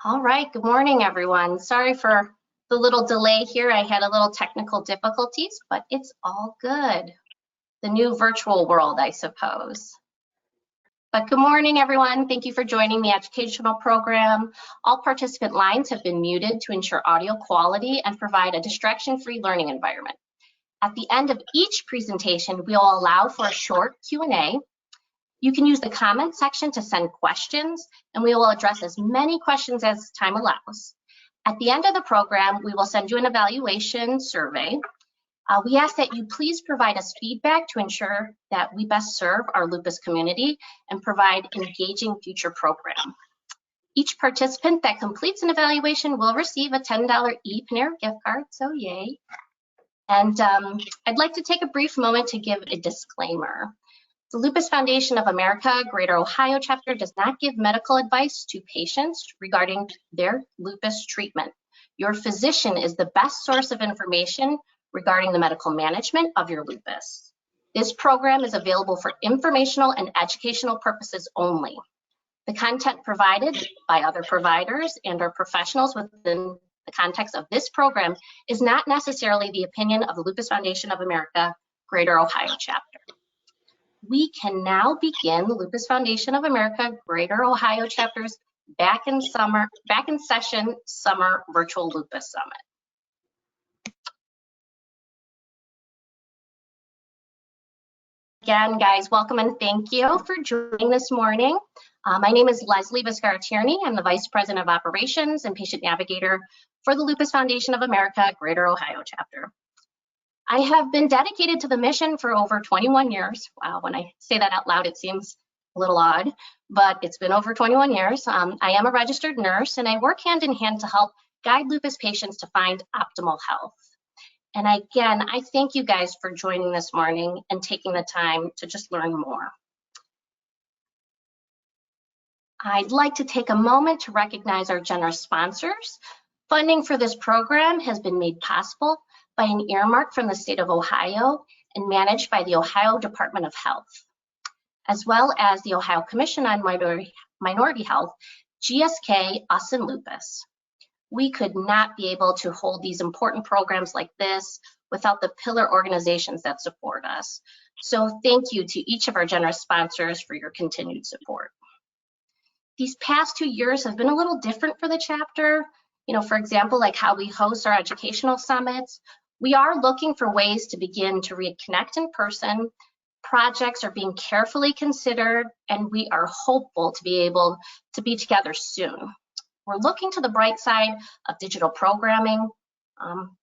All right, good morning, everyone. Sorry for the little delay here. I had a little technical difficulties, but it's all good. The new virtual world, I suppose. But good morning, everyone. Thank you for joining the educational program. All participant lines have been muted to ensure audio quality and provide a distraction-free learning environment. At the end of each presentation, we'll allow for a short Q&A. You can use the comment section to send questions, and we will address as many questions as time allows. At the end of the program, we will send you an evaluation survey. We ask that you please provide us feedback to ensure that we best serve our lupus community and provide engaging future program. Each participant that completes an evaluation will receive a $10 ePanera gift card, so yay. And I'd like to take a brief moment to give a disclaimer. The Lupus Foundation of America, Greater Ohio chapter does not give medical advice to patients regarding their lupus treatment. Your physician is the best source of information regarding the medical management of your lupus. This program is available for informational and educational purposes only. The content provided by other providers and or professionals within the context of this program is not necessarily the opinion of the Lupus Foundation of America, Greater Ohio chapter. We can now begin the Lupus Foundation of America Greater Ohio chapter's back in session summer virtual lupus summit. Again, guys, welcome and thank you for joining this morning. My name is Leslie Viscara-Tierney. I'm the Vice President of Operations and Patient Navigator for the Lupus Foundation of America Greater Ohio chapter. I have been dedicated to the mission for over 21 years. Wow, when I say that out loud, it seems a little odd, but it's been over 21 years. I am a registered nurse and I work hand in hand to help guide lupus patients to find optimal health. And again, I thank you guys for joining this morning and taking the time to just learn more. I'd like to take a moment to recognize our generous sponsors. Funding for this program has been made possible by an earmark from the state of Ohio and managed by the Ohio Department of Health, as well as the Ohio Commission on Minority Health, GSK, Us and Lupus. We could not be able to hold these important programs like this without the pillar organizations that support us. So thank you to each of our generous sponsors for your continued support. These past 2 years have been a little different for the chapter. For example, like how we host our educational summits. We are looking for ways to begin to reconnect in person. Projects are being carefully considered, and we are hopeful to be able to be together soon. We're looking to the bright side of digital programming,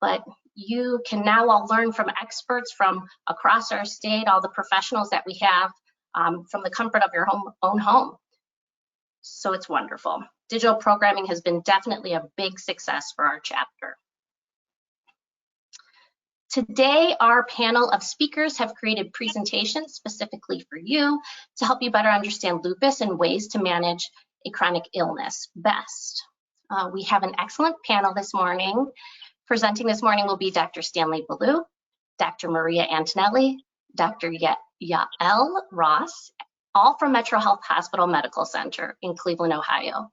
but you can now all learn from experts from across our state, all the professionals that we have from the comfort of your own home. So it's wonderful. Digital programming has been definitely a big success for our chapter. Today, our panel of speakers have created presentations specifically for you to help you better understand lupus and ways to manage a chronic illness best. We have an excellent panel this morning. Presenting this morning will be Dr. Stanley Ballou, Dr. Maria Antonelli, Dr. Yael Ross, all from Metro Health Hospital Medical Center in Cleveland, Ohio.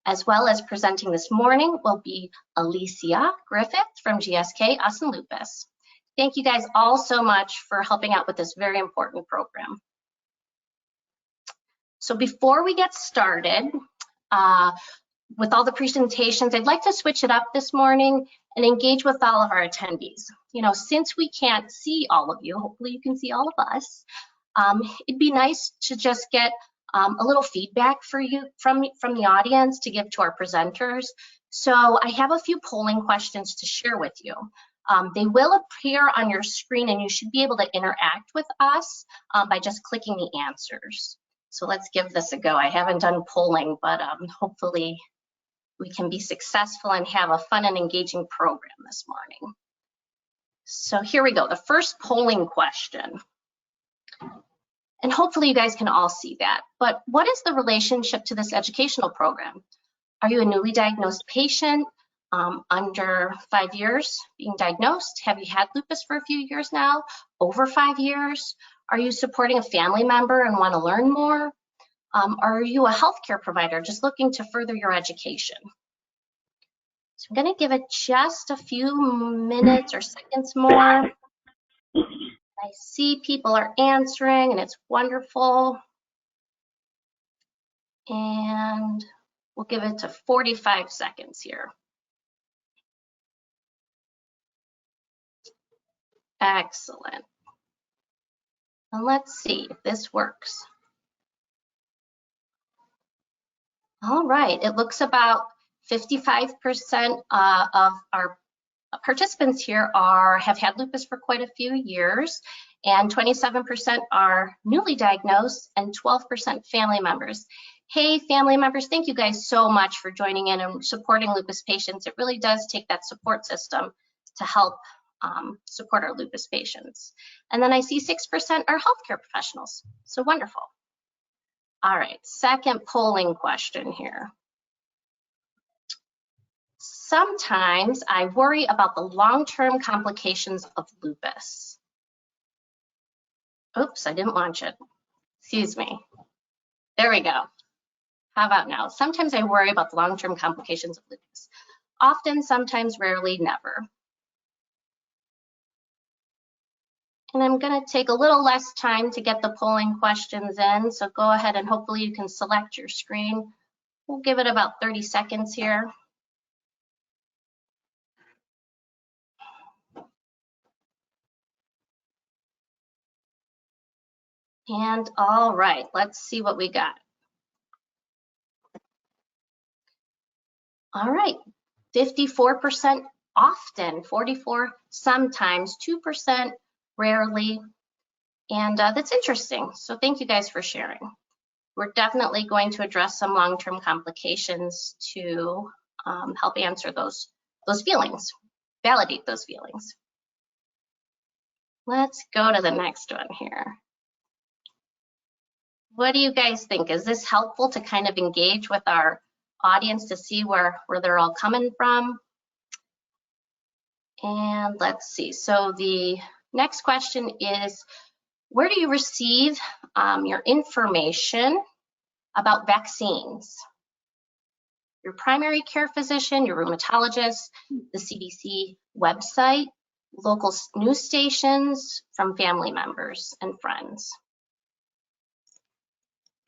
As well as presenting this morning will be Alicia Griffith from GSK, Us and Lupus. Thank you guys all so much for helping out with this very important program. So before we get started with all the presentations, I'd like to switch it up this morning and engage with all of our attendees. Since we can't see all of you, hopefully you can see all of us, it'd be nice to just get a little feedback for you from the audience to give to our presenters. So I have a few polling questions to share with you. They will appear on your screen and you should be able to interact with us by just clicking the answers. So let's give this a go. I haven't done polling, but hopefully we can be successful and have a fun and engaging program this morning. So here we go, the first polling question. And hopefully you guys can all see that. But what is the relationship to this educational program? Are you a newly diagnosed patient, under 5 years being diagnosed? Have you had lupus for a few years now? Over 5 years? Are you supporting a family member and want to learn more? Are you a healthcare provider just looking to further your education? So I'm going to give it just a few minutes or seconds more. I see people are answering, and it's wonderful. And we'll give it to 45 seconds here. Excellent. And let's see if this works. All right, it looks about 55% of our participants here have had lupus for quite a few years, and 27% are newly diagnosed and 12% family members. Hey, family members, thank you guys so much for joining in and supporting lupus patients. It really does take that support system to help support our lupus patients. And then I see 6% are healthcare professionals, so wonderful. All right, second polling question here. Sometimes I worry about the long-term complications of lupus. Oops, I didn't launch it. Excuse me. There we go. How about now? Sometimes I worry about the long-term complications of lupus. Often, sometimes, rarely, never. And I'm going to take a little less time to get the polling questions in, so go ahead and hopefully you can select your screen. We'll give it about 30 seconds here. And all right, let's see what we got. All right, 54% often, 44% sometimes, 2% rarely, and that's interesting. So thank you guys for sharing. We're definitely going to address some long-term complications to help answer those feelings, validate those feelings. Let's go to the next one here. What do you guys think? Is this helpful to kind of engage with our audience to see where they're all coming from? And let's see. So the next question is, where do you receive your information about vaccines? Your primary care physician, your rheumatologist, the CDC website, local news stations, from family members and friends.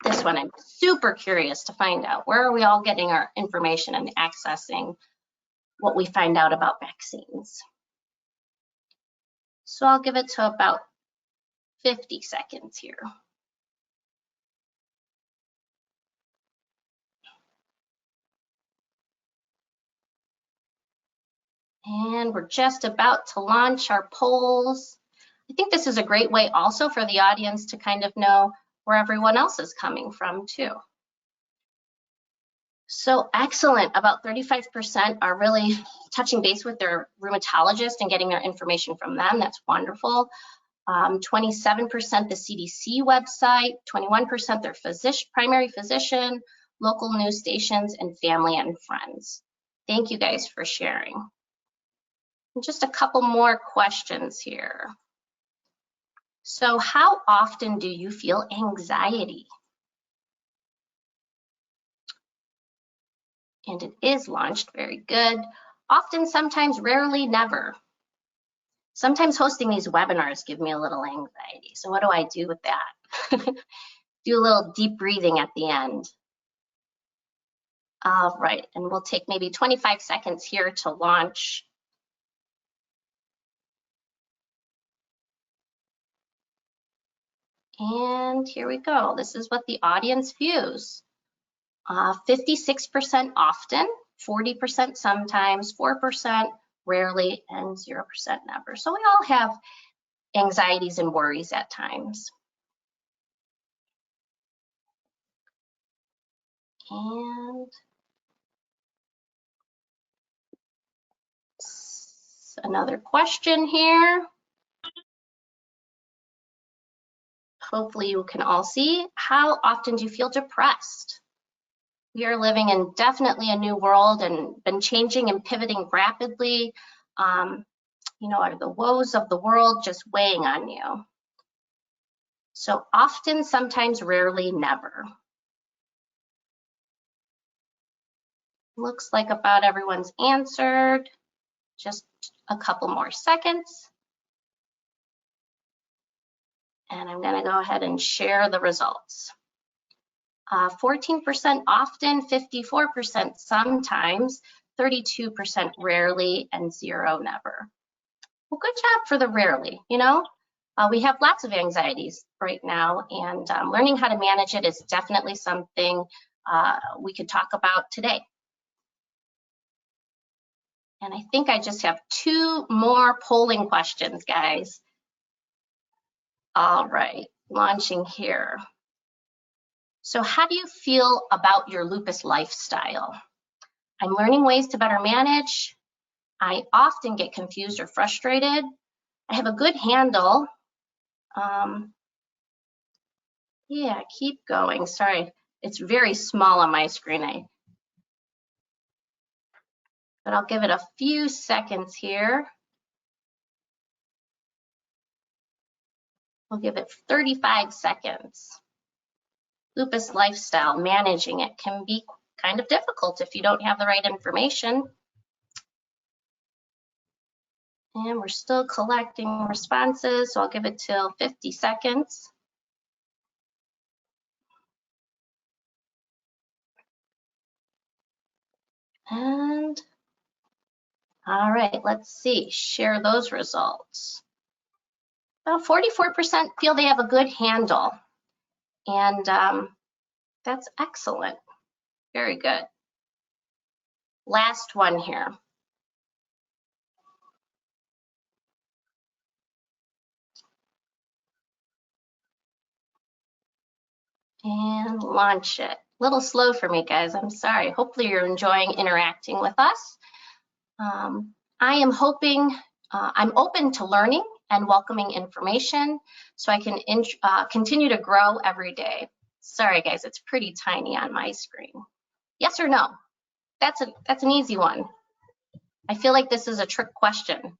This one I'm super curious to find out. Where are we all getting our information and accessing what we find out about vaccines? So I'll give it to about 50 seconds here. And we're just about to launch our polls. I think this is a great way also for the audience to kind of know where everyone else is coming from too. So excellent, about 35% are really touching base with their rheumatologist and getting their information from them. That's wonderful. 27% the CDC website, 21% their primary physician, local news stations, and family and friends. Thank you guys for sharing. And just a couple more questions here. So how often do you feel anxiety? And it is launched, very good. Often, sometimes, rarely, never. Sometimes hosting these webinars give me a little anxiety. So what do I do with that? Do a little deep breathing at the end. All right, and we'll take maybe 25 seconds here to launch. And here we go. This is what the audience views. 56% often, 40% sometimes, 4% rarely, and 0% never. So we all have anxieties and worries at times. And another question here. Hopefully you can all see, how often do you feel depressed? We are living in definitely a new world and been changing and pivoting rapidly. You know, are the woes of the world just weighing on you? So often, sometimes, rarely, never. Looks like about everyone's answered. Just a couple more seconds. And I'm going to go ahead and share the results. 14% often, 54% sometimes, 32% rarely, and 0 never. Well, good job for the rarely. You know, we have lots of anxieties right now, and learning how to manage it is definitely something we could talk about today. And I think I just have 2 more polling questions, guys. All right, launching here. So how do you feel about your lupus lifestyle? I'm learning ways to better manage. I often get confused or frustrated. I have a good handle. Yeah, keep going. Sorry, it's very small on my screen. But I'll give it a few seconds here. We'll give it 35 seconds. Lupus lifestyle, managing it can be kind of difficult if you don't have the right information. And we're still collecting responses, so I'll give it till 50 seconds. And all right, let's see, share those results. About 44% feel they have a good handle, and that's excellent. Very good. Last one here. And launch it. A little slow for me, guys. I'm sorry. Hopefully you're enjoying interacting with us. I am hoping, I'm open to learning and welcoming information so I can continue to grow every day. Sorry, guys, it's pretty tiny on my screen. Yes or no? That's an easy one. I feel like this is a trick question.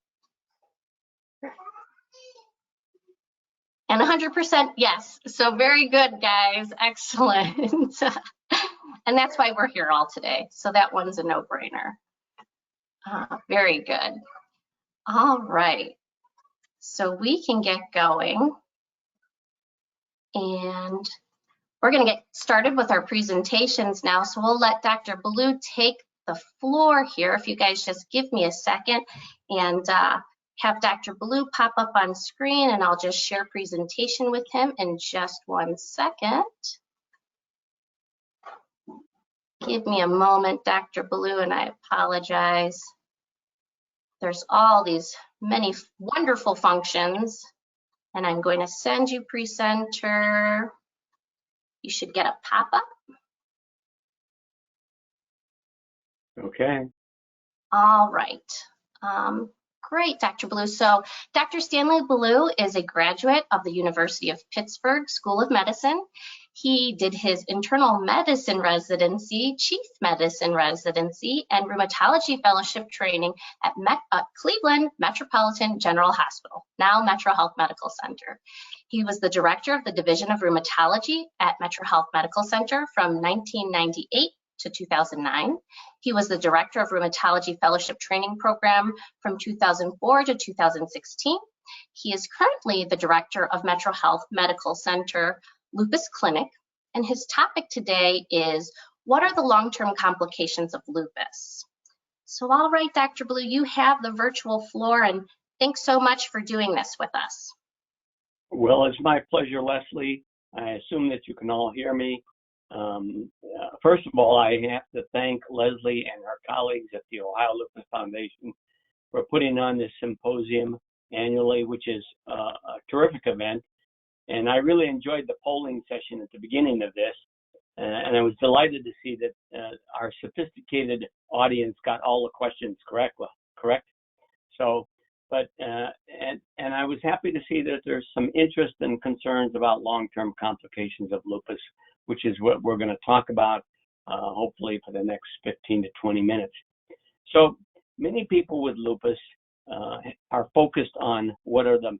And 100% yes. So very good, guys. Excellent. And that's why we're here all today. So that one's a no-brainer. Very good. All right. So we can get going. And we're going to get started with our presentations now. So we'll let Dr. Blue take the floor here. If you guys just give me a second and have Dr. Blue pop up on screen, and I'll just share presentation with him in just 1 second. Give me a moment, Dr. Blue, and I apologize. There's all these many wonderful functions, and I'm going to send you presenter. You should get a pop-up. Okay. All right. Great, Dr. Blue. So Dr. Stanley Blue is a graduate of the University of Pittsburgh School of Medicine. He did his internal medicine residency, chief medicine residency, and rheumatology fellowship training at Cleveland Metropolitan General Hospital, now Metro Health Medical Center. He was the director of the Division of Rheumatology at Metro Health Medical Center from 1998 to 2009. He was the director of Rheumatology Fellowship Training Program from 2004 to 2016. He is currently the director of Metro Health Medical Center Lupus Clinic, and his topic today is, what are the long-term complications of lupus? So all right, Dr. Blue, you have the virtual floor, and thanks so much for doing this with us. Well, it's my pleasure, Leslie. I assume that you can all hear me. First of all, I have to thank Leslie and her colleagues at the Ohio Lupus Foundation for putting on this symposium annually, which is a terrific event. And I really enjoyed the polling session at the beginning of this. And I was delighted to see that our sophisticated audience got all the questions correct. So, but, and I was happy to see that there's some interest and concerns about long-term complications of lupus, which is what we're going to talk about, hopefully for the next 15 to 20 minutes. So many people with lupus are focused on what are the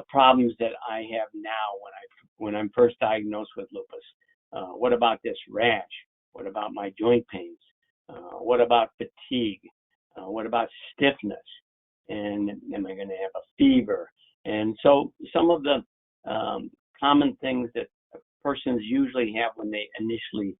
problems that I have now when I'm first diagnosed with lupus. What about this rash? What about my joint pains? What about fatigue? What about stiffness? And am I going to have a fever? And so some of the common things that persons usually have when they initially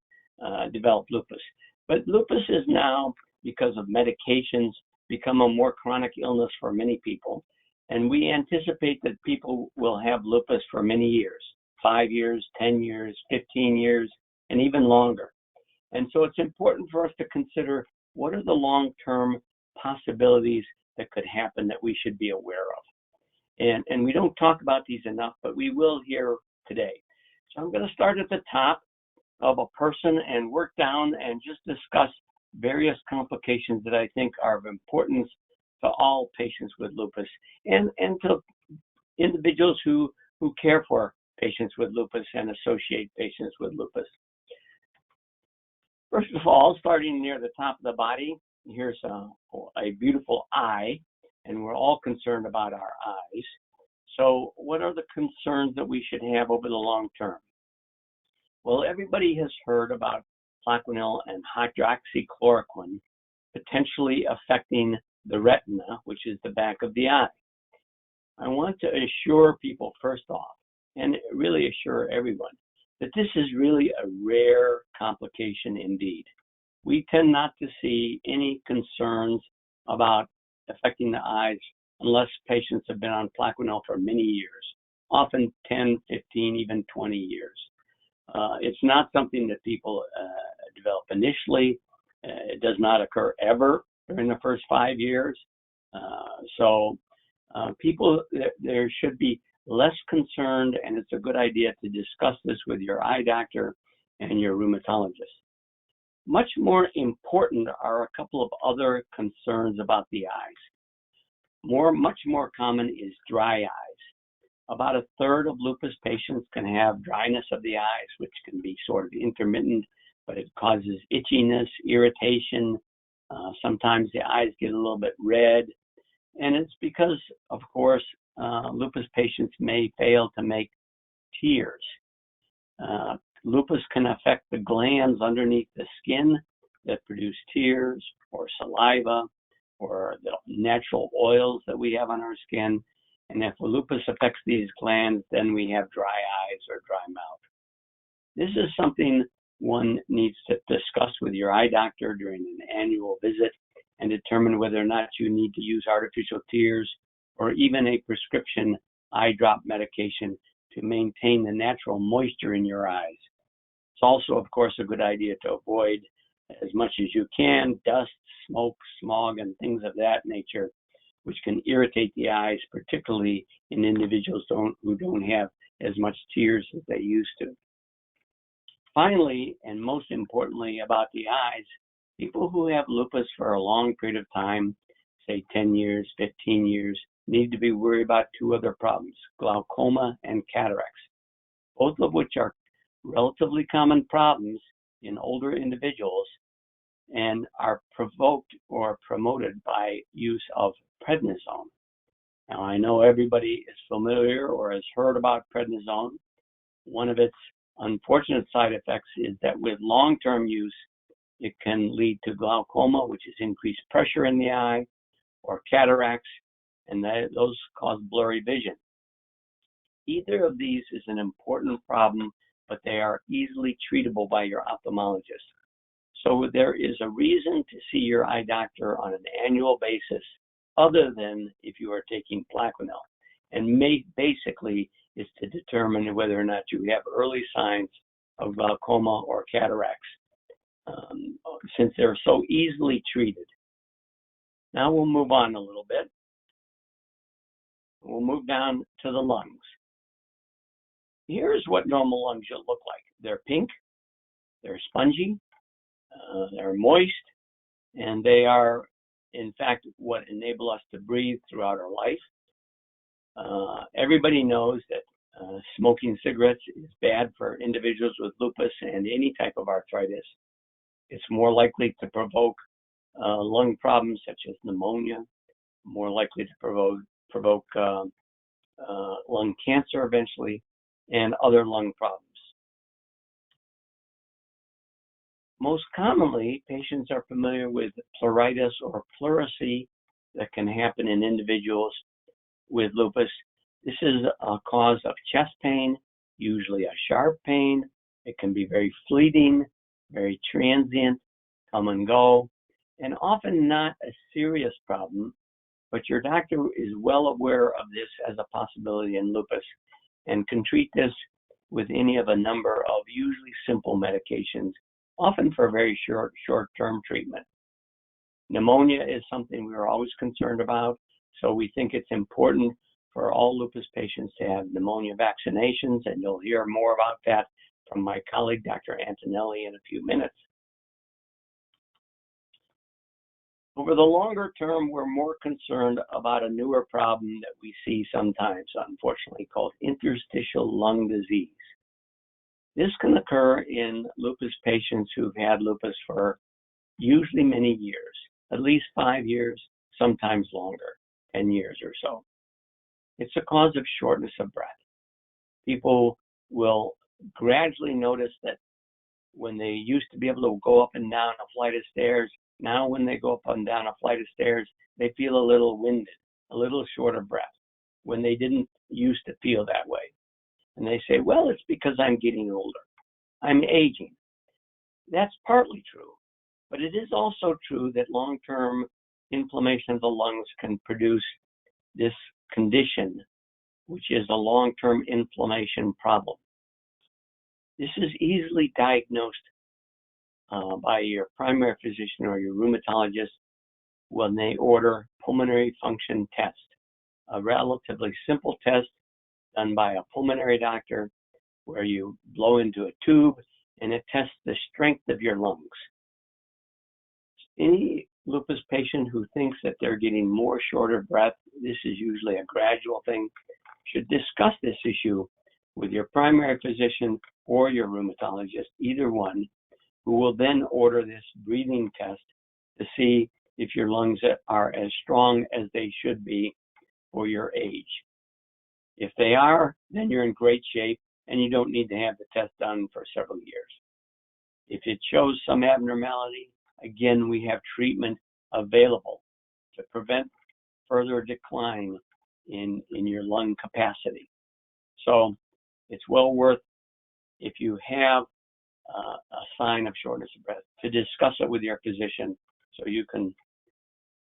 develop lupus. But lupus is now, because of medications, become a more chronic illness for many people. And we anticipate that people will have lupus for many years, 5 years, 10 years, 15 years, and even longer. And so it's important for us to consider what are the long-term possibilities that could happen that we should be aware of. And we don't talk about these enough, but we will here today. So I'm going to start at the top of a person and work down and just discuss various complications that I think are of importance to all patients with lupus and to individuals who care for patients with lupus and associate patients with lupus. First of all, starting near the top of the body, here's a beautiful eye, and we're all concerned about our eyes. So what are the concerns that we should have over the long term? Well, everybody has heard about Plaquenil and hydroxychloroquine potentially affecting the retina, which is the back of the eye. I want to assure people first off, and really assure everyone, that this is really a rare complication indeed. We tend not to see any concerns about affecting the eyes unless patients have been on Plaquenil for many years, often 10, 15, even 20 years. It's not something that people develop initially. It does not occur ever during the first 5 years. People, there should be less concerned, and it's a good idea to discuss this with your eye doctor and your rheumatologist. Much more important are a couple of other concerns about the eyes. Much more common is dry eyes. About a third of lupus patients can have dryness of the eyes, which can be sort of intermittent, but it causes itchiness, irritation. Sometimes the eyes get a little bit red. And it's because, of course, lupus patients may fail to make tears. Lupus can affect the glands underneath the skin that produce tears or saliva or the natural oils that we have on our skin. And if lupus affects these glands, then we have dry eyes or dry mouth. This is something one needs to discuss with your eye doctor during an annual visit and determine whether or not you need to use artificial tears or even a prescription eye drop medication to maintain the natural moisture in your eyes. It's also, of course, a good idea to avoid as much as you can dust, smoke, smog, and things of that nature, which can irritate the eyes, particularly in individuals who don't have as much tears as they used to. Finally, and most importantly about the eyes, people who have lupus for a long period of time, say 10 years, 15 years, need to be worried about two other problems, glaucoma and cataracts, both of which are relatively common problems in older individuals and are provoked or promoted by use of prednisone. Now, I know everybody is familiar or has heard about prednisone. One of its unfortunate side effects is that with long-term use, it can lead to glaucoma, which is increased pressure in the eye, or cataracts, and those cause blurry vision. Either of these is an important problem, but they are easily treatable by your ophthalmologist. So there is a reason to see your eye doctor on an annual basis, other than if you are taking Plaquenil, and basically is to determine whether or not you have early signs of glaucoma or cataracts, since they're so easily treated. Now we'll move on a little bit. We'll move down to the lungs. Here's what normal lungs should look like. They're pink, they're spongy, they're moist, and they are, in fact, what enable us to breathe throughout our life. Everybody knows that smoking cigarettes is bad for individuals with lupus and any type of arthritis. It's more likely to provoke lung problems such as pneumonia, more likely to provoke lung cancer eventually, and other lung problems. Most commonly, patients are familiar with pleuritis or pleurisy that can happen in individuals with lupus. This is a cause of chest pain, usually a sharp pain. It can be very fleeting, very transient, come and go, and often not a serious problem, but your doctor is well aware of this as a possibility in lupus and can treat this with any of a number of usually simple medications, often for very short-term treatment. Pneumonia is something we're always concerned about, so we think it's important for all lupus patients to have pneumonia vaccinations, and you'll hear more about that from my colleague, Dr. Antonelli, in a few minutes. Over the longer term, we're more concerned about a newer problem that we see sometimes, unfortunately, called interstitial lung disease. This can occur in lupus patients who've had lupus for usually many years, at least 5 years, sometimes longer, 10 years or so. It's a cause of shortness of breath. People will gradually notice that when they used to be able to go up and down a flight of stairs, now when they go up and down a flight of stairs, they feel a little winded, a little short of breath, when they didn't used to feel that way. And they say, well, it's because I'm getting older. I'm aging. That's partly true, but it is also true that long-term inflammation of the lungs can produce this condition, which is a long-term inflammation problem. This is easily diagnosed by your primary physician or your rheumatologist when they order pulmonary function test, a relatively simple test done by a pulmonary doctor where you blow into a tube and it tests the strength of your lungs. Any lupus patient who thinks that they're getting more shorter breath, this is usually a gradual thing, should discuss this issue with your primary physician or your rheumatologist, either one, who will then order this breathing test to see if your lungs are as strong as they should be for your age. If they are, then you're in great shape and you don't need to have the test done for several years. If it shows some abnormality, again, we have treatment available to prevent further decline in your lung capacity. So it's well worth, if you have a sign of shortness of breath, to discuss it with your physician so you can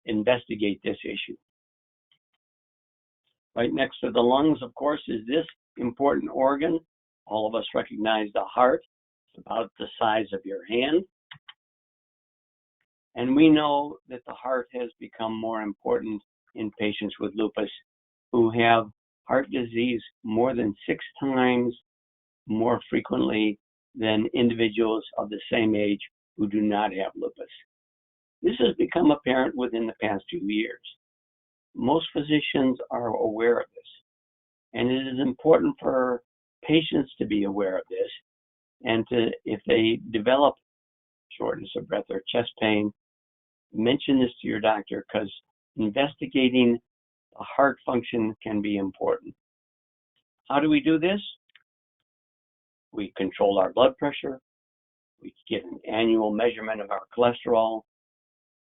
investigate this issue. Right next to the lungs, of course, is this important organ. All of us recognize the heart. It's about the size of your hand. And we know that the heart has become more important in patients with lupus who have heart disease more than 6 times more frequently than individuals of the same age who do not have lupus. This has become apparent within the past few years. Most physicians are aware of this, and it is important for patients to be aware of this, and to, if they develop shortness of breath or chest pain, mention this to your doctor, because investigating the heart function can be important. How do we do this? We control our blood pressure. We get an annual measurement of our cholesterol.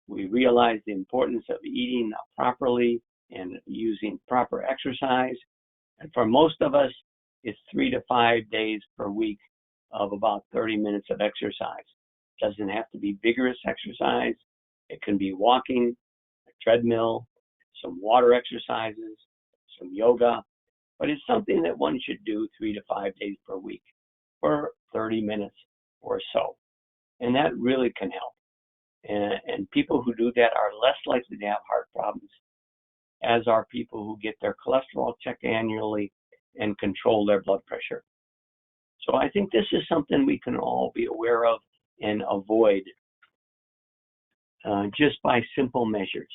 We realize the importance of eating properly and using proper exercise. And for most of us, it's 3 to 5 days per week of about 30 minutes of exercise. It doesn't have to be vigorous exercise. It can be walking, a treadmill, some water exercises, some yoga, but it's something that one should do 3 to 5 days per week for 30 minutes or so. And that really can help. And people who do that are less likely to have heart problems, as are people who get their cholesterol checked annually and control their blood pressure. So I think this is something we can all be aware of and avoid just by simple measures.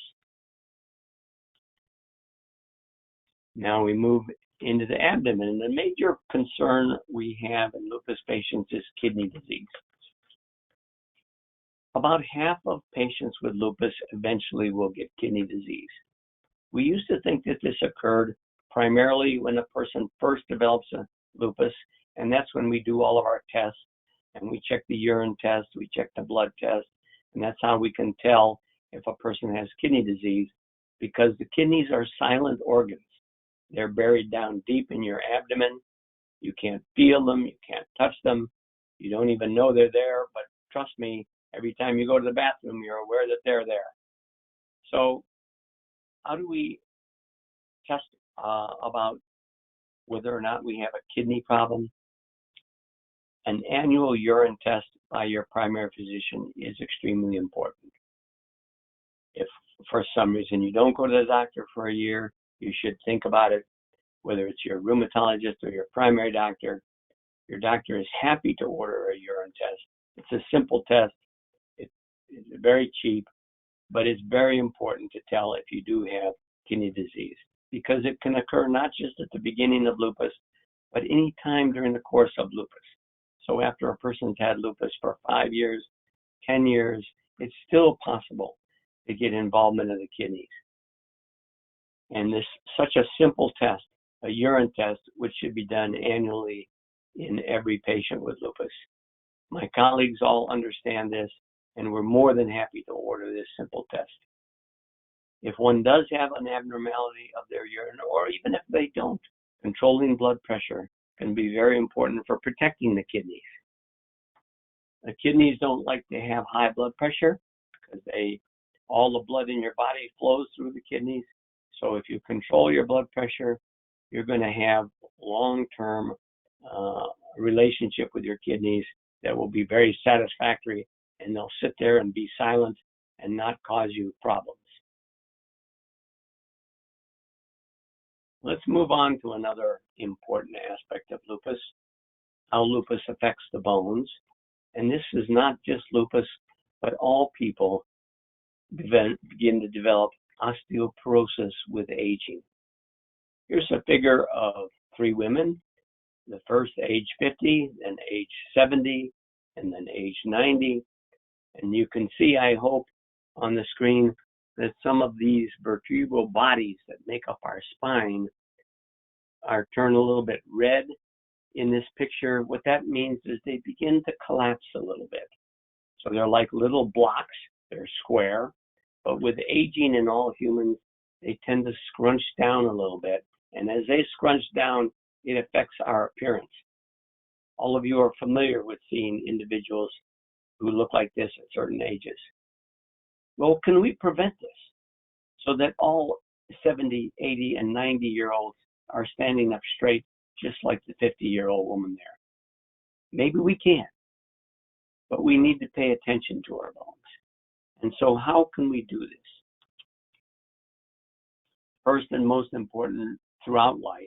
Now we move into the abdomen, and the major concern we have in lupus patients is kidney disease. About half of patients with lupus eventually will get kidney disease. We used to think that this occurred primarily when a person first develops a lupus, and that's when we do all of our tests And we check the urine test, we check the blood test, and that's how we can tell if a person has kidney disease, because the kidneys are silent organs. They're buried down deep in your abdomen. You can't feel them, you can't touch them, you don't even know they're there, but trust me, every time you go to the bathroom, you're aware that they're there. So how do we test about whether or not we have a kidney problem? An annual urine test by your primary physician is extremely important. If for some reason you don't go to the doctor for a year, you should think about it, whether it's your rheumatologist or your primary doctor. Your doctor is happy to order a urine test. It's a simple test. It's very cheap, but it's very important to tell if you do have kidney disease, because it can occur not just at the beginning of lupus, but any time during the course of lupus. So after a person's had lupus for 5 years, 10 years, it's still possible to get involvement of the kidneys. And this such a simple test, a urine test, which should be done annually in every patient with lupus. My colleagues all understand this, and we're more than happy to order this simple test. If one does have an abnormality of their urine, or even if they don't, controlling blood pressure can be very important for protecting the kidneys. The kidneys don't like to have high blood pressure because all the blood in your body flows through the kidneys. So if you control your blood pressure, you're going to have long-term relationship with your kidneys that will be very satisfactory, and they'll sit there and be silent and not cause you problems. Let's move on to another important aspect of lupus, how lupus affects the bones. And this is not just lupus, but all people begin to develop osteoporosis with aging. Here's a figure of 3 women, the first age 50, then age 70, and then age 90. And you can see, I hope, on the screen that some of these vertebral bodies that make up our spine are turned a little bit red in this picture. What that means is they begin to collapse a little bit. So they're like little blocks, they're square, but with aging in all humans, they tend to scrunch down a little bit. And as they scrunch down, it affects our appearance. All of you are familiar with seeing individuals who look like this at certain ages. Well, can we prevent this so that all 70, 80, and 90-year-olds are standing up straight, just like the 50-year-old woman there? Maybe we can, but we need to pay attention to our bones. And so how can we do this? First and most important, throughout life,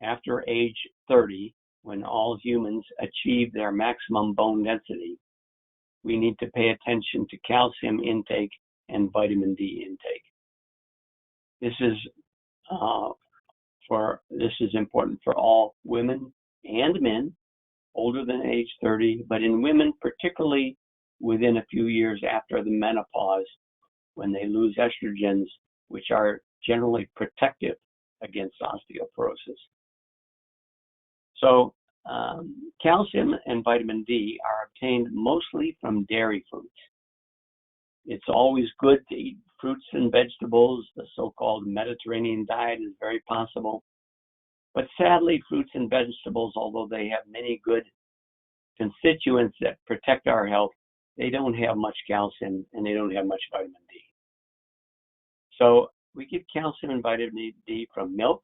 after age 30, when all humans achieve their maximum bone density, we need to pay attention to calcium intake and vitamin D intake. This is important for all women and men older than age 30, but in women particularly within a few years after the menopause, when they lose estrogens, which are generally protective against osteoporosis. So calcium and vitamin D are obtained mostly from dairy foods. It's always good to eat fruits and vegetables. The so-called Mediterranean diet is very possible. But sadly, fruits and vegetables, although they have many good constituents that protect our health, they don't have much calcium and they don't have much vitamin D. So we get calcium and vitamin D from milk,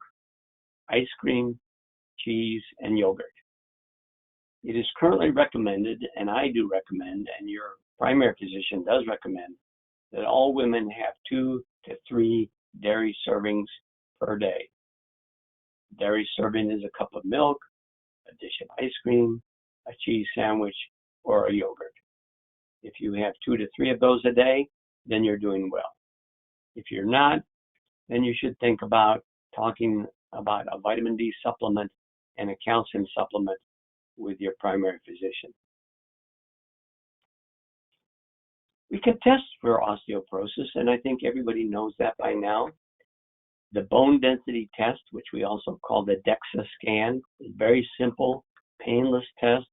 ice cream, cheese, and yogurt. It is currently recommended, and I do recommend, and your primary physician does recommend, that all women have 2 to 3 dairy servings per day. Dairy serving is a cup of milk, a dish of ice cream, a cheese sandwich, or a yogurt. If you have 2 to 3 of those a day, then you're doing well. If you're not, then you should think about talking about a vitamin D supplement and a calcium supplement with your primary physician. We can test for osteoporosis, and I think everybody knows that by now. The bone density test, which we also call the DEXA scan, is a very simple, painless test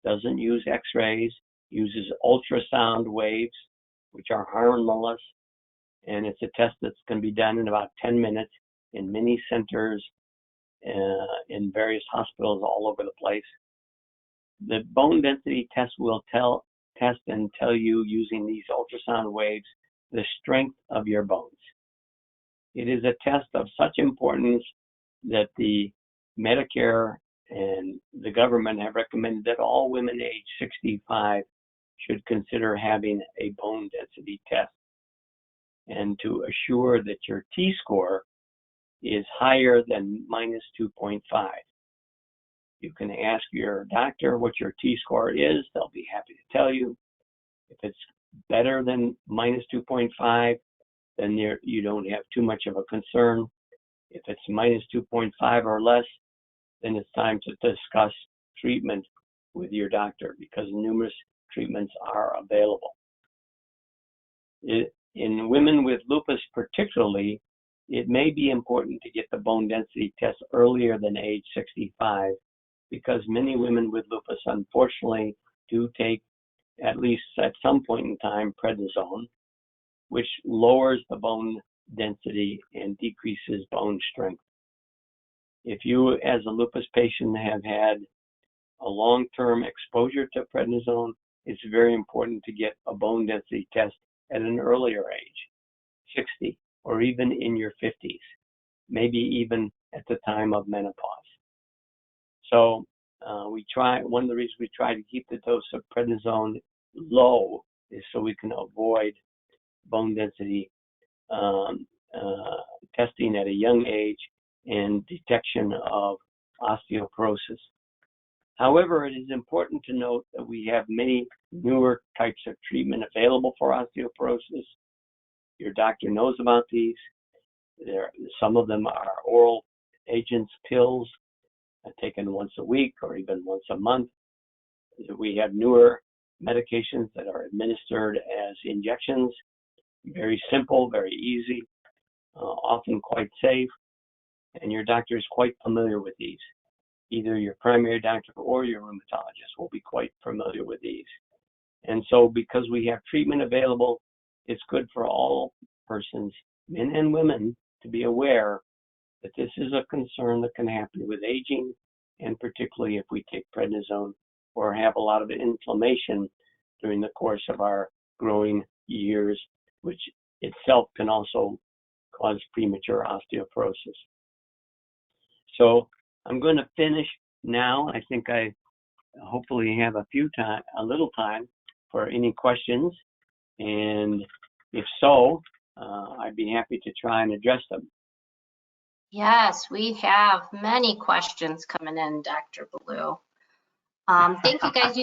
doesn't use x-rays, uses ultrasound waves, which are harmless, and it's a test that's going to be done in about 10 minutes in many centers in various hospitals all over the place. The bone density test will test and tell you using these ultrasound waves the strength of your bones. It is a test of such importance that the Medicare and the government have recommended that all women age 65 should consider having a bone density test, and to assure that your T-score is higher than minus 2.5. You can ask your doctor what your T-score is. They'll be happy to tell you. If it's better than minus 2.5, then you don't have too much of a concern. If it's minus 2.5 or less, then it's time to discuss treatment with your doctor, because numerous treatments are available. In women with lupus particularly, it may be important to get the bone density test earlier than age 65, because many women with lupus unfortunately do take, at least at some point in time, prednisone, which lowers the bone density and decreases bone strength. If you, as a lupus patient, have had a long-term exposure to prednisone, it's very important to get a bone density test at an earlier age, 60, or even in your 50s, maybe even at the time of menopause. So one of the reasons we try to keep the dose of prednisone low is so we can avoid bone density testing at a young age and detection of osteoporosis. However, it is important to note that we have many newer types of treatment available for osteoporosis. Your doctor knows about these. Some of them are oral agents, pills, taken once a week or even once a month. We have newer medications that are administered as injections. Very simple, very easy, often quite safe, and your doctor is quite familiar with these. Either your primary doctor or your rheumatologist will be quite familiar with these. And so because we have treatment available, it's good for all persons, men and women, to be aware that this is a concern that can happen with aging, and particularly if we take prednisone or have a lot of inflammation during the course of our growing years, which itself can also cause premature osteoporosis. So I'm going to finish now. I think I hopefully have a little time for any questions, and if so, I'd be happy to try and address them. Yes, we have many questions coming in, Dr. Blue. Thank you, guys.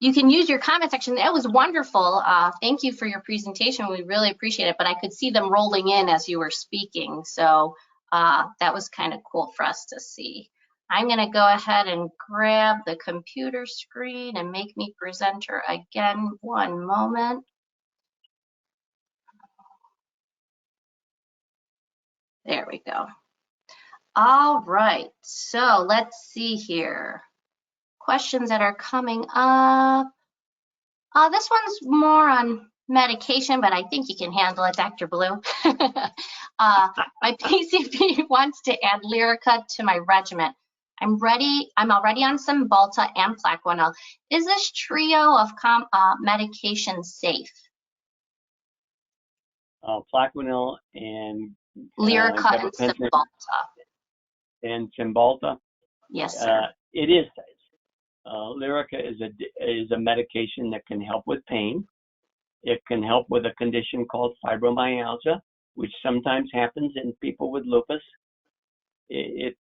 You can use your comment section. That was wonderful. Thank you for your presentation. We really appreciate it, but I could see them rolling in as you were speaking. So that was kind of cool for us to see. I'm going to go ahead and grab the computer screen and make me presenter again. One moment. There we go. All right, so let's see here. Questions that are coming up. This one's more on medication, but I think you can handle it, Dr. Blue. My PCP wants to add Lyrica to my regimen. I'm already on Cymbalta and Plaquenil. Is this trio of medication safe? Plaquenil and Lyrica and Cymbalta. And Cymbalta? Yes, sir. It is safe. Lyrica is a medication that can help with pain. It can help with a condition called fibromyalgia, which sometimes happens in people with lupus. It's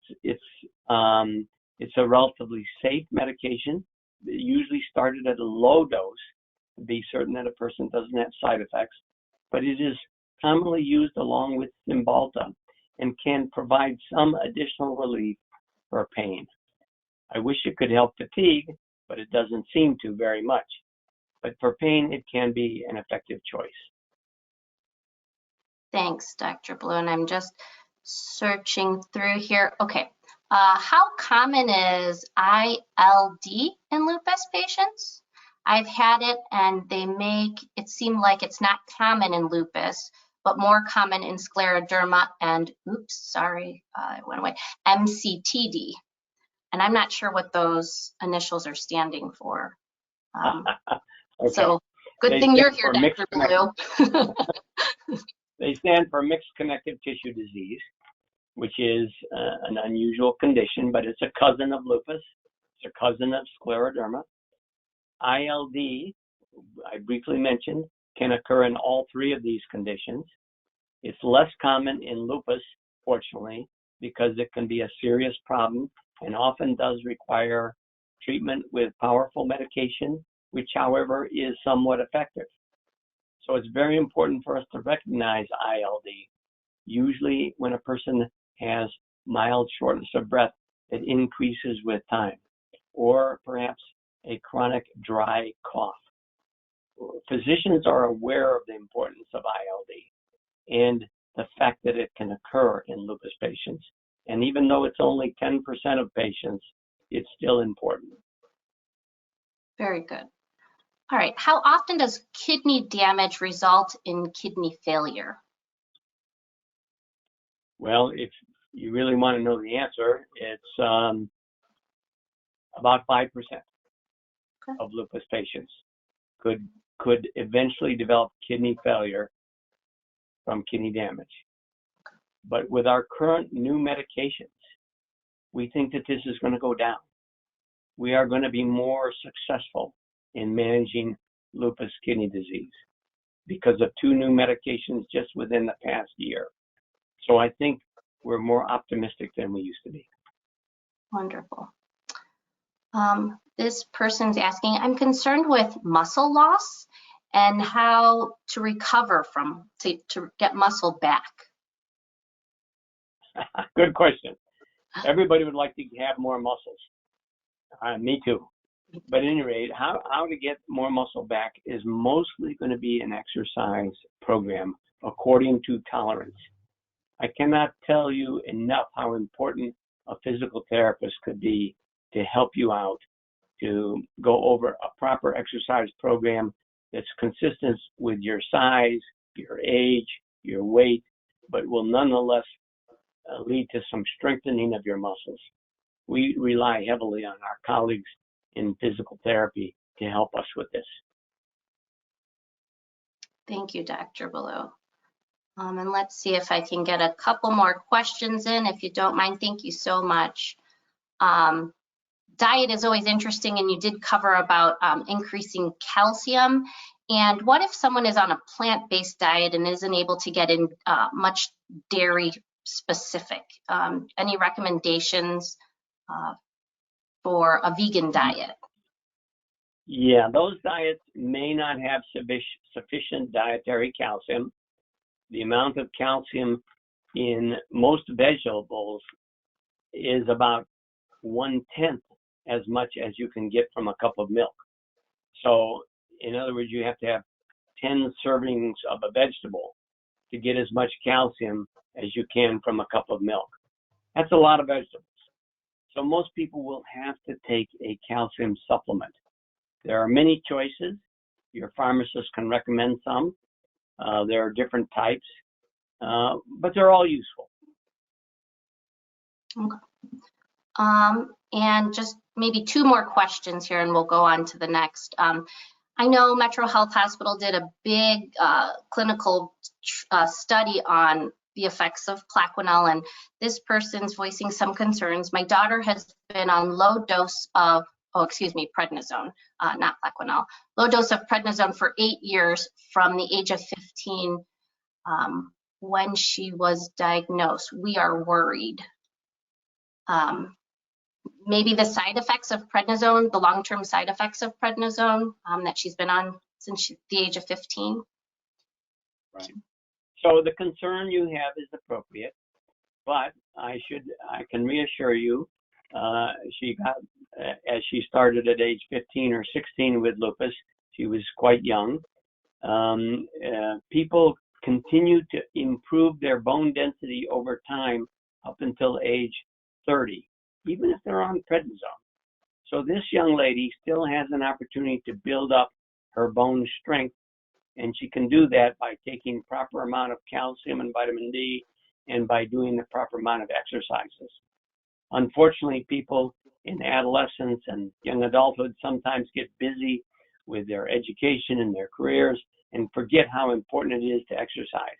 a relatively safe medication. It usually started at a low dose to be certain that a person doesn't have side effects, but it is commonly used along with Cymbalta and can provide some additional relief for pain. I wish it could help fatigue, but it doesn't seem to very much. But for pain, it can be an effective choice. Thanks, Dr. Blue. And I'm just searching through here. Okay, How common is ILD in lupus patients? I've had it and they make it seem like it's not common in lupus, but more common in scleroderma and, oops, sorry, it went away, MCTD. And I'm not sure what those initials are standing for. Okay. So good They thing you're stand here, for Dr. Blue. They stand for mixed connective tissue disease, which is an unusual condition, but it's a cousin of lupus. It's a cousin of scleroderma. ILD, I briefly mentioned, can occur in all three of these conditions. It's less common in lupus, fortunately, because it can be a serious problem and often does require treatment with powerful medication, which, however, is somewhat effective. So it's very important for us to recognize ILD, usually when a person has mild shortness of breath that increases with time, or perhaps a chronic dry cough. Physicians are aware of the importance of ILD and the fact that it can occur in lupus patients. And even though it's only 10% of patients, it's still important. Very good. All right, how often does kidney damage result in kidney failure? Well, if you really want to know the answer, it's about 5% of lupus patients could eventually develop kidney failure from kidney damage. But with our current new medications, we think that this is going to go down. We are going to be more successful in managing lupus kidney disease because of 2 new medications just within the past year. So I think we're more optimistic than we used to be. Wonderful. This person's asking, I'm concerned with muscle loss and how to recover from, to get muscle back. Good question. Everybody would like to have more muscles. Me too. But at any rate, how to get more muscle back is mostly going to be an exercise program according to tolerance. I cannot tell you enough how important a physical therapist could be to help you out, to go over a proper exercise program that's consistent with your size, your age, your weight, but will nonetheless lead to some strengthening of your muscles. We rely heavily on our colleagues in physical therapy to help us with this. Thank you, Dr. Ballou. And let's see if I can get a couple more questions in, if you don't mind. Thank you so much. Diet is always interesting, and you did cover about increasing calcium. And what if someone is on a plant-based diet and isn't able to get in much dairy specific? Any recommendations for a vegan diet? Yeah, those diets may not have sufficient dietary calcium. The amount of calcium in most vegetables is about 1/10 as much as you can get from a cup of milk. So, in other words, you have to have 10 servings of a vegetable to get as much calcium as you can from a cup of milk. That's a lot of vegetables. So most people will have to take a calcium supplement. There are many choices. Your pharmacist can recommend some. There are different types, but they're all useful. Okay. And just maybe 2 more questions here, and we'll go on to the next. I know Metro Health Hospital did a big clinical study on the effects of Plaquenil, and this person's voicing some concerns. My daughter has been on low dose of, prednisone, not Plaquenil, low dose of prednisone for 8 years from the age of 15 when she was diagnosed. We are worried. Maybe the side effects of prednisone, the long-term side effects of prednisone that she's been on since the age of 15. Right. So the concern you have is appropriate, but I can reassure you, she got, as she started at age 15 or 16 with lupus, she was quite young. People continue to improve their bone density over time up until age 30. even if they're on prednisone. So this young lady still has an opportunity to build up her bone strength, and she can do that by taking proper amount of calcium and vitamin D and by doing the proper amount of exercises. Unfortunately, people in adolescence and young adulthood sometimes get busy with their education and their careers and forget how important it is to exercise.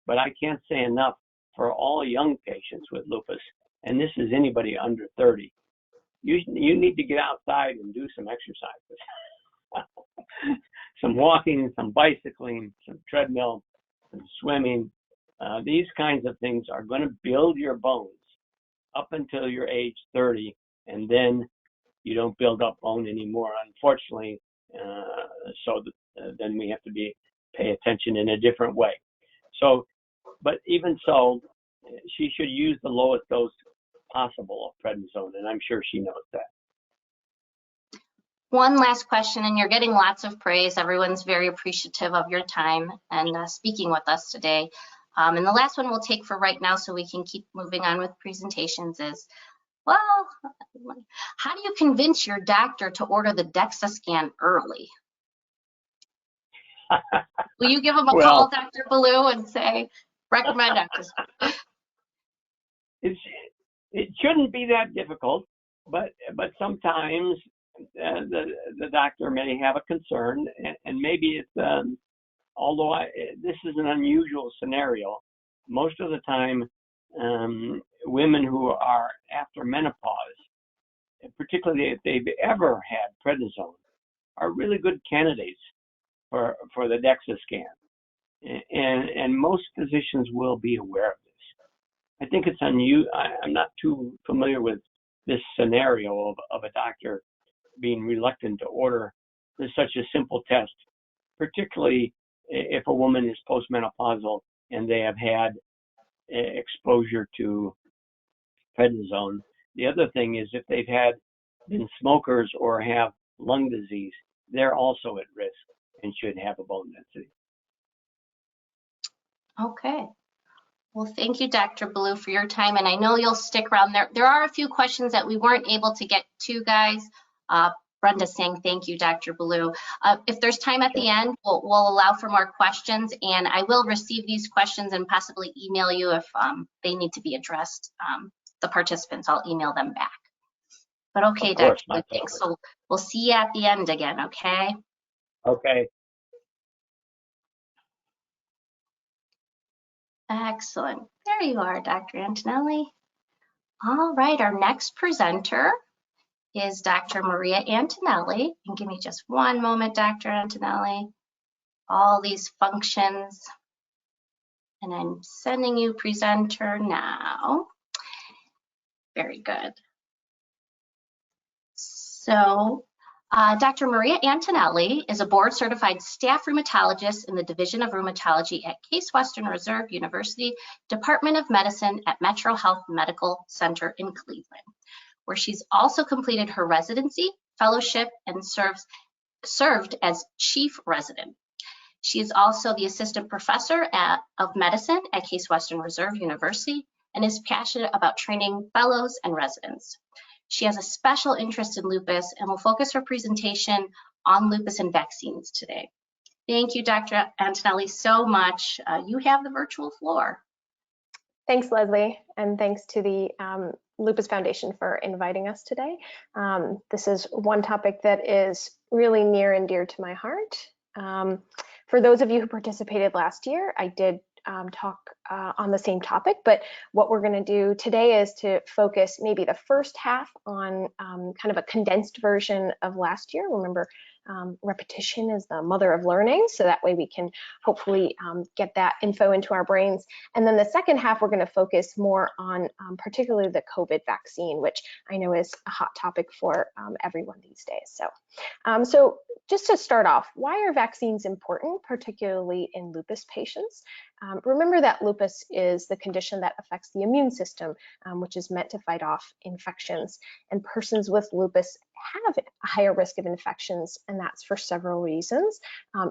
But I can't say enough for all young patients with lupus, and this is anybody under 30. You need to get outside and do some exercises. Some walking, some bicycling, some treadmill, some swimming. These kinds of things are going to build your bones up until you're age 30, and then you don't build up bone anymore, unfortunately. Then we have to pay attention in a different way. So, but even so, she should use the lowest dose possible of prednisone, and I'm sure she knows that. One last question, and you're getting lots of praise. Everyone's very appreciative of your time and speaking with us today. And the last one we'll take for right now so we can keep moving on with presentations is, well, how do you convince your doctor to order the DEXA scan early? Will you give him a call, Dr. Ballou, and say, recommend DEXA? It shouldn't be that difficult, but sometimes the doctor may have a concern, and maybe it's, although this is an unusual scenario, most of the time women who are after menopause, particularly if they've ever had prednisone, are really good candidates for the DEXA scan. And most physicians will be aware of this. I think it's unusual. I'm not too familiar with this scenario of a doctor being reluctant to order such a simple test, particularly if a woman is postmenopausal and they have had exposure to prednisone. The other thing is if they've been smokers or have lung disease, they're also at risk and should have a bone density. Okay. Well, thank you, Dr. Ballou, for your time, and I know you'll stick around. There are a few questions that we weren't able to get to, guys. Brenda's saying thank you, Dr. Ballou. If there's time at the end, we'll allow for more questions, and I will receive these questions and possibly email you if they need to be addressed. The participants, I'll email them back. But okay, Dr. Ballou, thanks. So we'll see you at the end again, okay? Okay. Excellent. There you are, Dr. Antonelli. All right, our next presenter is Dr. Maria Antonelli. And give me just one moment, Dr. Antonelli. All these functions. And I'm sending you presenter now. Very good. So, Dr. Maria Antonelli is a board-certified staff rheumatologist in the Division of Rheumatology at Case Western Reserve University, Department of Medicine at Metro Health Medical Center in Cleveland, where she's also completed her residency, fellowship, and served as chief resident. She is also the assistant professor of medicine at Case Western Reserve University and is passionate about training fellows and residents. She has a special interest in lupus and will focus her presentation on lupus and vaccines today. Thank you, Dr. Antonelli, so much. You have the virtual floor. Thanks, Leslie, and thanks to the Lupus Foundation for inviting us today. This is one topic that is really near and dear to my heart. For those of you who participated last year, I did talk on the same topic, but what we're going to do today is to focus maybe the first half on kind of a condensed version of last year. Remember, repetition is the mother of learning, so that way we can hopefully get that info into our brains. And then the second half, we're going to focus more on particularly the COVID vaccine, which I know is a hot topic for everyone these days. So just to start off, why are vaccines important, particularly in lupus patients? Remember that lupus is the condition that affects the immune system, which is meant to fight off infections. And persons with lupus have a higher risk of infections, and that's for several reasons,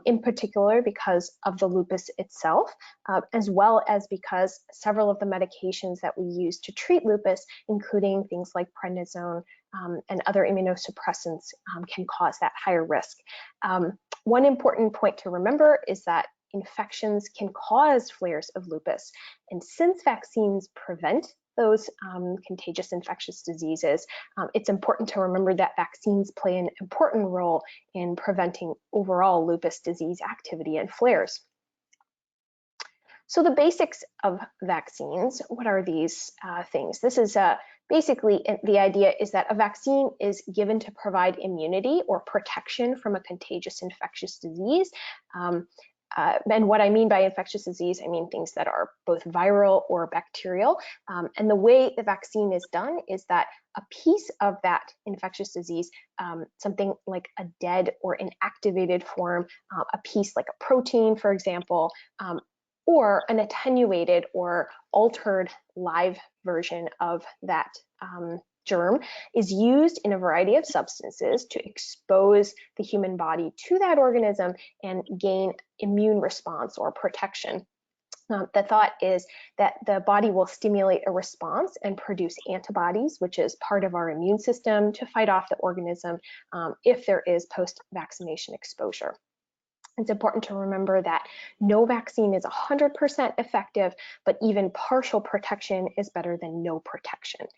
in particular because of the lupus itself, as well as because several of the medications that we use to treat lupus, including things like prednisone and other immunosuppressants, can cause that higher risk. One important point to remember is that infections can cause flares of lupus, and since vaccines prevent those contagious infectious diseases, it's important to remember that vaccines play an important role in preventing overall lupus disease activity and flares. So the basics of vaccines, what are these things? This is basically the idea is that a vaccine is given to provide immunity or protection from a contagious infectious disease. And what I mean by infectious disease, I mean things that are both viral or bacterial. And the way the vaccine is done is that a piece of that infectious disease, something like a dead or inactivated form, a piece like a protein, for example, or an attenuated or altered live version of that germ is used in a variety of substances to expose the human body to that organism and gain immune response or protection. The thought is that the body will stimulate a response and produce antibodies, which is part of our immune system, to fight off the organism if there is post-vaccination exposure. It's important to remember that no vaccine is 100% effective, but even partial protection is better than no protection.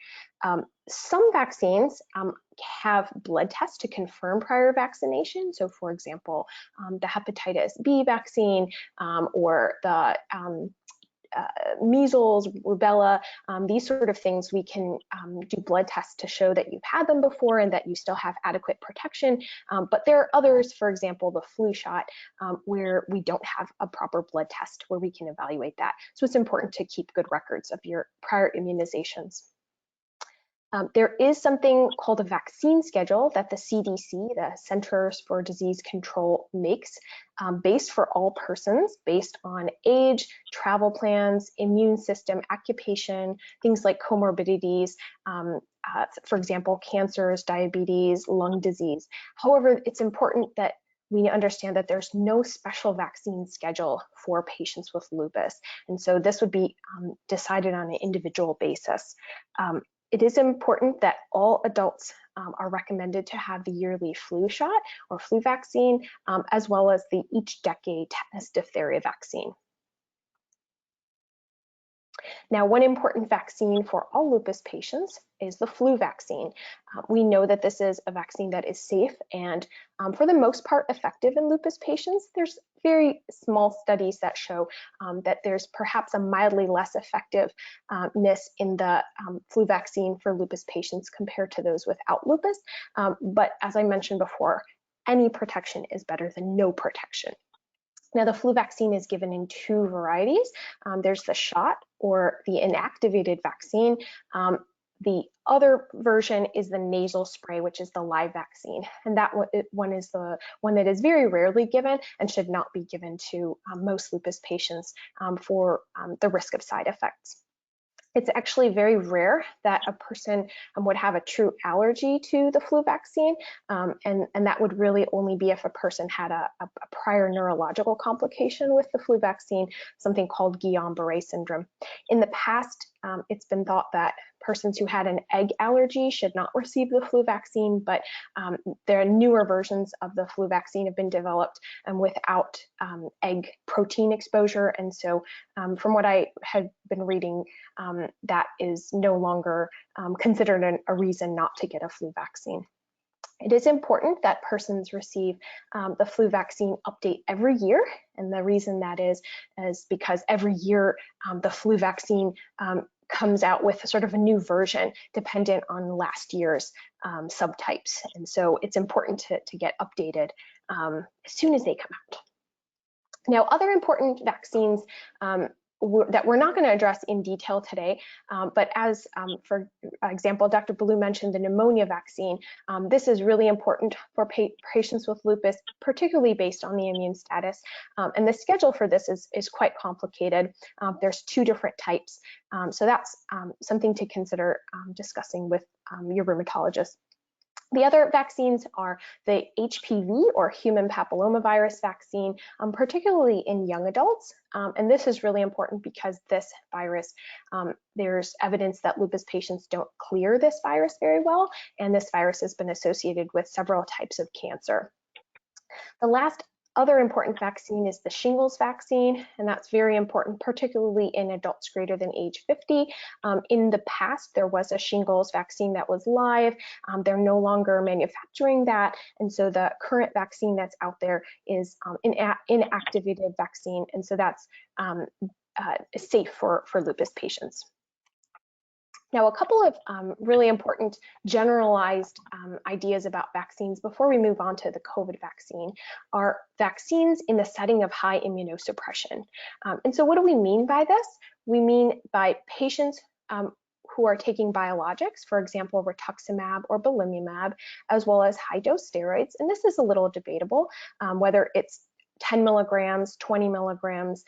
Some vaccines have blood tests to confirm prior vaccination. So for example, the hepatitis B vaccine or the measles, rubella, these sort of things, we can do blood tests to show that you've had them before and that you still have adequate protection. But there are others, for example, the flu shot, where we don't have a proper blood test where we can evaluate that. So it's important to keep good records of your prior immunizations. There is something called a vaccine schedule that the CDC, the Centers for Disease Control, makes based for all persons, based on age, travel plans, immune system, occupation, things like comorbidities, for example, cancers, diabetes, lung disease. However, it's important that we understand that there's no special vaccine schedule for patients with lupus. And so this would be decided on an individual basis. It is important that all adults are recommended to have the yearly flu shot or flu vaccine, as well as the each decade tetanus diphtheria vaccine. Now, one important vaccine for all lupus patients is the flu vaccine. We know that this is a vaccine that is safe and for the most part effective in lupus patients. There's very small studies that show that there's perhaps a mildly less effectiveness in the flu vaccine for lupus patients compared to those without lupus. But as I mentioned before, any protection is better than no protection. Now, the flu vaccine is given in two varieties. There's the shot or the inactivated vaccine. The other version is the nasal spray, which is the live vaccine. And that one is the one that is very rarely given and should not be given to most lupus patients for the risk of side effects. It's actually very rare that a person would have a true allergy to the flu vaccine, and that would really only be if a person had a prior neurological complication with the flu vaccine, something called Guillain-Barré syndrome. In the past, it's been thought that persons who had an egg allergy should not receive the flu vaccine, but there are newer versions of the flu vaccine have been developed without egg protein exposure. And so from what I had been reading, that is no longer considered a reason not to get a flu vaccine. It is important that persons receive the flu vaccine update every year. And the reason that is because every year the flu vaccine comes out with sort of a new version dependent on last year's subtypes. And so it's important to get updated as soon as they come out. Now, other important vaccines that we're not going to address in detail today, but as, for example, Dr. Ballou mentioned the pneumonia vaccine. This is really important for patients with lupus, particularly based on the immune status. And the schedule for this is quite complicated. There's 2 different types. So that's something to consider discussing with your rheumatologist. The other vaccines are the HPV or human papillomavirus vaccine, particularly in young adults. And this is really important because this virus, there's evidence that lupus patients don't clear this virus very well, and this virus has been associated with several types of cancer. The last other important vaccine is the shingles vaccine, and that's very important, particularly in adults greater than age 50. In the past, there was a shingles vaccine that was live. They're no longer manufacturing that, and so the current vaccine that's out there is an inactivated vaccine, and so that's safe for lupus patients. Now, a couple of really important generalized ideas about vaccines before we move on to the COVID vaccine are vaccines in the setting of high immunosuppression. And so what do we mean by this? We mean by patients who are taking biologics, for example, rituximab or belimumab, as well as high-dose steroids. And this is a little debatable, whether it's 10 milligrams, 20 milligrams.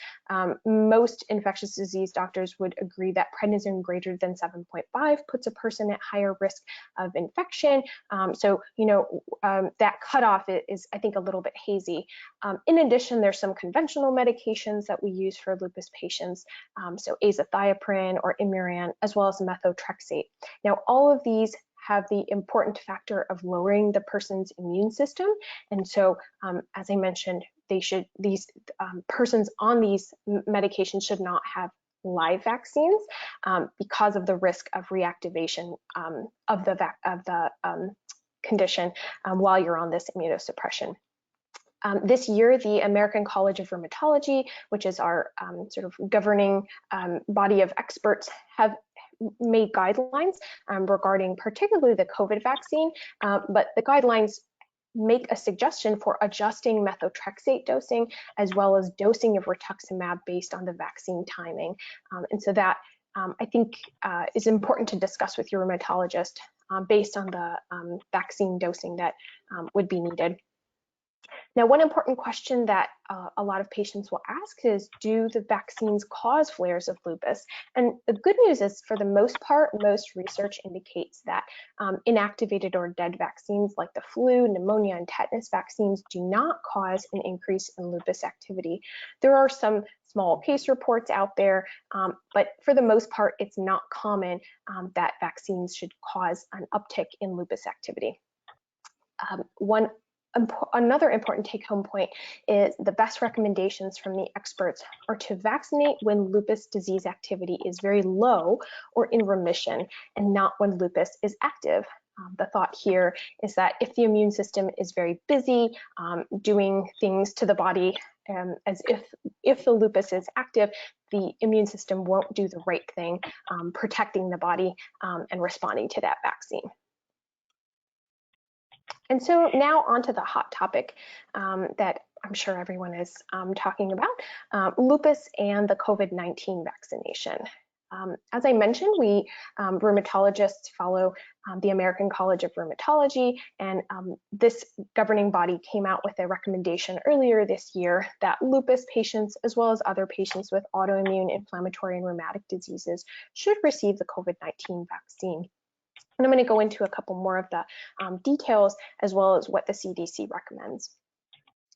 Most infectious disease doctors would agree that prednisone greater than 7.5 puts a person at higher risk of infection. So, that cutoff is, I think, a little bit hazy. In addition, there's some conventional medications that we use for lupus patients, so azathioprine or Imuran, as well as methotrexate. Now, all of these have the important factor of lowering the person's immune system. And so, as I mentioned, these persons on these medications should not have live vaccines because of the risk of reactivation of the condition while you're on this immunosuppression. This year, the American College of Rheumatology, which is our sort of governing body of experts, have made guidelines regarding particularly the COVID vaccine, but the guidelines make a suggestion for adjusting methotrexate dosing as well as dosing of rituximab based on the vaccine timing. And so that I think is important to discuss with your rheumatologist based on the vaccine dosing that would be needed. Now, one important question that a lot of patients will ask is, do the vaccines cause flares of lupus? And the good news is, for the most part, most research indicates that inactivated or dead vaccines like the flu, pneumonia, and tetanus vaccines do not cause an increase in lupus activity. There are some small case reports out there, but for the most part, it's not common that vaccines should cause an uptick in lupus activity. Another important take-home point is the best recommendations from the experts are to vaccinate when lupus disease activity is very low or in remission, and not when lupus is active. The thought here is that if the immune system is very busy doing things to the body, as if the lupus is active, the immune system won't do the right thing, protecting the body and responding to that vaccine. And so now onto the hot topic that I'm sure everyone is talking about, lupus and the COVID-19 vaccination. As I mentioned, we rheumatologists follow the American College of Rheumatology, and this governing body came out with a recommendation earlier this year that lupus patients, as well as other patients with autoimmune, inflammatory, and rheumatic diseases, should receive the COVID-19 vaccine. And I'm going to go into a couple more of the details, as well as what the CDC recommends.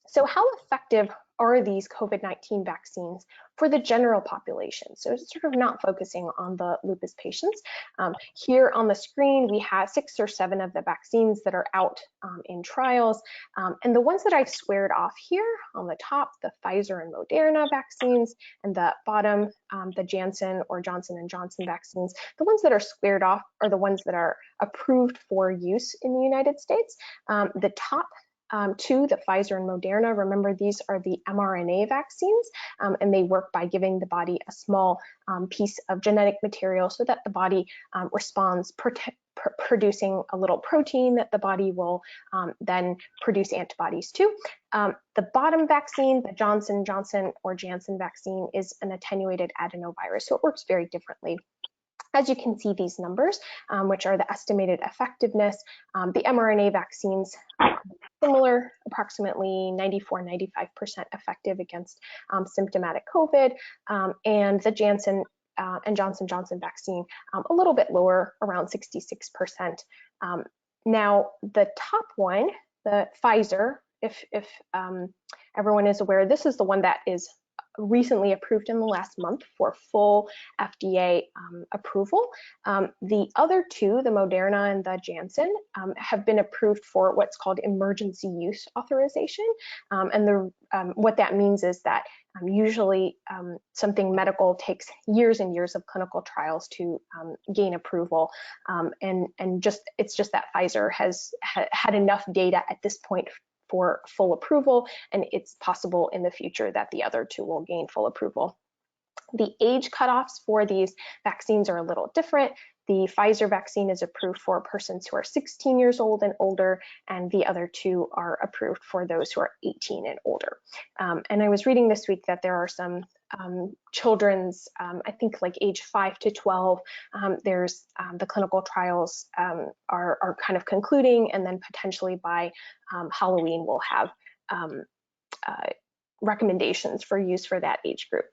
So how effective are these COVID-19 vaccines for the general population? So it's sort of not focusing on the lupus patients. Here on the screen, we have 6 or 7 of the vaccines that are out in trials. And the ones that I've squared off here on the top, the Pfizer and Moderna vaccines, and the bottom, the Janssen or Johnson & Johnson vaccines, the ones that are squared off are the ones that are approved for use in the United States. The top two, the Pfizer and Moderna. Remember, these are the mRNA vaccines, and they work by giving the body a small piece of genetic material so that the body responds, producing a little protein that the body will then produce antibodies to. The bottom vaccine, the Johnson & Johnson or Janssen vaccine, is an attenuated adenovirus, so it works very differently. As you can see, these numbers, which are the estimated effectiveness, the mRNA vaccines are similar, approximately 94–95% effective against symptomatic COVID, and the Janssen and Johnson & Johnson vaccine a little bit lower, around 66%. Now, the top one, the Pfizer, if everyone is aware, this is the one that is recently approved in the last month for full FDA approval. The other two, the Moderna and the Janssen, have been approved for what's called emergency use authorization. And what that means is that usually something medical takes years and years of clinical trials to gain approval. And it's just that Pfizer has had enough data at this point for full approval, and it's possible in the future that the other two will gain full approval. The age cutoffs for these vaccines are a little different. The Pfizer vaccine is approved for persons who are 16 years old and older, and the other two are approved for those who are 18 and older. And I was reading this week that there are some children's, I think like age 5 to 12, there's the clinical trials are kind of concluding, and then potentially by Halloween we'll have recommendations for use for that age group.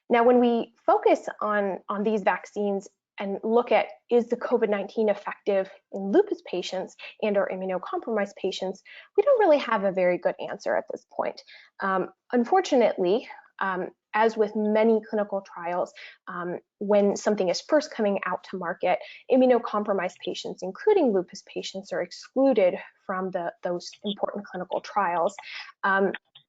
Now, when we focus on these vaccines and look at, is the COVID-19 effective in lupus patients and or immunocompromised patients, we don't really have a very good answer at this point. Unfortunately, as with many clinical trials, when something is first coming out to market, immunocompromised patients, including lupus patients, are excluded from those important clinical trials.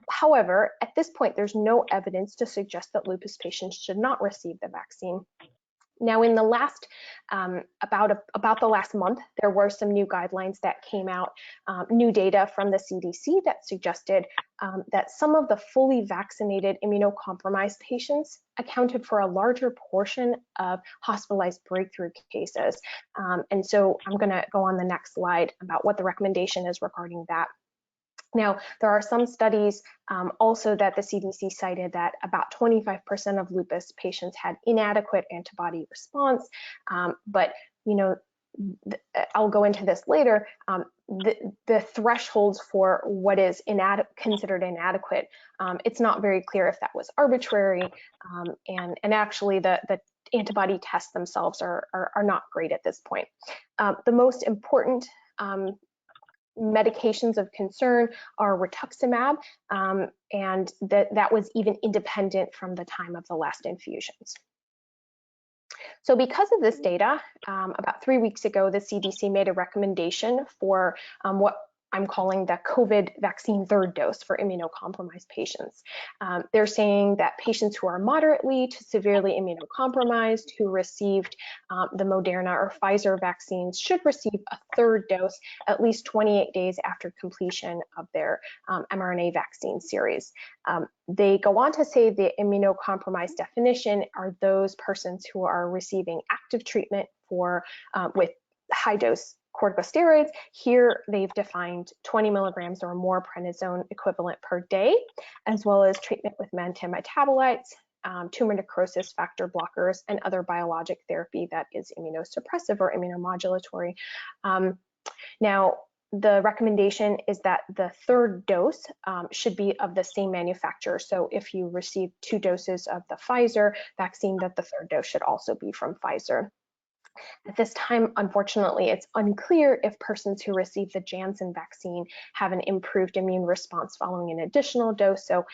However, at this point, there's no evidence to suggest that lupus patients should not receive the vaccine. Now, in the last, about the last month, there were some new guidelines that came out, new data from the CDC that suggested that some of the fully vaccinated immunocompromised patients accounted for a larger portion of hospitalized breakthrough cases. And so I'm going to go on the next slide about what the recommendation is regarding that. Now, there are some studies also that the CDC cited that about 25% of lupus patients had inadequate antibody response, but I'll go into this later. The thresholds for what is considered inadequate, it's not very clear if that was arbitrary, and actually the antibody tests themselves are not great at this point. The most important medications of concern are rituximab, and that was even independent from the time of the last infusions. So because of this data, about 3 weeks ago, the CDC made a recommendation for what I'm calling the COVID vaccine third dose for immunocompromised patients. They're saying that patients who are moderately to severely immunocompromised who received the Moderna or Pfizer vaccines should receive a third dose at least 28 days after completion of their mRNA vaccine series. They go on to say the immunocompromised definition are those persons who are receiving active treatment with high dose corticosteroids. Here they've defined 20 milligrams or more prednisone equivalent per day, as well as treatment with metabolites, tumor necrosis factor blockers, and other biologic therapy that is immunosuppressive or immunomodulatory. Now, the recommendation is that the third dose should be of the same manufacturer. So if you receive 2 doses of the Pfizer vaccine, that the third dose should also be from Pfizer. At this time, unfortunately, it's unclear if persons who receive the Janssen vaccine have an improved immune response following an additional dose. So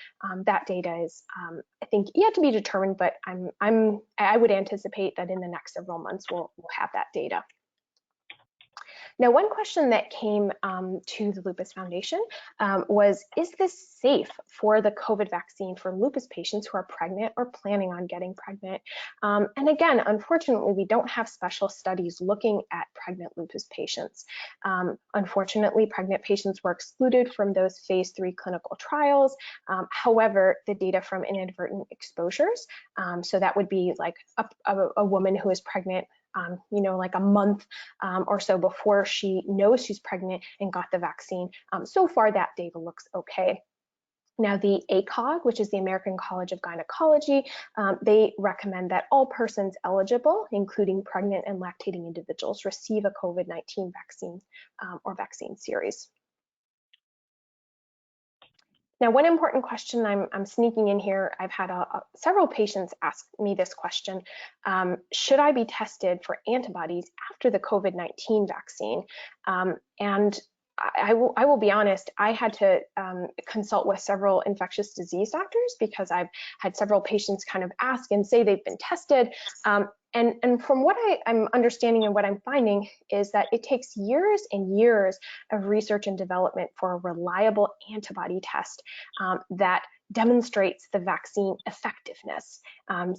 that data is, I think, yet to be determined, but I would anticipate that in the next several months we'll have that data. Now, one question that came to the Lupus Foundation was, is this safe for the COVID vaccine for lupus patients who are pregnant or planning on getting pregnant? And again, unfortunately, we don't have special studies looking at pregnant lupus patients. Unfortunately, pregnant patients were excluded from those phase 3 clinical trials. However, the data from inadvertent exposures, so that would be like a woman who is pregnant like a month or so before she knows she's pregnant and got the vaccine. So far, that data looks okay. Now, the ACOG, which is the American College of Gynecology, they recommend that all persons eligible, including pregnant and lactating individuals, receive a COVID-19 vaccine or vaccine series. Now, one important question I'm sneaking in here, I've had several patients ask me this question: should I be tested for antibodies after the COVID-19 vaccine? And I will be honest, I had to consult with several infectious disease doctors because I've had several patients kind of ask and say they've been tested. And from what I'm understanding and what I'm finding is that it takes years and years of research and development for a reliable antibody test that demonstrates the vaccine effectiveness.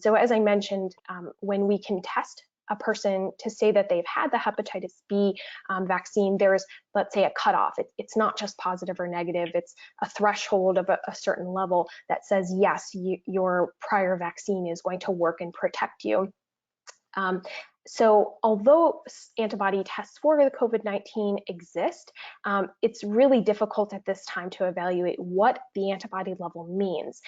So as I mentioned, when we can test a person to say that they've had the hepatitis B vaccine, there's, let's say, a cutoff. It's not just positive or negative, it's a threshold of a certain level that says, yes, your prior vaccine is going to work and protect you. So although antibody tests for the COVID-19 exist, it's really difficult at this time to evaluate what the antibody level means.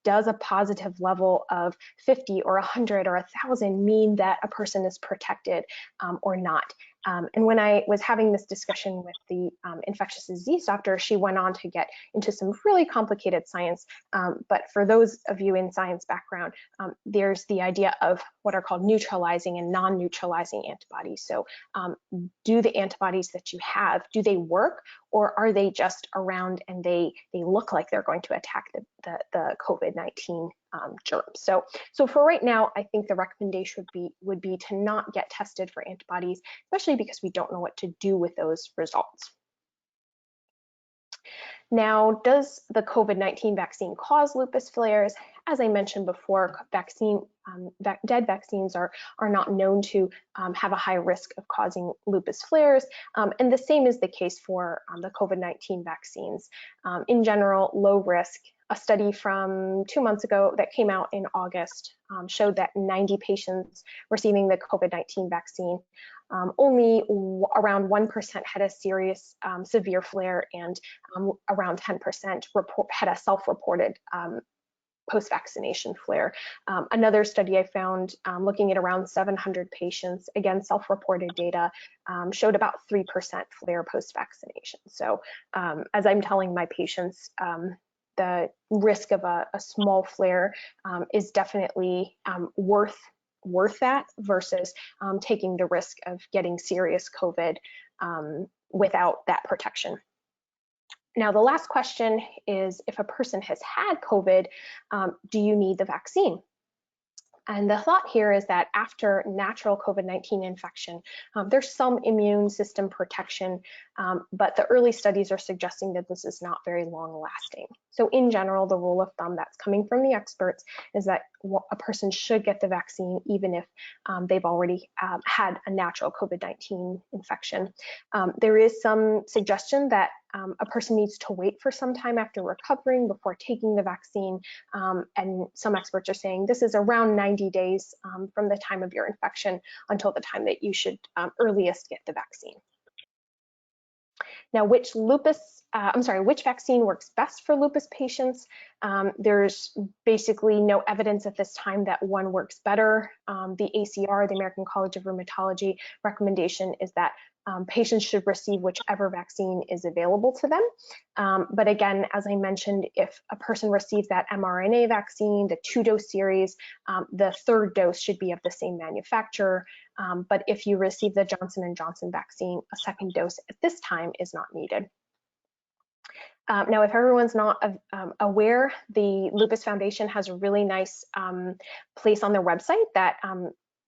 Does a positive level of 50 or 100 or 1,000 mean that a person is protected or not? And when I was having this discussion with the infectious disease doctor, she went on to get into some really complicated science. But for those of you in science background, there's the idea of what are called neutralizing and non-neutralizing antibodies. So do the antibodies that you have, do they work, or are they just around and they look like they're going to attack the COVID-19 germs? So for right now, I think the recommendation would be to not get tested for antibodies, especially because we don't know what to do with those results. Now, does the COVID-19 vaccine cause lupus flares? As I mentioned before, dead vaccines are not known to have a high risk of causing lupus flares, and the same is the case for the COVID-19 vaccines. In general, low risk. A study from 2 months ago that came out in August showed that 90 patients receiving the COVID-19 vaccine, only around 1% had a serious severe flare, and around 10% had a self-reported post-vaccination flare. Another study I found looking at around 700 patients, again, self-reported data, showed about 3% flare post-vaccination. So as I'm telling my patients, the risk of a small flare is definitely worth that versus taking the risk of getting serious COVID without that protection. Now, the last question is, if a person has had COVID, do you need the vaccine? And the thought here is that after natural COVID-19 infection, there's some immune system protection, but the early studies are suggesting that this is not very long lasting. So in general, the rule of thumb that's coming from the experts is that a person should get the vaccine even if they've already had a natural COVID-19 infection. There is some suggestion that a person needs to wait for some time after recovering before taking the vaccine, and some experts are saying this is around 90 days from the time of your infection until the time that you should earliest get the vaccine. Now, which vaccine works best for lupus patients? There's basically no evidence at this time that one works better. The ACR, the American College of Rheumatology, recommendation is that patients should receive whichever vaccine is available to them. But again, as I mentioned, if a person receives that mRNA vaccine, the 2-dose series, the 3rd dose should be of the same manufacturer. But if you receive the Johnson & Johnson vaccine, a 2nd dose at this time is not needed. Now, if everyone's not aware, the Lupus Foundation has a really nice place on their website that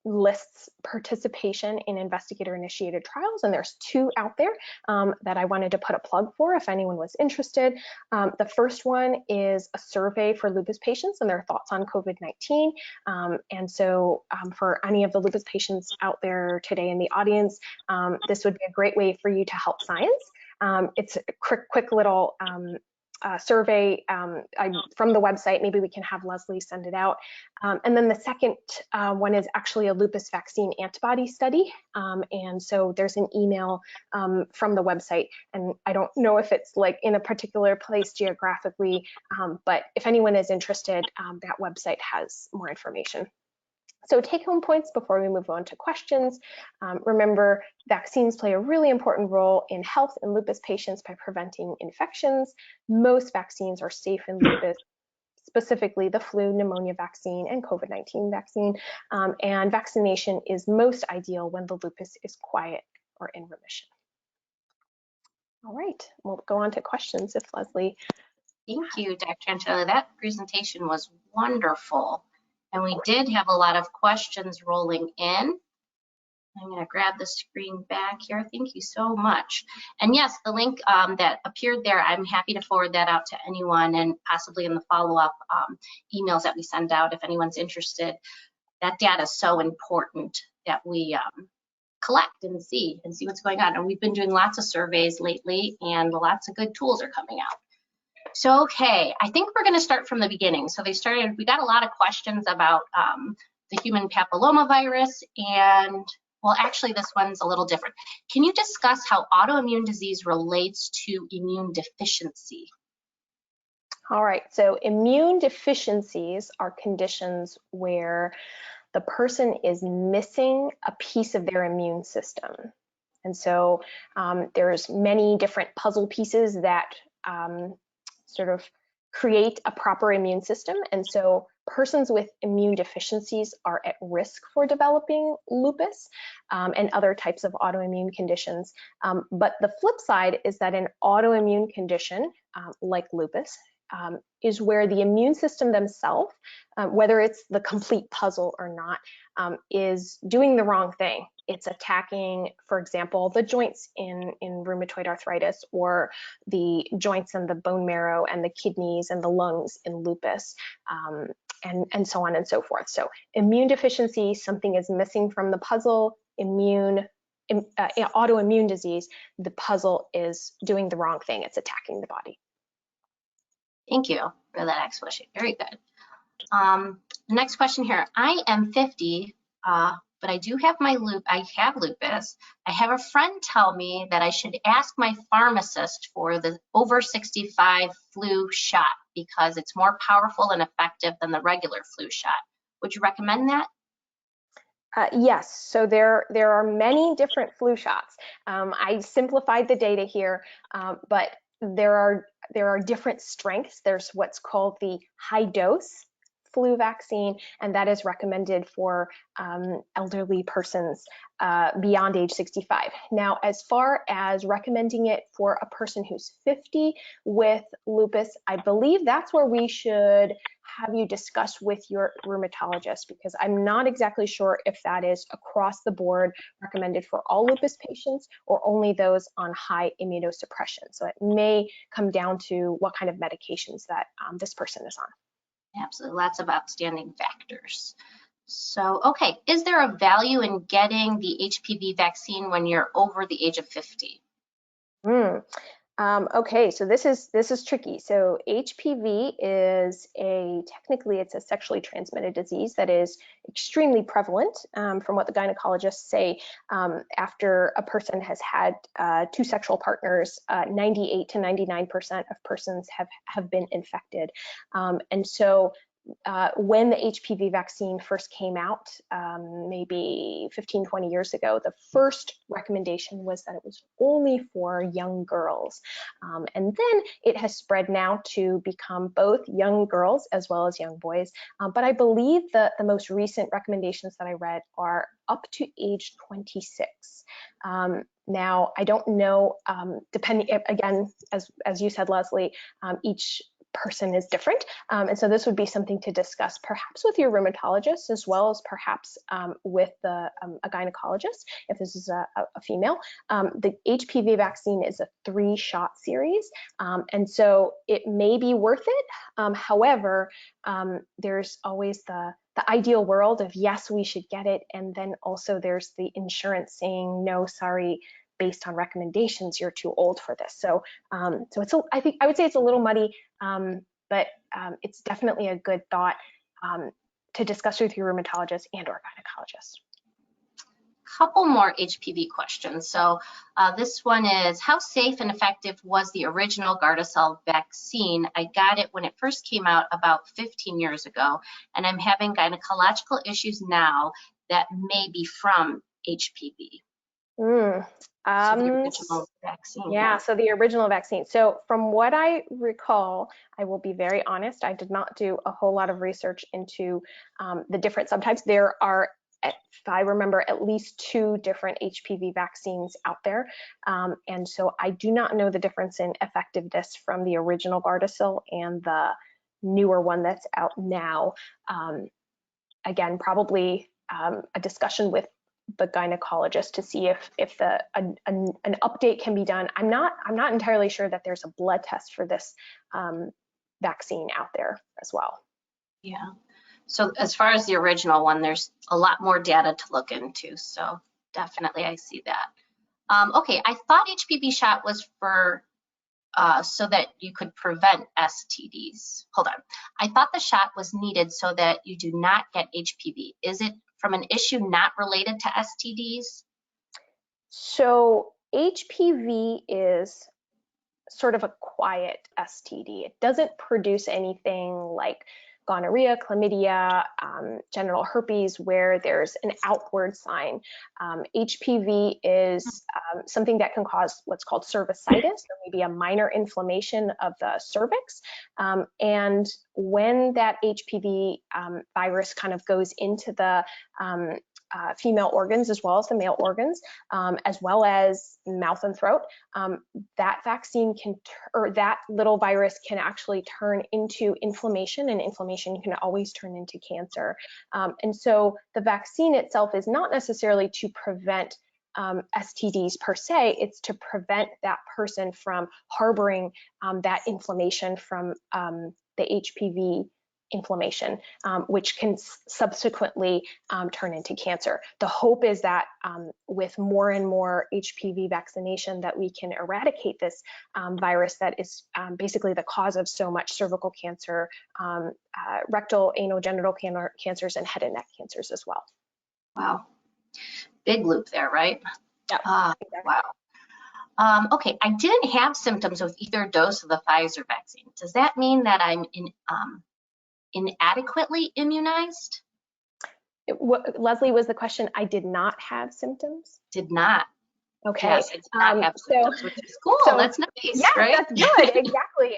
lists participation in investigator-initiated trials, and there's 2 out there that I wanted to put a plug for if anyone was interested. The first one is a survey for lupus patients and their thoughts on COVID-19. And so for any of the lupus patients out there today in the audience, this would be a great way for you to help science. It's a quick little survey from the website. Maybe we can have Leslie send it out. And then the second one is actually a lupus vaccine antibody study. And so there's an email from the website, and I don't know if it's like in a particular place geographically, but if anyone is interested, that website has more information. So take-home points before we move on to questions. Remember, vaccines play a really important role in health in lupus patients by preventing infections. Most vaccines are safe in lupus, specifically the flu, pneumonia vaccine, and COVID-19 vaccine. And vaccination is most ideal when the lupus is quiet or in remission. All right, we'll go on to questions if Leslie. Thank you, Dr. Antonelli. That presentation was wonderful. And we did have a lot of questions rolling in. I'm going to grab the screen back here. Thank you so much. And yes, the link that appeared there, I'm happy to forward that out to anyone, and possibly in the follow-up emails that we send out if anyone's interested. That data is so important that we collect and see what's going on. And we've been doing lots of surveys lately, and lots of good tools are coming out. So, okay, I think we're going to start from the beginning. So we got a lot of questions about the human papillomavirus, and well, actually this one's a little different. Can you discuss how autoimmune disease relates to immune deficiency? All right, so immune deficiencies are conditions where the person is missing a piece of their immune system. And so there's many different puzzle pieces that sort of create a proper immune system. And so persons with immune deficiencies are at risk for developing lupus and other types of autoimmune conditions. But the flip side is that an autoimmune condition like lupus is where the immune system themselves, whether it's the complete puzzle or not, is doing the wrong thing. It's attacking, for example, the joints in rheumatoid arthritis, or the joints and the bone marrow and the kidneys and the lungs in lupus, and so on and so forth. So immune deficiency, something is missing from the puzzle. Autoimmune disease, the puzzle is doing the wrong thing. It's attacking the body. Thank you for that explanation. Very good. Next question here. I am 50, but I do have I have lupus. I have a friend tell me that I should ask my pharmacist for the over 65 flu shot because it's more powerful and effective than the regular flu shot. Would you recommend that? Yes, so there are many different flu shots. I simplified the data here, but there are different strengths. There's what's called the high dose flu vaccine, and that is recommended for elderly persons beyond age 65. Now, as far as recommending it for a person who's 50 with lupus, I believe that's where we should have you discuss with your rheumatologist, because I'm not exactly sure if that is across the board recommended for all lupus patients or only those on high immunosuppression. So it may come down to what kind of medications that this person is on. Absolutely, lots of outstanding factors. So, okay, is there a value in getting the HPV vaccine when you're over the age of 50? Okay, so this is tricky. So HPV is technically it's a sexually transmitted disease that is extremely prevalent, from what the gynecologists say. After a person has had 2 sexual partners, 98 to 99% of persons have been infected. And so when the HPV vaccine first came out, maybe 15, 20 years ago, the first recommendation was that it was only for young girls. And then it has spread now to become both young girls as well as young boys. But I believe that the most recent recommendations that I read are up to age 26. Now, I don't know, depending, again, as you said, Leslie, each person is different. And so this would be something to discuss perhaps with your rheumatologist, as well as perhaps with a gynecologist, if this is a female. The HPV vaccine is a 3-shot series, and so it may be worth it. However, there's always the ideal world of, yes, we should get it, and then also there's the insurance saying, no, sorry, based on recommendations, you're too old for this. So, it's I would say it's a little muddy, but it's definitely a good thought to discuss with your rheumatologist and or gynecologist. Couple more HPV questions. So this one is, how safe and effective was the original Gardasil vaccine? I got it when it first came out about 15 years ago, and I'm having gynecological issues now that may be from HPV. So the original vaccine. Yeah, so the original vaccine. So from what I recall, I will be very honest, I did not do a whole lot of research into the different subtypes. There are, if I remember, at least 2 different HPV vaccines out there. And so I do not know the difference in effectiveness from the original Gardasil and the newer one that's out now. Again, probably a discussion with the gynecologist to see if an update can be done. I'm not entirely sure that there's a blood test for this vaccine out there as well. Yeah. So as far as the original one, there's a lot more data to look into. So definitely I see that. Okay, I thought HPV shot was for so that you could prevent STDs. Hold on. I thought the shot was needed so that you do not get HPV. Is it from an issue not related to STDs? So HPV is sort of a quiet STD. It doesn't produce anything like gonorrhea, chlamydia, genital herpes, where there's an outward sign. HPV is something that can cause what's called cervicitis, or maybe a minor inflammation of the cervix. And when that HPV virus kind of goes into the female organs as well as the male organs, as well as mouth and throat, that vaccine can, or that little virus can actually turn into inflammation, and inflammation can always turn into cancer. And so the vaccine itself is not necessarily to prevent STDs per se, it's to prevent that person from harboring that inflammation from the HPV inflammation, which can subsequently turn into cancer. The hope is that with more and more HPV vaccination, that we can eradicate this virus that is basically the cause of so much cervical cancer, rectal, anal, genital cancers, and head and neck cancers as well. Wow. Big loop there, right? Yeah. Exactly. Wow. Okay, I didn't have symptoms with either dose of the Pfizer vaccine. Does that mean that I'm inadequately immunized? Leslie, was the question, I did not have symptoms? Did not. Okay. Yes, I did not have symptoms, which is cool. That's nice, yeah, right? That's good. Exactly.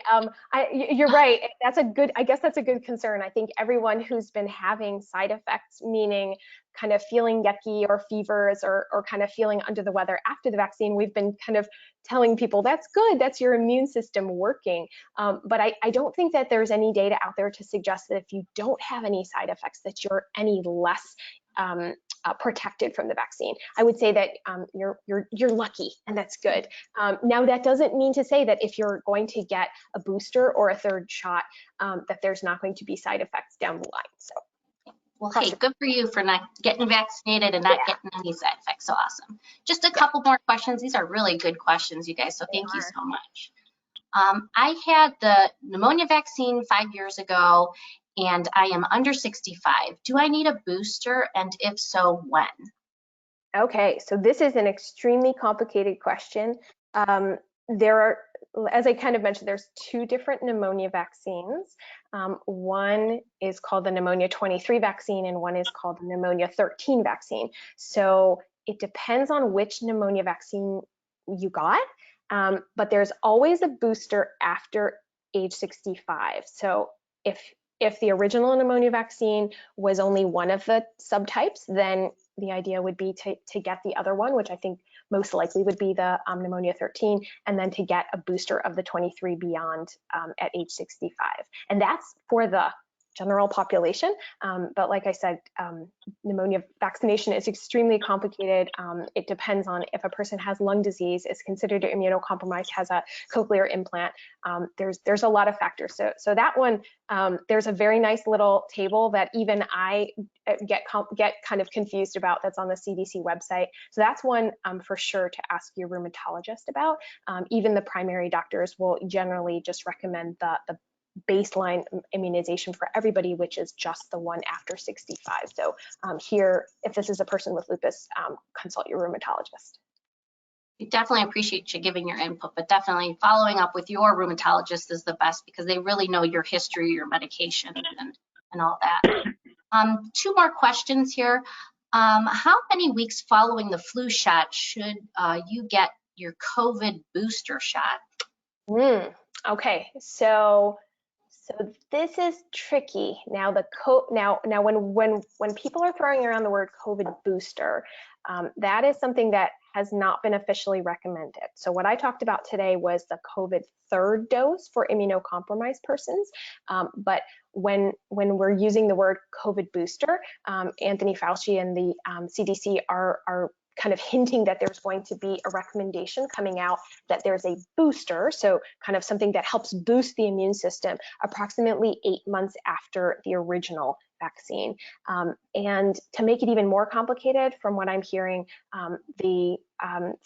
You're right. That's a good, I guess that's a good concern. I think everyone who's been having side effects, meaning kind of feeling yucky or fevers or kind of feeling under the weather after the vaccine, we've been kind of telling people that's good, that's your immune system working. But I don't think that there's any data out there to suggest that if you don't have any side effects, that you're any less protected from the vaccine. I would say that you're lucky, and that's good. Now, that doesn't mean to say that if you're going to get a booster or a 3rd shot, that there's not going to be side effects down the line. So, well, hey, good for you for not getting vaccinated and not getting any side effects. So awesome. Just a couple more questions. These are really good questions, you guys. So thank you so much. I had the pneumonia vaccine 5 years ago, and I am under 65. Do I need a booster? And if so, when? Okay, so this is an extremely complicated question. There are, as I kind of mentioned, there's 2 different pneumonia vaccines. One is called the pneumonia 23 vaccine, and one is called the pneumonia 13 vaccine. So it depends on which pneumonia vaccine you got, but there's always a booster after age 65. So if the original pneumonia vaccine was only one of the subtypes, then the idea would be to get the other one, which I think most likely would be the pneumonia 13, and then to get a booster of the 23 beyond at age 65. And that's for the general population. But like I said, pneumonia vaccination is extremely complicated. It depends on if a person has lung disease, is considered immunocompromised, has a cochlear implant. There's a lot of factors. So that one, there's a very nice little table that even I get kind of confused about, that's on the CDC website. So that's one for sure to ask your rheumatologist about. Even the primary doctors will generally just recommend the baseline immunization for everybody, which is just the one after 65. So here, if this is a person with lupus, consult your rheumatologist. We definitely appreciate you giving your input, but definitely following up with your rheumatologist is the best, because they really know your history, your medication, and all that. Two more questions here. How many weeks following the flu shot should you get your COVID booster shot? Okay, so this is tricky. Now when people are throwing around the word COVID booster, that is something that has not been officially recommended. So what I talked about today was the COVID third dose for immunocompromised persons. But when we're using the word COVID booster, Anthony Fauci and the CDC are kind of hinting that there's going to be a recommendation coming out that there's a booster, so kind of something that helps boost the immune system approximately 8 months after the original vaccine. And to make it even more complicated, from what I'm hearing, the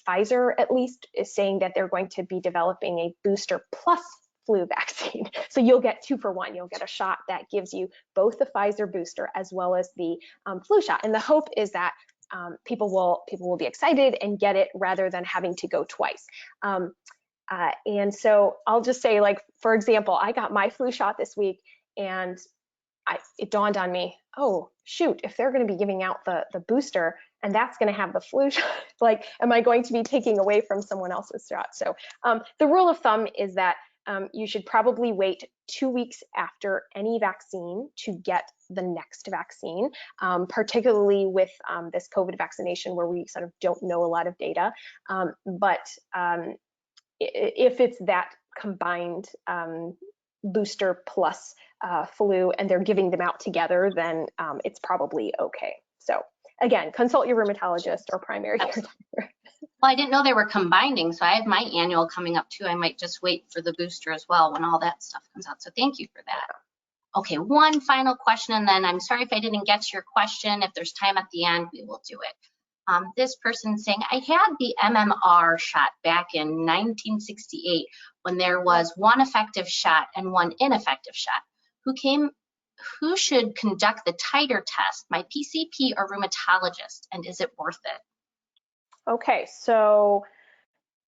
Pfizer at least is saying that they're going to be developing a booster plus flu vaccine. So you'll get 2 for 1. You'll get a shot that gives you both the Pfizer booster as well as the flu shot. And the hope is that people will be excited and get it rather than having to go twice. And so I'll just say, like, for example, I got my flu shot this week, and it dawned on me, oh shoot, if they're going to be giving out the booster and that's going to have the flu shot, like, am I going to be taking away from someone else's shot? So the rule of thumb is that you should probably wait 2 weeks after any vaccine to get the next vaccine, particularly with this COVID vaccination where we sort of don't know a lot of data. But if it's that combined booster plus flu and they're giving them out together, then it's probably okay. So again, consult your rheumatologist or primary care doctor. Well, I didn't know they were combining, so I have my annual coming up too. I might just wait for the booster as well when all that stuff comes out. So thank you for that. Okay, one final question, and then I'm sorry if I didn't get to your question. If there's time at the end, we will do it. This person's saying, I had the MMR shot back in 1968 when there was one effective shot and one ineffective shot. Who should conduct the titer test, my PCP or rheumatologist, and is it worth it? Okay, so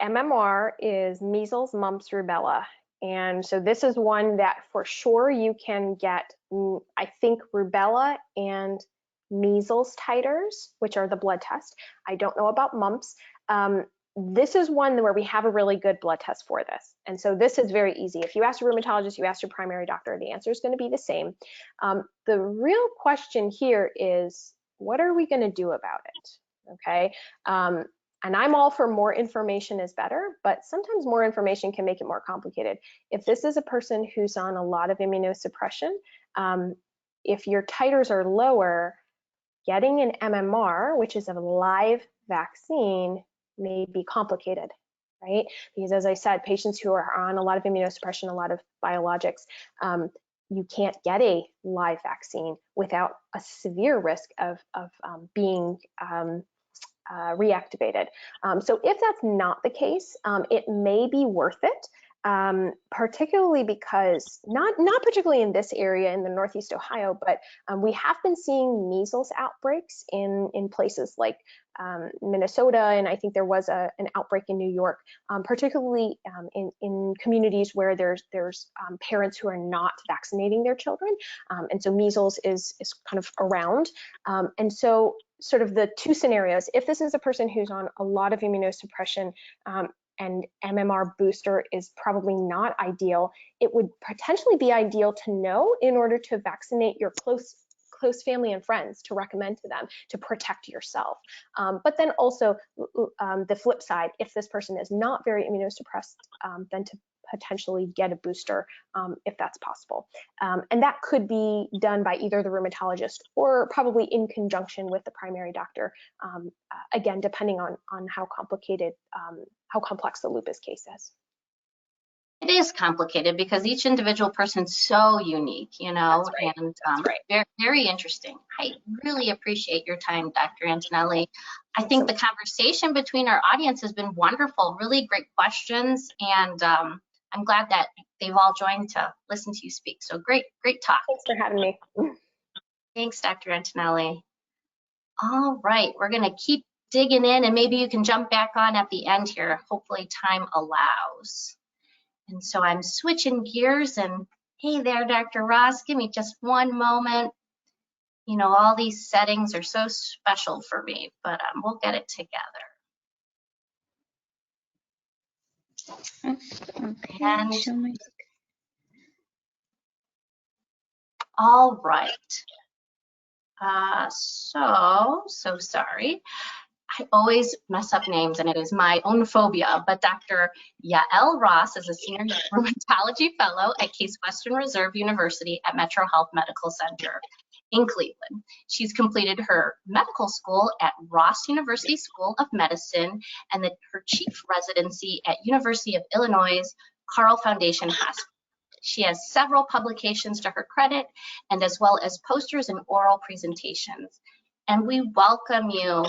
MMR is measles, mumps, rubella. And so this is one that for sure you can get, I think, rubella and measles titers, which are the blood test. I don't know about mumps. This is one where we have a really good blood test for this. And so this is very easy. If you ask your rheumatologist, you ask your primary doctor, the answer is going to be the same. The real question here is, what are we going to do about it? Okay. And I'm all for more information is better, but sometimes more information can make it more complicated. If this is a person who's on a lot of immunosuppression, if your titers are lower, getting an MMR, which is a live vaccine, may be complicated, right? Because as I said, patients who are on a lot of immunosuppression, a lot of biologics, you can't get a live vaccine without a severe risk of being reactivated. So if that's not the case, it may be worth it, particularly because, not particularly in this area in the Northeast Ohio, but we have been seeing measles outbreaks in places like Minnesota, and I think there was an outbreak in New York, particularly in communities where there's parents who are not vaccinating their children, and so measles is kind of around, and so sort of the two scenarios. If this is a person who's on a lot of immunosuppression and MMR booster is probably not ideal, it would potentially be ideal to know in order to vaccinate your close close family and friends to recommend to them to protect yourself. But then also the flip side, if this person is not very immunosuppressed, then to potentially get a booster if that's possible. And that could be done by either the rheumatologist or probably in conjunction with the primary doctor, again, depending on how complicated, how complex the lupus case is. It is complicated because each individual person's so unique, you know, Right. and Right. very, very interesting. I really appreciate your time, Dr. Antonelli. I think the conversation between our audience has been wonderful, really great questions, and I'm glad that they've all joined to listen to you speak. So great talk. Thanks for having me. Thanks, Dr. Antonelli. All right, we're gonna keep digging in, and maybe you can jump back on at the end here. Hopefully time allows. And so I'm switching gears, and hey there, Dr. Ross, give me just one moment. You know, all these settings are so special for me, but we'll get it together. Okay, And show my... all right. So sorry. I always mess up names, and it is my own phobia, but Dr. Yael Ross is a senior rheumatology fellow at Case Western Reserve University at Metro Health Medical Center in Cleveland. She's completed her medical school at Ross University School of Medicine and her chief residency at University of Illinois Carle Foundation Hospital. She has several publications to her credit, and as well as posters and oral presentations. And we welcome you,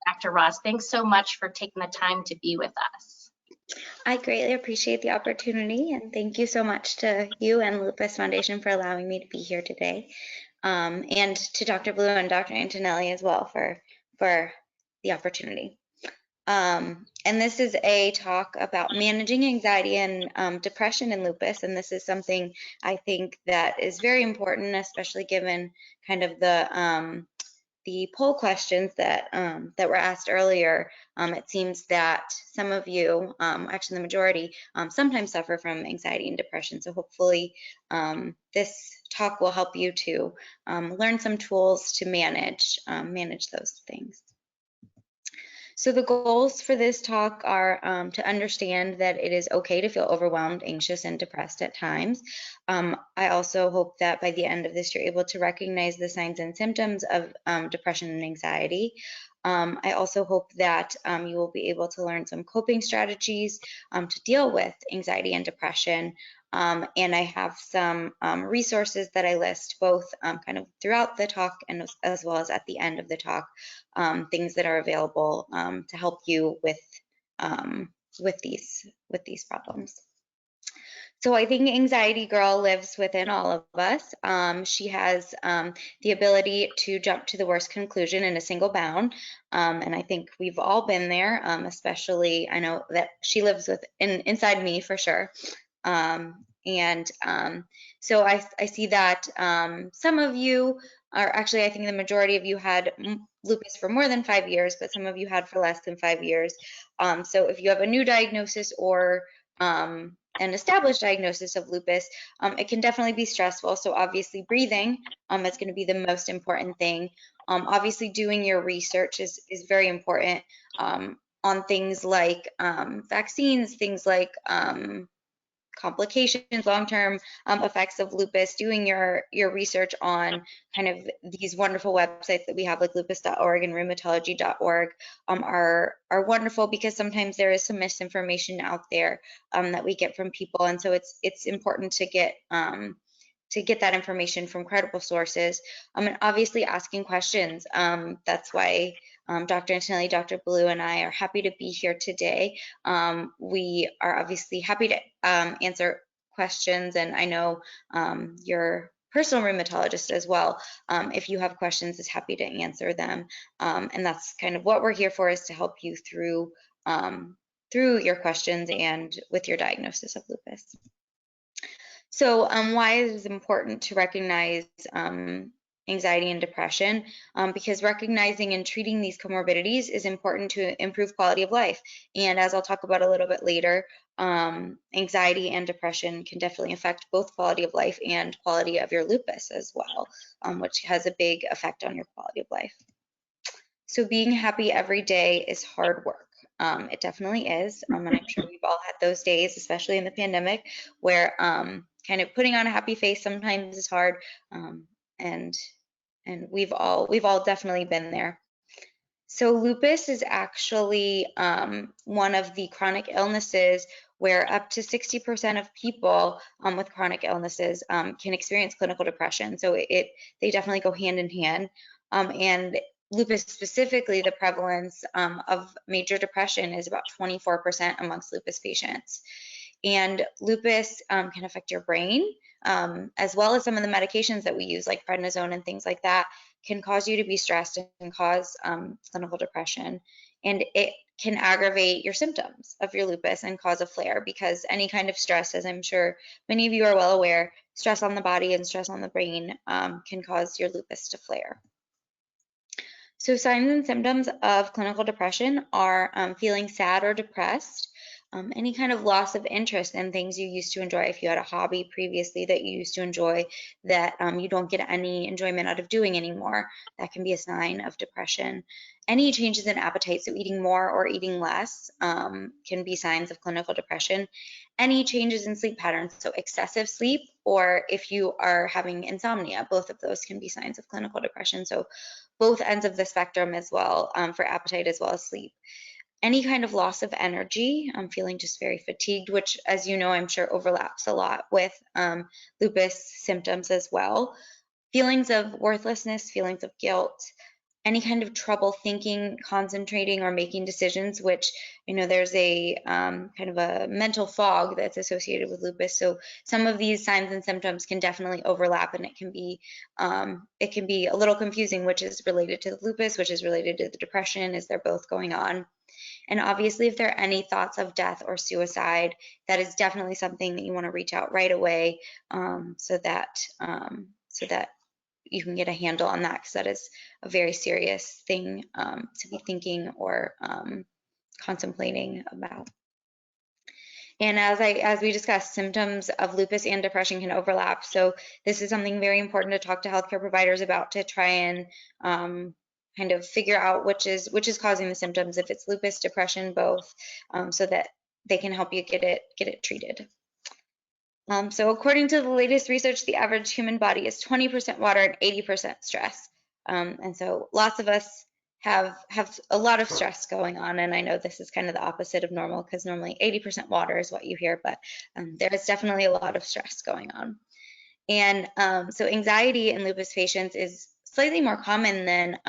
Dr. Ross. Thanks so much for taking the time to be with us. I greatly appreciate the opportunity, and thank you so much to you and Lupus Foundation for allowing me to be here today, and to Dr. Blue and Dr. Antonelli as well for the opportunity. And this is a talk about managing anxiety and depression in lupus, and this is something I think that is very important, especially given kind of the poll questions that were asked earlier. It seems that some of you, actually the majority, sometimes suffer from anxiety and depression. So hopefully this talk will help you to learn some tools to manage those things. So the goals for this talk are to understand that it is okay to feel overwhelmed, anxious, and depressed at times. I also hope that by the end of this, you're able to recognize the signs and symptoms of depression and anxiety. I also hope that you will be able to learn some coping strategies to deal with anxiety and depression. And I have some resources that I list both kind of throughout the talk and as well as at the end of the talk, things that are available to help you with these problems. So I think Anxiety Girl lives within all of us. She has the ability to jump to the worst conclusion in a single bound. And I think we've all been there, especially I know that she lives inside me for sure. So I see that some of you are actually, I think the majority of you had lupus for more than 5 years, but some of you had for less than 5 years. So if you have a new diagnosis or an established diagnosis of lupus, it can definitely be stressful. So obviously breathing is going to be the most important thing. Obviously doing your research is very important on things like vaccines, things like complications, long-term effects of lupus, doing your research on kind of these wonderful websites that we have like lupus.org and rheumatology.org are wonderful, because sometimes there is some misinformation out there that we get from people, and so it's important to get that information from credible sources, and obviously asking questions. That's why Dr. Antonelli, Dr. Blue, and I are happy to be here today. We are obviously happy to answer questions, and I know your personal rheumatologist as well, if you have questions, is happy to answer them. And that's kind of what we're here for, is to help you through your questions and with your diagnosis of lupus. So why is it important to recognize anxiety and depression? Because recognizing and treating these comorbidities is important to improve quality of life. And as I'll talk about a little bit later, anxiety and depression can definitely affect both quality of life and quality of your lupus as well, which has a big effect on your quality of life. So being happy every day is hard work. It definitely is. And I'm sure we've all had those days, especially in the pandemic, where kind of putting on a happy face sometimes is hard. And we've all definitely been there. So lupus is actually one of the chronic illnesses where up to 60% of people with chronic illnesses can experience clinical depression. So they definitely go hand in hand. And lupus specifically, the prevalence of major depression is about 24% amongst lupus patients. And lupus can affect your brain, as well as some of the medications that we use, like prednisone and things like that, can cause you to be stressed and cause clinical depression. And it can aggravate your symptoms of your lupus and cause a flare, because any kind of stress, as I'm sure many of you are well aware, stress on the body and stress on the brain can cause your lupus to flare. So signs and symptoms of clinical depression are feeling sad or depressed, any kind of loss of interest in things you used to enjoy. If you had a hobby previously that you used to enjoy that you don't get any enjoyment out of doing anymore, that can be a sign of depression. Any changes in appetite, so eating more or eating less, can be signs of clinical depression. Any changes in sleep patterns, so excessive sleep, or if you are having insomnia, both of those can be signs of clinical depression. So both ends of the spectrum as well, for appetite as well as sleep. Any kind of loss of energy, feeling just very fatigued, which, as you know, I'm sure overlaps a lot with lupus symptoms as well. Feelings of worthlessness, feelings of guilt, any kind of trouble thinking, concentrating, or making decisions, which, you know, there's a kind of a mental fog that's associated with lupus. So some of these signs and symptoms can definitely overlap, and it can be a little confusing, which is related to the lupus, which is related to the depression, is they're both going on. And obviously, if there are any thoughts of death or suicide, that is definitely something that you want to reach out right away, so that you can get a handle on that, because that is a very serious thing to be thinking or contemplating about. And as we discussed, symptoms of lupus and depression can overlap. So this is something very important to talk to healthcare providers about, to try and kind of figure out which is causing the symptoms, if it's lupus, depression, both, so that they can help you get it treated. So according to the latest research, the average human body is 20% water and 80% stress. And so lots of us have a lot of stress going on. And I know this is kind of the opposite of normal, because normally 80% water is what you hear, but there is definitely a lot of stress going on. And so anxiety in lupus patients is slightly more common than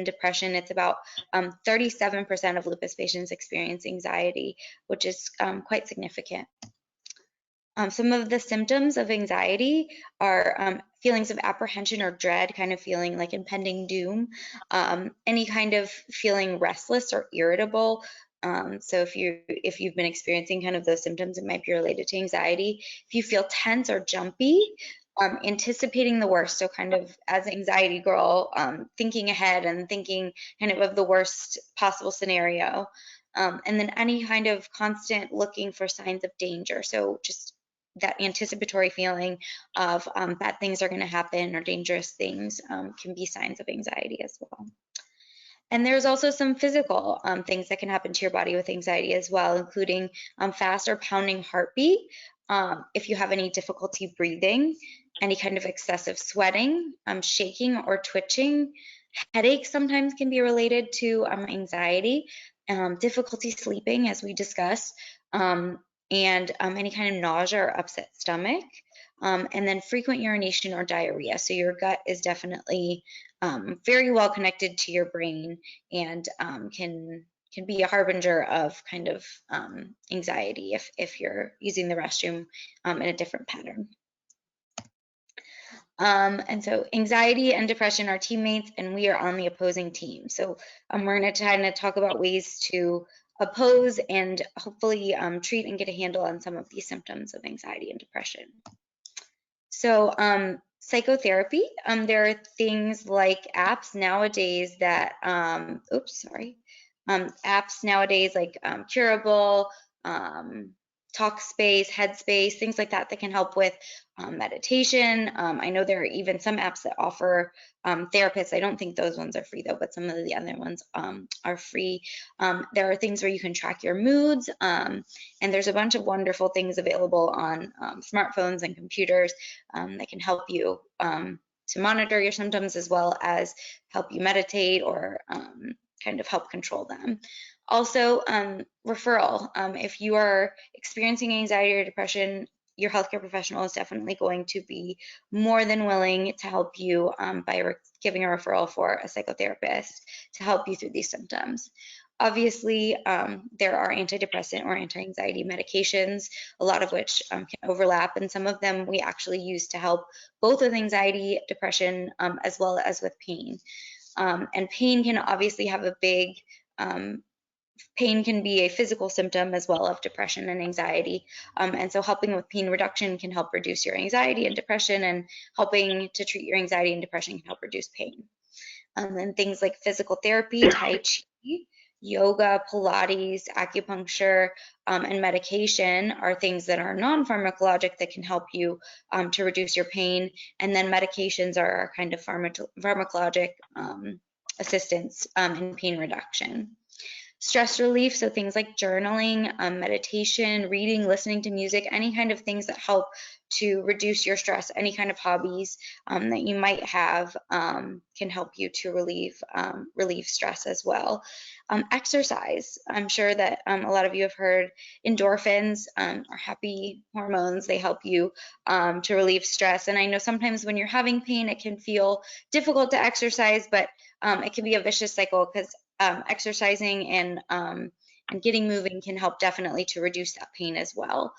depression. It's about 37% of lupus patients experience anxiety, which is quite significant. Some of the symptoms of anxiety are feelings of apprehension or dread, kind of feeling like impending doom, any kind of feeling restless or irritable. So if you've been experiencing kind of those symptoms, it might be related to anxiety. If you feel tense or jumpy, anticipating the worst, so kind of as an anxiety girl, thinking ahead and thinking kind of the worst possible scenario. And then any kind of constant looking for signs of danger, so just that anticipatory feeling of bad things are going to happen or dangerous things can be signs of anxiety as well. And there's also some physical things that can happen to your body with anxiety as well, including fast or pounding heartbeat, if you have any difficulty breathing, any kind of excessive sweating, shaking or twitching. Headaches sometimes can be related to anxiety, difficulty sleeping, as we discussed, and any kind of nausea or upset stomach, and then frequent urination or diarrhea. So your gut is definitely very well connected to your brain, and can be a harbinger of kind of anxiety if you're using the restroom in a different pattern. And so anxiety and depression are teammates, and we are on the opposing team. So we're going to try to talk about ways to oppose and hopefully treat and get a handle on some of these symptoms of anxiety and depression. So psychotherapy, there are things like apps nowadays that, apps nowadays like Curable, Talkspace, Headspace, things like that that can help with meditation. I know there are even some apps that offer therapists. I don't think those ones are free though, but some of the other ones are free. There are things where you can track your moods, and there's a bunch of wonderful things available on smartphones and computers that can help you to monitor your symptoms as well as help you meditate or kind of help control them. Also, referral. If you are experiencing anxiety or depression, your healthcare professional is definitely going to be more than willing to help you by giving a referral for a psychotherapist to help you through these symptoms. Obviously, there are antidepressant or anti-anxiety medications, a lot of which can overlap, and some of them we actually use to help both with anxiety, depression, as well as with pain. And pain can obviously have a big pain can be a physical symptom as well of depression and anxiety. And so helping with pain reduction can help reduce your anxiety and depression, and helping to treat your anxiety and depression can help reduce pain. And things like physical therapy, Tai Chi, yoga, Pilates, acupuncture, and medication are things that are non-pharmacologic that can help you to reduce your pain. And then medications are kind of pharmacologic assistance in pain reduction. Stress relief, so things like journaling, meditation, reading, listening to music, any kind of things that help to reduce your stress, any kind of hobbies that you might have can help you to relieve stress as well. Exercise, I'm sure that a lot of you have heard endorphins are happy hormones. They help you to relieve stress. And I know sometimes when you're having pain, it can feel difficult to exercise, but it can be a vicious cycle because exercising and getting moving can help definitely to reduce that pain as well.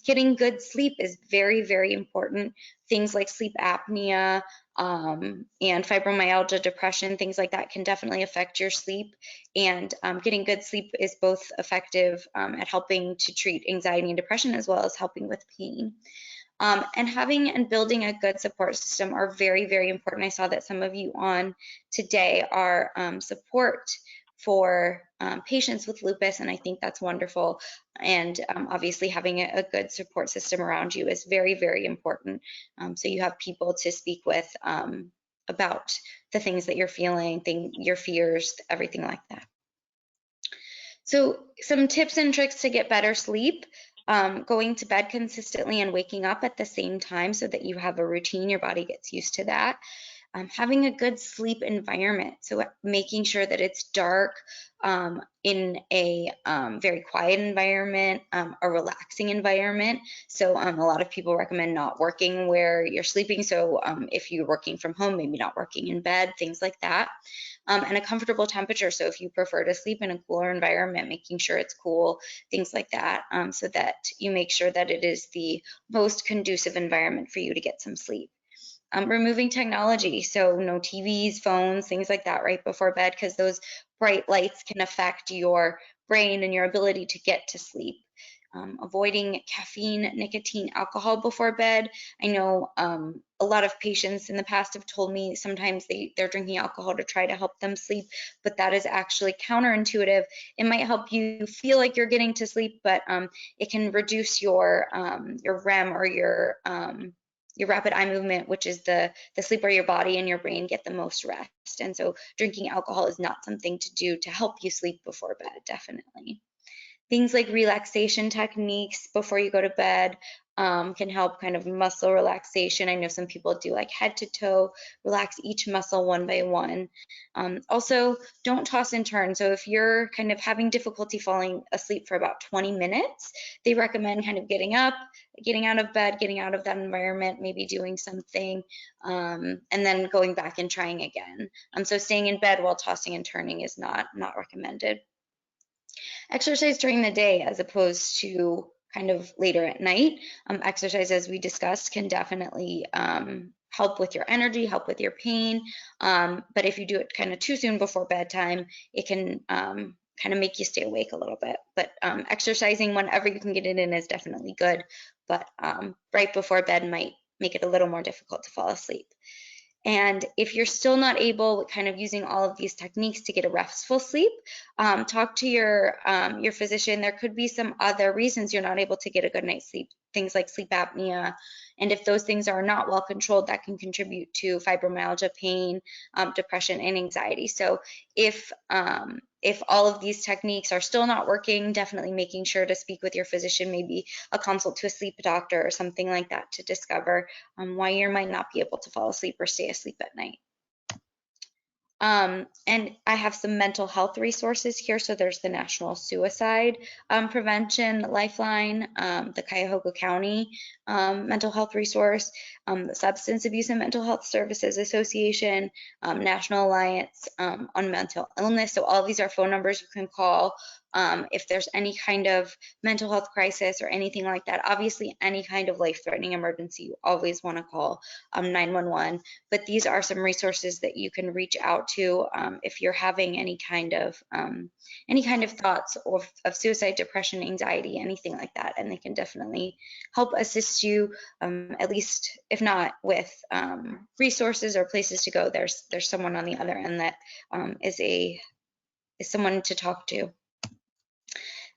Getting good sleep is very, very important. Things like sleep apnea and fibromyalgia, depression, things like that can definitely affect your sleep. And getting good sleep is both effective at helping to treat anxiety and depression as well as helping with pain. And having and building a good support system are very, very important. I saw that some of you on today are support for patients with lupus, and I think that's wonderful. And obviously having a good support system around you is very, very important. So you have people to speak with about the things that you're feeling, your fears, everything like that. So some tips and tricks to get better sleep. Going to bed consistently and waking up at the same time so that you have a routine, your body gets used to that. Having a good sleep environment, so making sure that it's dark in a very quiet environment, a relaxing environment. So a lot of people recommend not working where you're sleeping. So if you're working from home, maybe not working in bed, things like that. And a comfortable temperature. So if you prefer to sleep in a cooler environment, making sure it's cool, things like that, so that you make sure that it is the most conducive environment for you to get some sleep. Removing technology, so no TVs, phones, things like that right before bed, because those bright lights can affect your brain and your ability to get to sleep. Avoiding caffeine, nicotine, alcohol before bed. I know a lot of patients in the past have told me sometimes they're drinking alcohol to try to help them sleep, but that is actually counterintuitive. It might help you feel like you're getting to sleep, but it can reduce your REM or your rapid eye movement, which is the sleep where your body and your brain get the most rest. And so drinking alcohol is not something to do to help you sleep before bed, definitely. Things like relaxation techniques before you go to bed can help kind of muscle relaxation. I know some people do like head to toe, relax each muscle one by one. Also, don't toss and turn. So if you're kind of having difficulty falling asleep for about 20 minutes, they recommend kind of getting up, getting out of bed, getting out of that environment, maybe doing something, and then going back and trying again. So staying in bed while tossing and turning is not recommended. Exercise during the day as opposed to kind of later at night. Exercise, as we discussed, can definitely help with your energy, help with your pain. But if you do it kind of too soon before bedtime, it can kind of make you stay awake a little bit. But exercising whenever you can get it in is definitely good. But right before bed might make it a little more difficult to fall asleep. And if you're still not able, kind of using all of these techniques to get a restful sleep, talk to your physician. There could be some other reasons you're not able to get a good night's sleep, things like sleep apnea. And if those things are not well controlled, that can contribute to fibromyalgia, pain, depression, and anxiety. So if all of these techniques are still not working, definitely making sure to speak with your physician, maybe a consult to a sleep doctor or something like that, to discover why you might not be able to fall asleep or stay asleep at night. And I have some mental health resources here. So there's the National Suicide Prevention Lifeline, the Cuyahoga County Mental Health Resource, the Substance Abuse and Mental Health Services Association, National Alliance on Mental Illness. So all of these are phone numbers you can call if there's any kind of mental health crisis or anything like that. Obviously, any kind of life-threatening emergency, you always want to call 911. But these are some resources that you can reach out to if you're having any kind of thoughts of suicide, depression, anxiety, anything like that, and they can definitely help assist you, at least if not with resources or places to go. There's someone on the other end that is someone to talk to.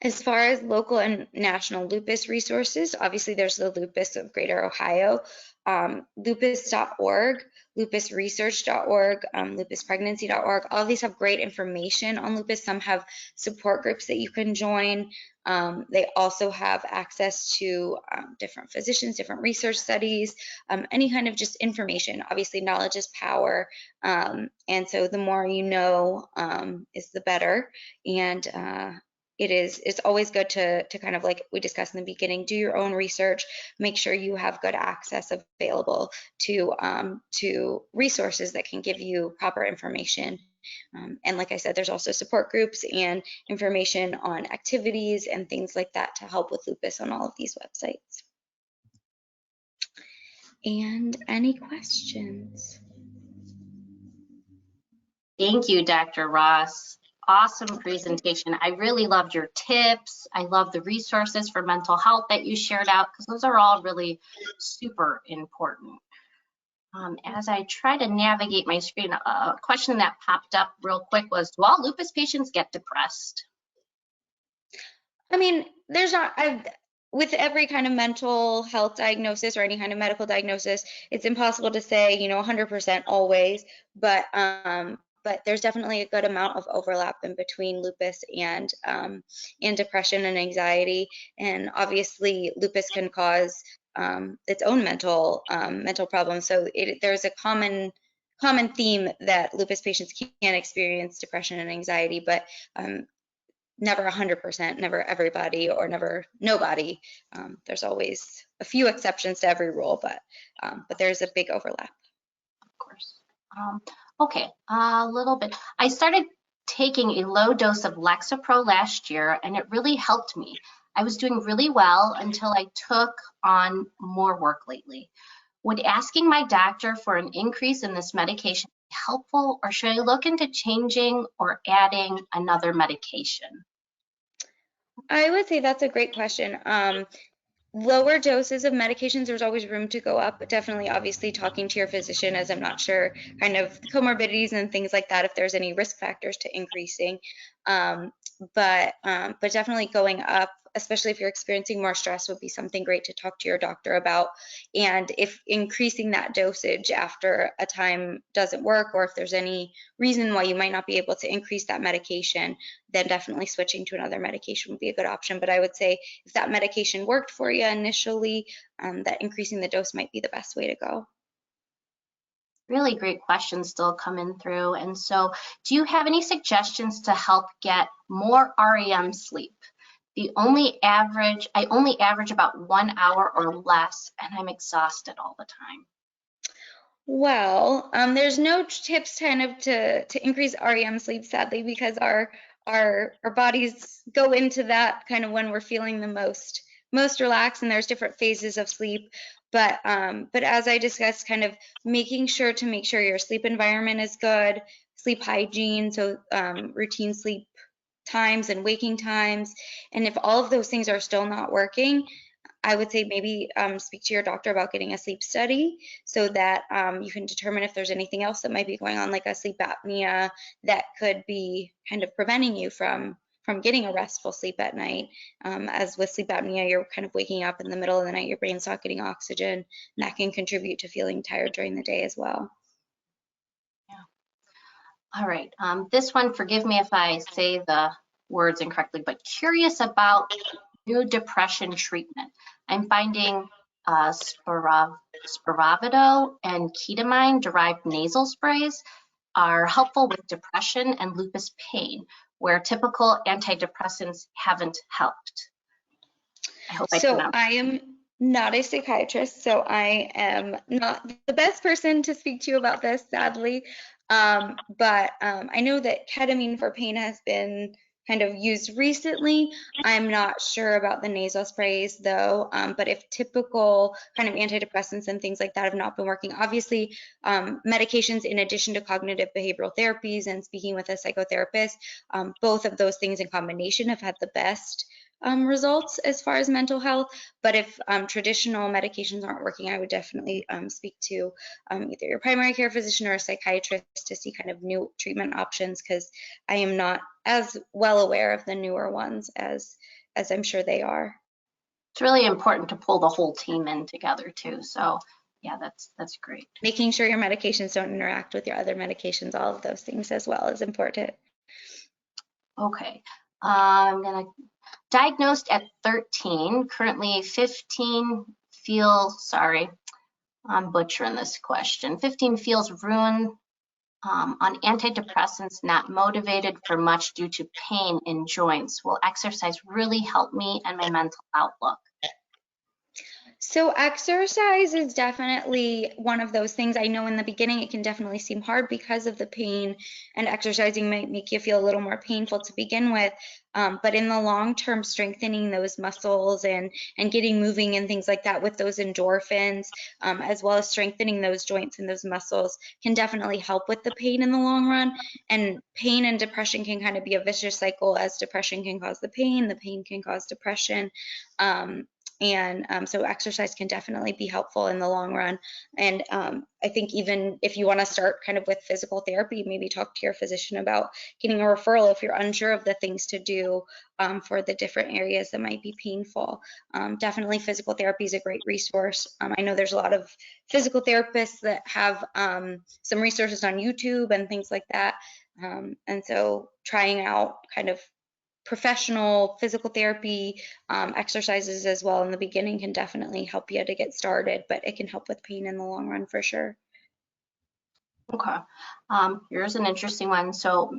As far as local and national lupus resources, obviously there's the Lupus of Greater Ohio, lupus.org, lupusresearch.org, lupuspregnancy.org. All of these have great information on lupus. Some have support groups that you can join. They also have access to different physicians, different research studies, any kind of just information. Obviously, knowledge is power, and so the more you know is the better. And it's always good to kind of, like we discussed in the beginning, do your own research, make sure you have good access available to resources that can give you proper information. And like I said, there's also support groups and information on activities and things like that to help with lupus on all of these websites. And any questions? Thank you, Dr. Ross. Awesome presentation. I really loved your tips. I love the resources for mental health that you shared out, because those are all really super important. As I try to navigate my screen, a question that popped up real quick was, do all lupus patients get depressed? I mean, there's not, with every kind of mental health diagnosis or any kind of medical diagnosis, it's impossible to say, 100% always, but there's definitely a good amount of overlap in between lupus and depression and anxiety. And obviously, lupus can cause its own mental problems. So there's a common theme that lupus patients can experience depression and anxiety, but never 100%, never everybody, or never nobody. There's always a few exceptions to every rule, but there's a big overlap. Of course. Okay, a little bit. I started taking a low dose of Lexapro last year, and it really helped me. I was doing really well until I took on more work lately. Would asking my doctor for an increase in this medication be helpful, or should I look into changing or adding another medication? I would say that's a great question. Lower doses of medications, there's always room to go up, but definitely, obviously, talking to your physician, as I'm not sure kind of comorbidities and things like that, if there's any risk factors to increasing. But definitely going up, especially if you're experiencing more stress, would be something great to talk to your doctor about. And if increasing that dosage after a time doesn't work, or if there's any reason why you might not be able to increase that medication, then definitely switching to another medication would be a good option. But I would say if that medication worked for you initially, that increasing the dose might be the best way to go. Really great questions still coming through. And so, do you have any suggestions to help get more REM sleep? I only average about 1 hour or less, and I'm exhausted all the time. Well, there's no tips kind of to increase REM sleep, sadly, because our bodies go into that kind of when we're feeling the most relaxed, and there's different phases of sleep. But as I discussed, kind of making sure your sleep environment is good, sleep hygiene, so routine sleep times and waking times. And if all of those things are still not working, I would say maybe speak to your doctor about getting a sleep study so that you can determine if there's anything else that might be going on, like a sleep apnea that could be kind of preventing you from getting a restful sleep at night. As with sleep apnea, you're kind of waking up in the middle of the night, your brain's not getting oxygen, and that can contribute to feeling tired during the day as well. All right, this one, forgive me if I say the words incorrectly, but curious about new depression treatment. I'm finding Spravato and ketamine-derived nasal sprays are helpful with depression and lupus pain, where typical antidepressants haven't helped. I hope I am not a psychiatrist, so I am not the best person to speak to you about this, sadly. But I know that ketamine for pain has been kind of used recently. I'm not sure about the nasal sprays though, but if typical kind of antidepressants and things like that have not been working, obviously medications in addition to cognitive behavioral therapies and speaking with a psychotherapist, both of those things in combination have had the best results as far as mental health. But if traditional medications aren't working, I would definitely speak to either your primary care physician or a psychiatrist to see kind of new treatment options, because I am not as well aware of the newer ones as I'm sure they are. It's really important to pull the whole team in together too. So yeah, that's great. Making sure your medications don't interact with your other medications, all of those things as well is important. Okay, I'm gonna diagnosed at 13, currently 15 sorry, I'm butchering this question. 15 feels ruined on antidepressants, not motivated for much due to pain in joints. Will exercise really help me and my mental outlook? So exercise is definitely one of those things. I know in the beginning it can definitely seem hard because of the pain, and exercising might make you feel a little more painful to begin with. But in the long term, strengthening those muscles and getting moving and things like that with those endorphins, as well as strengthening those joints and those muscles, can definitely help with the pain in the long run. And pain and depression can kind of be a vicious cycle, as depression can cause the pain can cause depression. So exercise can definitely be helpful in the long run. And I think even if you want to start kind of with physical therapy, maybe talk to your physician about getting a referral if you're unsure of the things to do for the different areas that might be painful. Definitely physical therapy is a great resource. I know there's a lot of physical therapists that have some resources on YouTube and things like that. And so trying out kind of professional physical therapy exercises as well in the beginning can definitely help you to get started, but it can help with pain in the long run for sure. Okay, here's an interesting one. So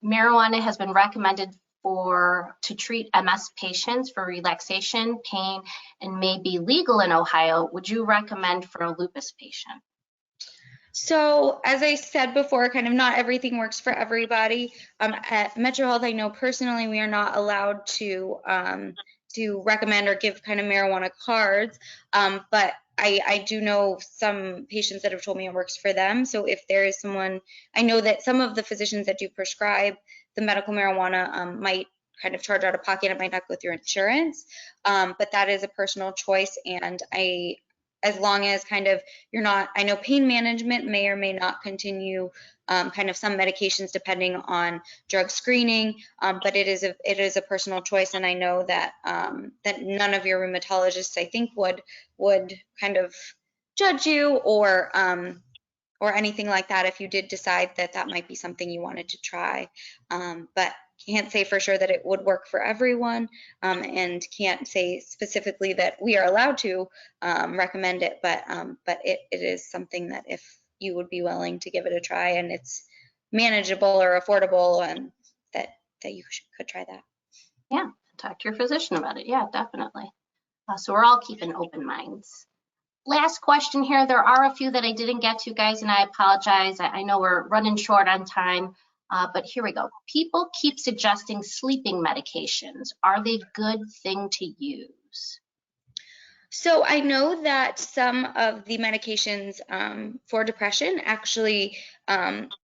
marijuana has been recommended to treat MS patients for relaxation, pain, and may be legal in Ohio. Would you recommend for a lupus patient? So as I said before, kind of not everything works for everybody. At Metro Health, I know personally we are not allowed to recommend or give kind of marijuana cards, but I do know some patients that have told me it works for them. So if there is someone, I know that some of the physicians that do prescribe the medical marijuana might kind of charge out of pocket. It might not go through insurance, but that is a personal choice. And as long as kind of you're not, I know pain management may or may not continue kind of some medications depending on drug screening, but it is a personal choice. And I know that that none of your rheumatologists, I think, would kind of judge you or anything like that if you did decide that that might be something you wanted to try. But can't say for sure that it would work for everyone, and can't say specifically that we are allowed to recommend it, but it is something that if you would be willing to give it a try and it's manageable or affordable, and that you could try that. Yeah, talk to your physician about it. Yeah, definitely. So we're all keeping open minds. Last question here. There are a few that I didn't get to, guys, and I apologize. I know we're running short on time, but here we go. People keep suggesting sleeping medications. Are they a good thing to use? So I know that some of the medications for depression actually,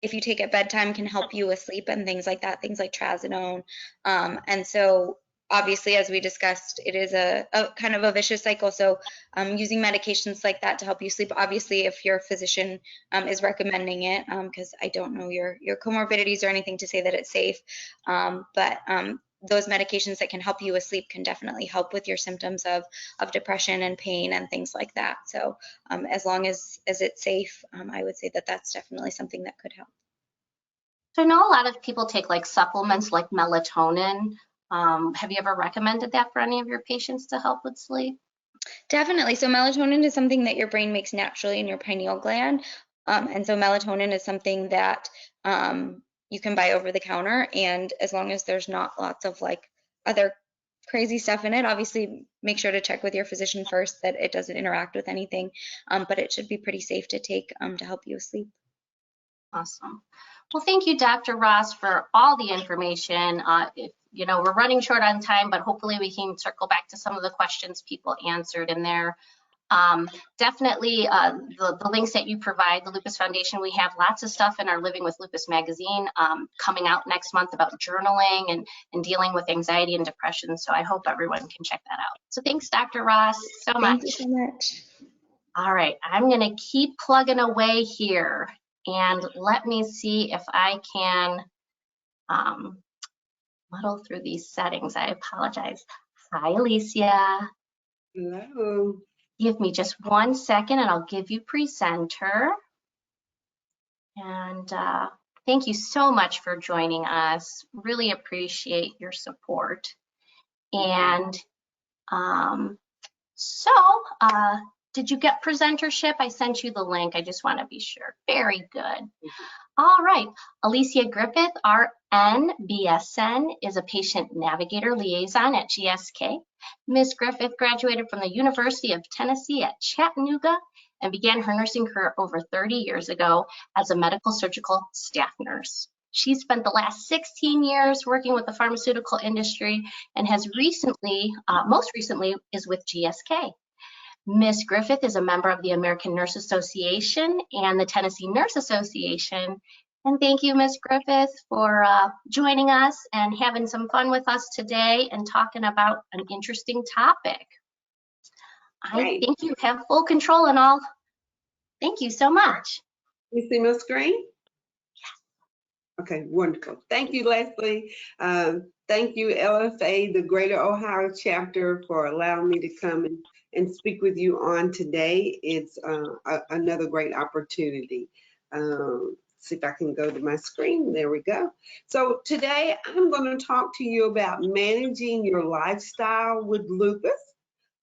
if you take at bedtime, can help you with sleep and things like that, things like trazodone. And so obviously, as we discussed, it is a kind of a vicious cycle. So using medications like that to help you sleep, obviously, if your physician is recommending it, because I don't know your comorbidities or anything to say that it's safe, but those medications that can help you with sleep can definitely help with your symptoms of depression and pain and things like that. So as long as it's safe, I would say that that's definitely something that could help. So I know a lot of people take like supplements like melatonin. Have you ever recommended that for any of your patients to help with sleep? Definitely. So melatonin is something that your brain makes naturally in your pineal gland. And so melatonin is something that you can buy over the counter. And as long as there's not lots of like other crazy stuff in it, obviously make sure to check with your physician first that it doesn't interact with anything. But it should be pretty safe to take to help you sleep. Awesome. Well, thank you, Dr. Ross, for all the information. You know, we're running short on time, but hopefully we can circle back to some of the questions people answered in there. Definitely the links that you provide, the Lupus Foundation, we have lots of stuff in our Living with Lupus magazine coming out next month about journaling and dealing with anxiety and depression. So I hope everyone can check that out. So thanks, Dr. Ross, so much. Thank you so much. All right, I'm going to keep plugging away here. And let me see if I can muddle through these settings. I apologize. Hi, Alicia. Hello. Give me just 1 second and I'll give you presenter. And thank you so much for joining us. Really appreciate your support. And did you get presentership? I sent you the link. I just want to be sure. Very good. All right. Alicia Griffith, RN, BSN, is a patient navigator liaison at GSK. Ms. Griffith graduated from the University of Tennessee at Chattanooga and began her nursing career over 30 years ago as a medical surgical staff nurse. She spent the last 16 years working with the pharmaceutical industry and has most recently is with GSK. Ms. Griffith is a member of the American Nurse Association and the Tennessee Nurse Association. And thank you, Ms. Griffith, for joining us and having some fun with us today and talking about an interesting topic. I think you have full control and all. Thank you so much. You see my screen? Yes. Okay, wonderful. Thank you, Leslie. Thank you, LFA, the Greater Ohio chapter, for allowing me to come and speak with you on today. It's another great opportunity. See if I can go to my screen. There we go. So today I'm going to talk to you about managing your lifestyle with lupus.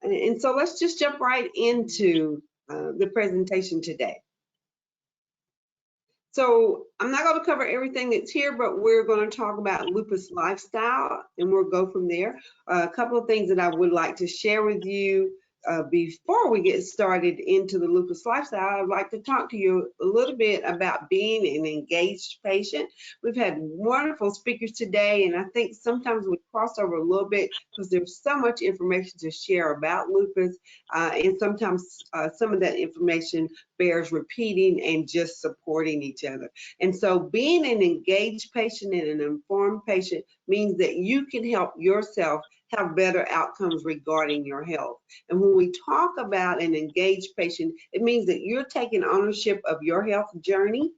And so let's just jump right into the presentation today. So I'm not going to cover everything that's here, but we're going to talk about Lupus Lifestyle, and we'll go from there. A couple of things that I would like to share with you before we get started into the Lupus Lifestyle. I'd like to talk to you a little bit about being an engaged patient. We've had wonderful speakers today, and I think sometimes we cross over a little bit because there's so much information to share about lupus, and sometimes some of that information bears repeating and just supporting each other. And so being an engaged patient and an informed patient means that you can help yourself have better outcomes regarding your health. And when we talk about an engaged patient, it means that you're taking ownership of your health journey.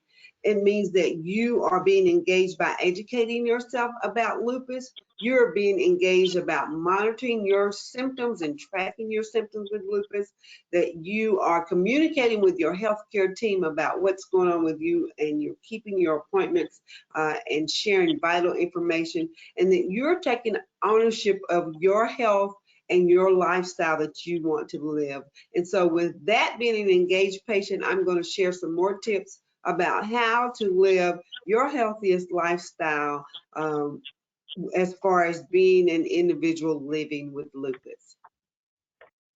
It means that you are being engaged by educating yourself about lupus. You're being engaged about monitoring your symptoms and tracking your symptoms with lupus, that you are communicating with your healthcare team about what's going on with you, and you're keeping your appointments and sharing vital information, and that you're taking ownership of your health and your lifestyle that you want to live. And so with that being an engaged patient, I'm going to share some more tips about how to live your healthiest lifestyle as far as being an individual living with lupus.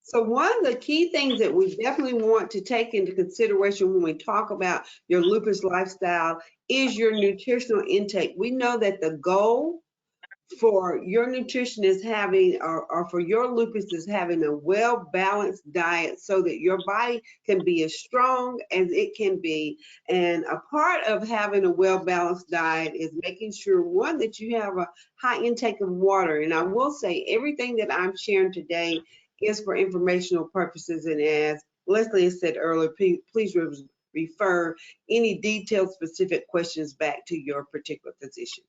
So one of the key things that we definitely want to take into consideration when we talk about your lupus lifestyle is your nutritional intake. We know that the goal for your nutritionist having, or for your lupus is having a well-balanced diet so that your body can be as strong as it can be. And a part of having a well-balanced diet is making sure, one, that you have a high intake of water. And I will say everything that I'm sharing today is for informational purposes. And as Leslie has said earlier, please refer any detailed specific questions back to your particular physician.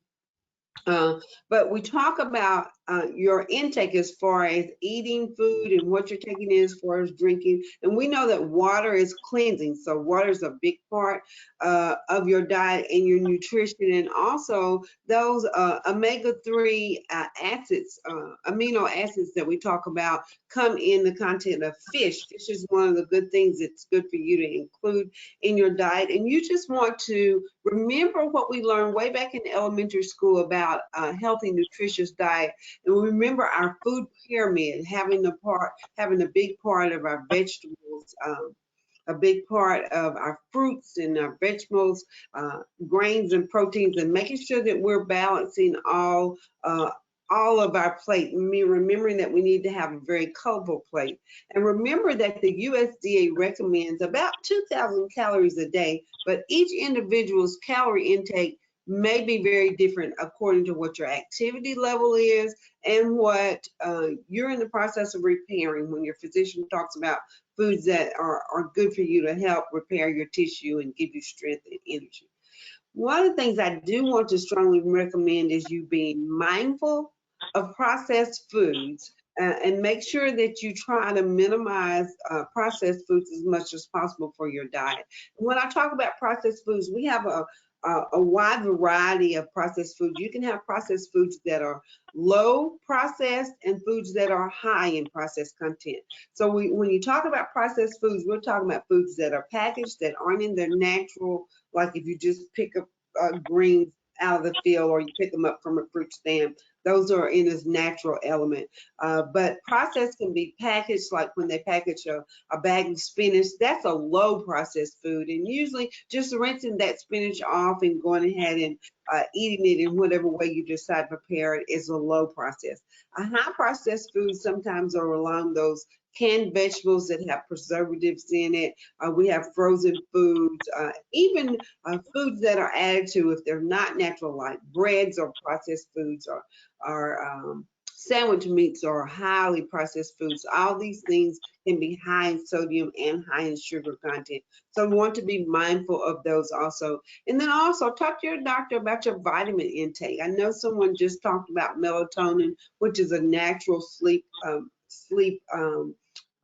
But we talk about your intake as far as eating food and what you're taking in as far as drinking. And we know that water is cleansing. So water is a big part of your diet and your nutrition. And also those omega-3 acids, amino acids that we talk about come in the content of fish. Fish is one of the good things that's good for you to include in your diet. And you just want to remember what we learned way back in elementary school about a healthy, nutritious diet. And remember our food pyramid, having a big part of our vegetables, a big part of our fruits and our vegetables, grains and proteins, and making sure that we're balancing all of our plate. Remembering that we need to have a very colorful plate. And remember that the USDA recommends about 2,000 calories a day, but each individual's calorie intake may be very different according to what your activity level is and what you're in the process of repairing when your physician talks about foods that are good for you to help repair your tissue and give you strength and energy. One of the things I do want to strongly recommend is you being mindful of processed foods and make sure that you try to minimize processed foods as much as possible for your diet. When I talk about processed foods, we have a wide variety of processed foods. You can have processed foods that are low processed and foods that are high in processed content. So when you talk about processed foods, we're talking about foods that are packaged, that aren't in their natural, like if you just pick up greens out of the field or you pick them up from a fruit stand, those are in its natural element. But processed can be packaged, like when they package a bag of spinach, that's a low processed food. And usually just rinsing that spinach off and going ahead and eating it in whatever way you decide to prepare it is a low process. A high processed food sometimes are along those canned vegetables that have preservatives in it. We have frozen foods, even foods that are added to if they're not natural, like breads or processed foods or sandwich meats or highly processed foods. All these things can be high in sodium and high in sugar content. So we want to be mindful of those also. And then also talk to your doctor about your vitamin intake. I know someone just talked about melatonin, which is a natural sleep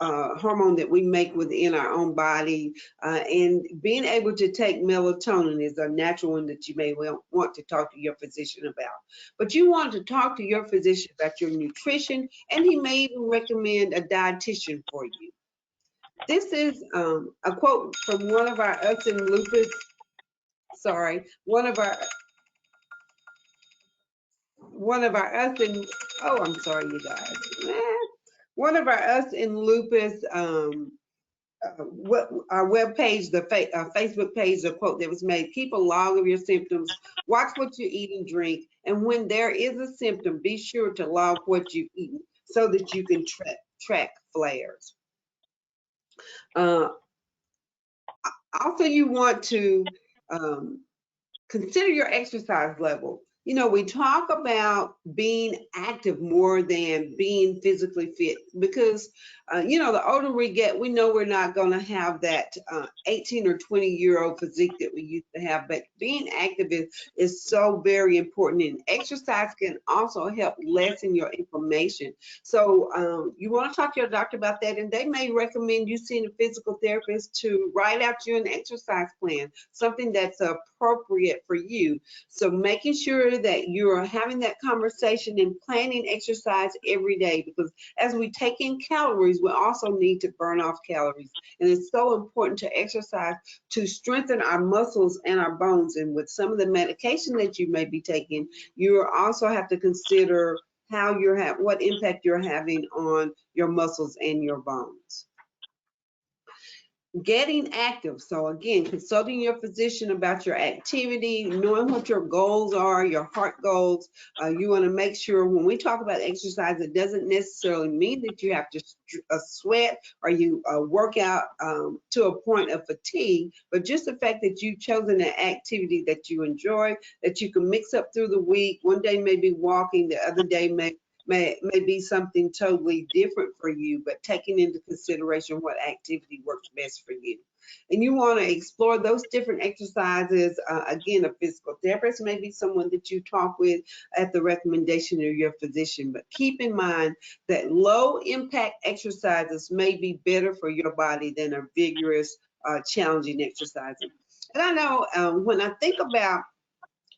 hormone that we make within our own body, and being able to take melatonin is a natural one that you may want to talk to your physician about. But you want to talk to your physician about your nutrition, and he may even recommend a dietitian for you. This is a quote from one of our Us in Lupus, I'm sorry, you guys. One of our Us in Lupus our web page, the Facebook page, a quote that was made: keep a log of your symptoms, watch what you eat and drink, and when there is a symptom, be sure to log what you've eaten so that you can track flares. Also, you want to consider your exercise level. You know, we talk about being active more than being physically fit because, you know, the older we get, we know we're not going to have that 18 or 20-year-old physique that we used to have, but being active is so very important. And exercise can also help lessen your inflammation. So you want to talk to your doctor about that, and they may recommend you seeing a physical therapist to write out you an exercise plan, something that's appropriate for you. So making sure that you're having that conversation and planning exercise every day, because as we take in calories, we also need to burn off calories. And it's so important to exercise to strengthen our muscles and our bones. And with some of the medication that you may be taking, you also have to consider how what impact you're having on your muscles and your bones. Getting active. So again, consulting your physician about your activity, knowing what your goals are, your heart goals. You want to make sure when we talk about exercise, it doesn't necessarily mean that you have to sweat or you work out to a point of fatigue, but just the fact that you've chosen an activity that you enjoy, that you can mix up through the week. One day may be walking, the other day may be something totally different for you, but taking into consideration what activity works best for you. And you want to explore those different exercises. Again, a physical therapist may be someone that you talk with at the recommendation of your physician, but keep in mind that low impact exercises may be better for your body than a vigorous, challenging exercising. And I know when I think about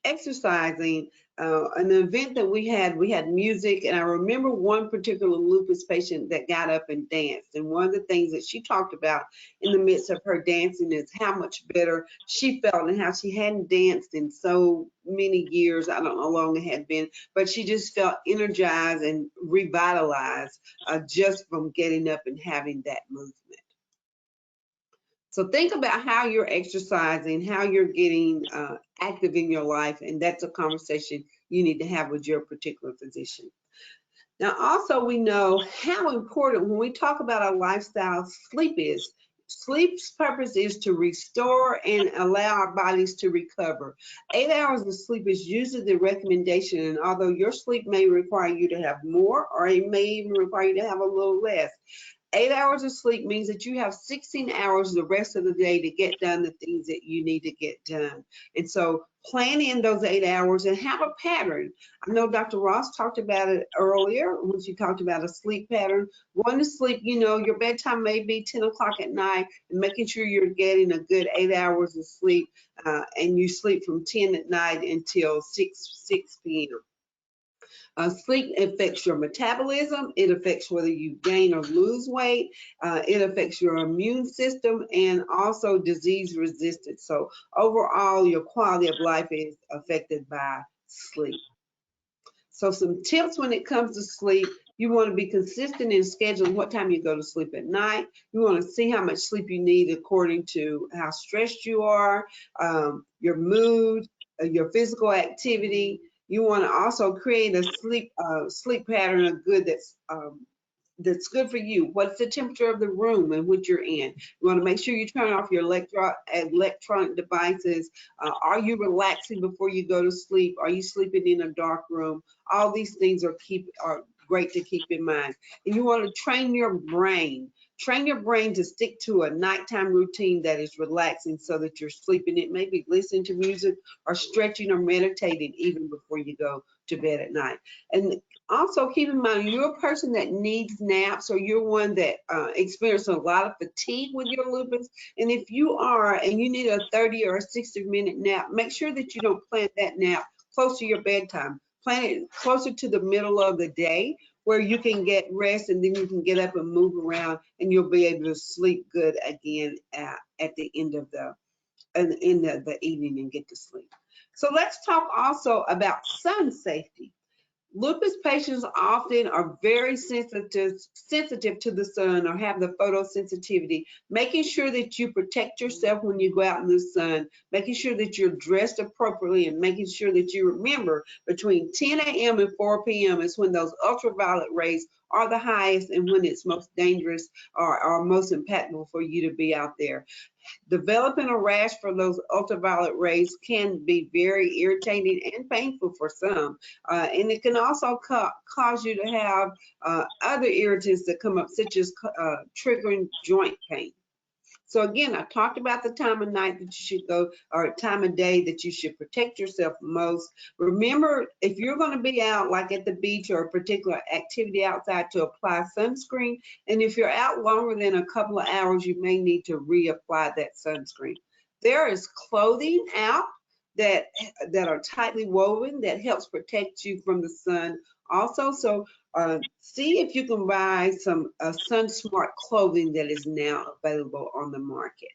exercising, an event that we had music, and I remember one particular lupus patient that got up and danced. And one of the things that she talked about in the midst of her dancing is how much better she felt and how she hadn't danced in so many years. I don't know how long it had been, but she just felt energized and revitalized just from getting up and having that movement. So think about how you're exercising, how you're getting active in your life, and that's a conversation you need to have with your particular physician. Now, also we know how important when we talk about our lifestyle, sleep is. Sleep's purpose is to restore and allow our bodies to recover. 8 hours of sleep is usually the recommendation, and although your sleep may require you to have more, or it may even require you to have a little less, 8 hours of sleep means that you have 16 hours the rest of the day to get done the things that you need to get done. And so plan in those 8 hours and have a pattern. I know Dr. Ross talked about it earlier when she talked about a sleep pattern. Going to sleep, you know, your bedtime may be 10 o'clock at night, and making sure you're getting a good 8 hours of sleep, and you sleep from 10 at night until 6 p.m. Sleep affects your metabolism. It affects whether you gain or lose weight. It affects your immune system and also disease resistance. So overall, your quality of life is affected by sleep. So some tips when it comes to sleep: you want to be consistent in scheduling what time you go to sleep at night. You want to see how much sleep you need according to how stressed you are, your mood, your physical activity. You want to also create a sleep pattern of good that's good for you. What's the temperature of the room in which you're in? You want to make sure you turn off your electronic devices. Are you relaxing before you go to sleep? Are you sleeping in a dark room? All these things are great to keep in mind. And you want to train your brain. Train your brain to stick to a nighttime routine that is relaxing so that you're sleeping. It may be listening to music or stretching or meditating even before you go to bed at night. And also keep in mind, you're a person that needs naps, or you're one that experiences a lot of fatigue with your lupus. And if you are and you need a 30 or a 60-minute nap, make sure that you don't plan that nap close to your bedtime. Plan it closer to the middle of the day where you can get rest, and then you can get up and move around, and you'll be able to sleep good again at the end of the evening and get to sleep. So let's talk also about sun safety. Lupus patients often are very sensitive to the sun or have the photosensitivity. Making sure that you protect yourself when you go out in the sun, making sure that you're dressed appropriately, and making sure that you remember between 10 a.m. and 4 p.m. is when those ultraviolet rays are the highest and when it's most dangerous or most impactful for you to be out there. Developing a rash for those ultraviolet rays can be very irritating and painful for some, and it can also cause you to have other irritants that come up, such as triggering joint pain. So again, I talked about the time of night that you should go, or time of day that you should protect yourself most. Remember, if you're going to be out like at the beach or a particular activity outside, to apply sunscreen. And if you're out longer than a couple of hours, you may need to reapply that sunscreen. There is clothing out that are tightly woven that helps protect you from the sun also. So see if you can buy some Sun Smart clothing that is now available on the market.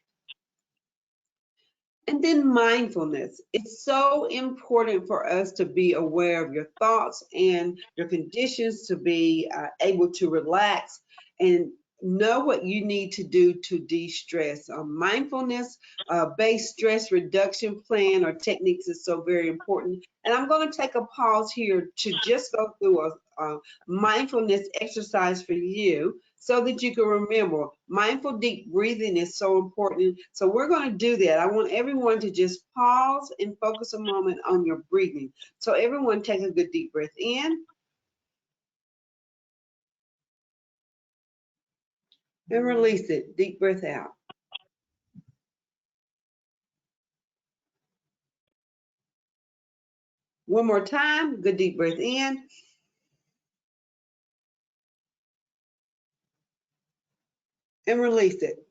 And then mindfulness. It's so important for us to be aware of your thoughts and your conditions, to be able to relax. And know what you need to do to de-stress. A mindfulness-based stress reduction plan or techniques is so very important. And I'm going to take a pause here to just go through a mindfulness exercise for you so that you can remember. Mindful deep breathing is so important. So we're going to do that. I want everyone to just pause and focus a moment on your breathing. So everyone take a good deep breath in. And release it. Deep breath out. One more time. Good deep breath in. And release it.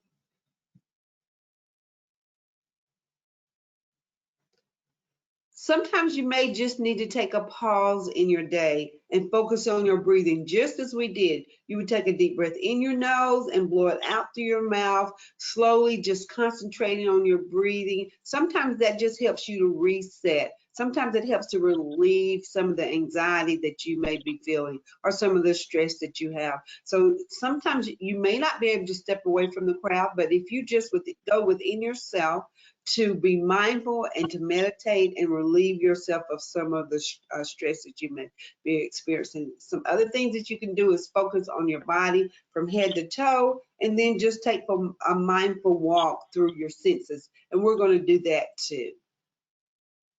Sometimes you may just need to take a pause in your day and focus on your breathing, just as we did. You would take a deep breath in your nose and blow it out through your mouth, slowly just concentrating on your breathing. Sometimes that just helps you to reset. Sometimes it helps to relieve some of the anxiety that you may be feeling or some of the stress that you have. So sometimes you may not be able to step away from the crowd, but if you just go within yourself, to be mindful and to meditate and relieve yourself of some of the stress that you may be experiencing. Some other things that you can do is focus on your body from head to toe, and then just take a mindful walk through your senses. And we're going to do that too.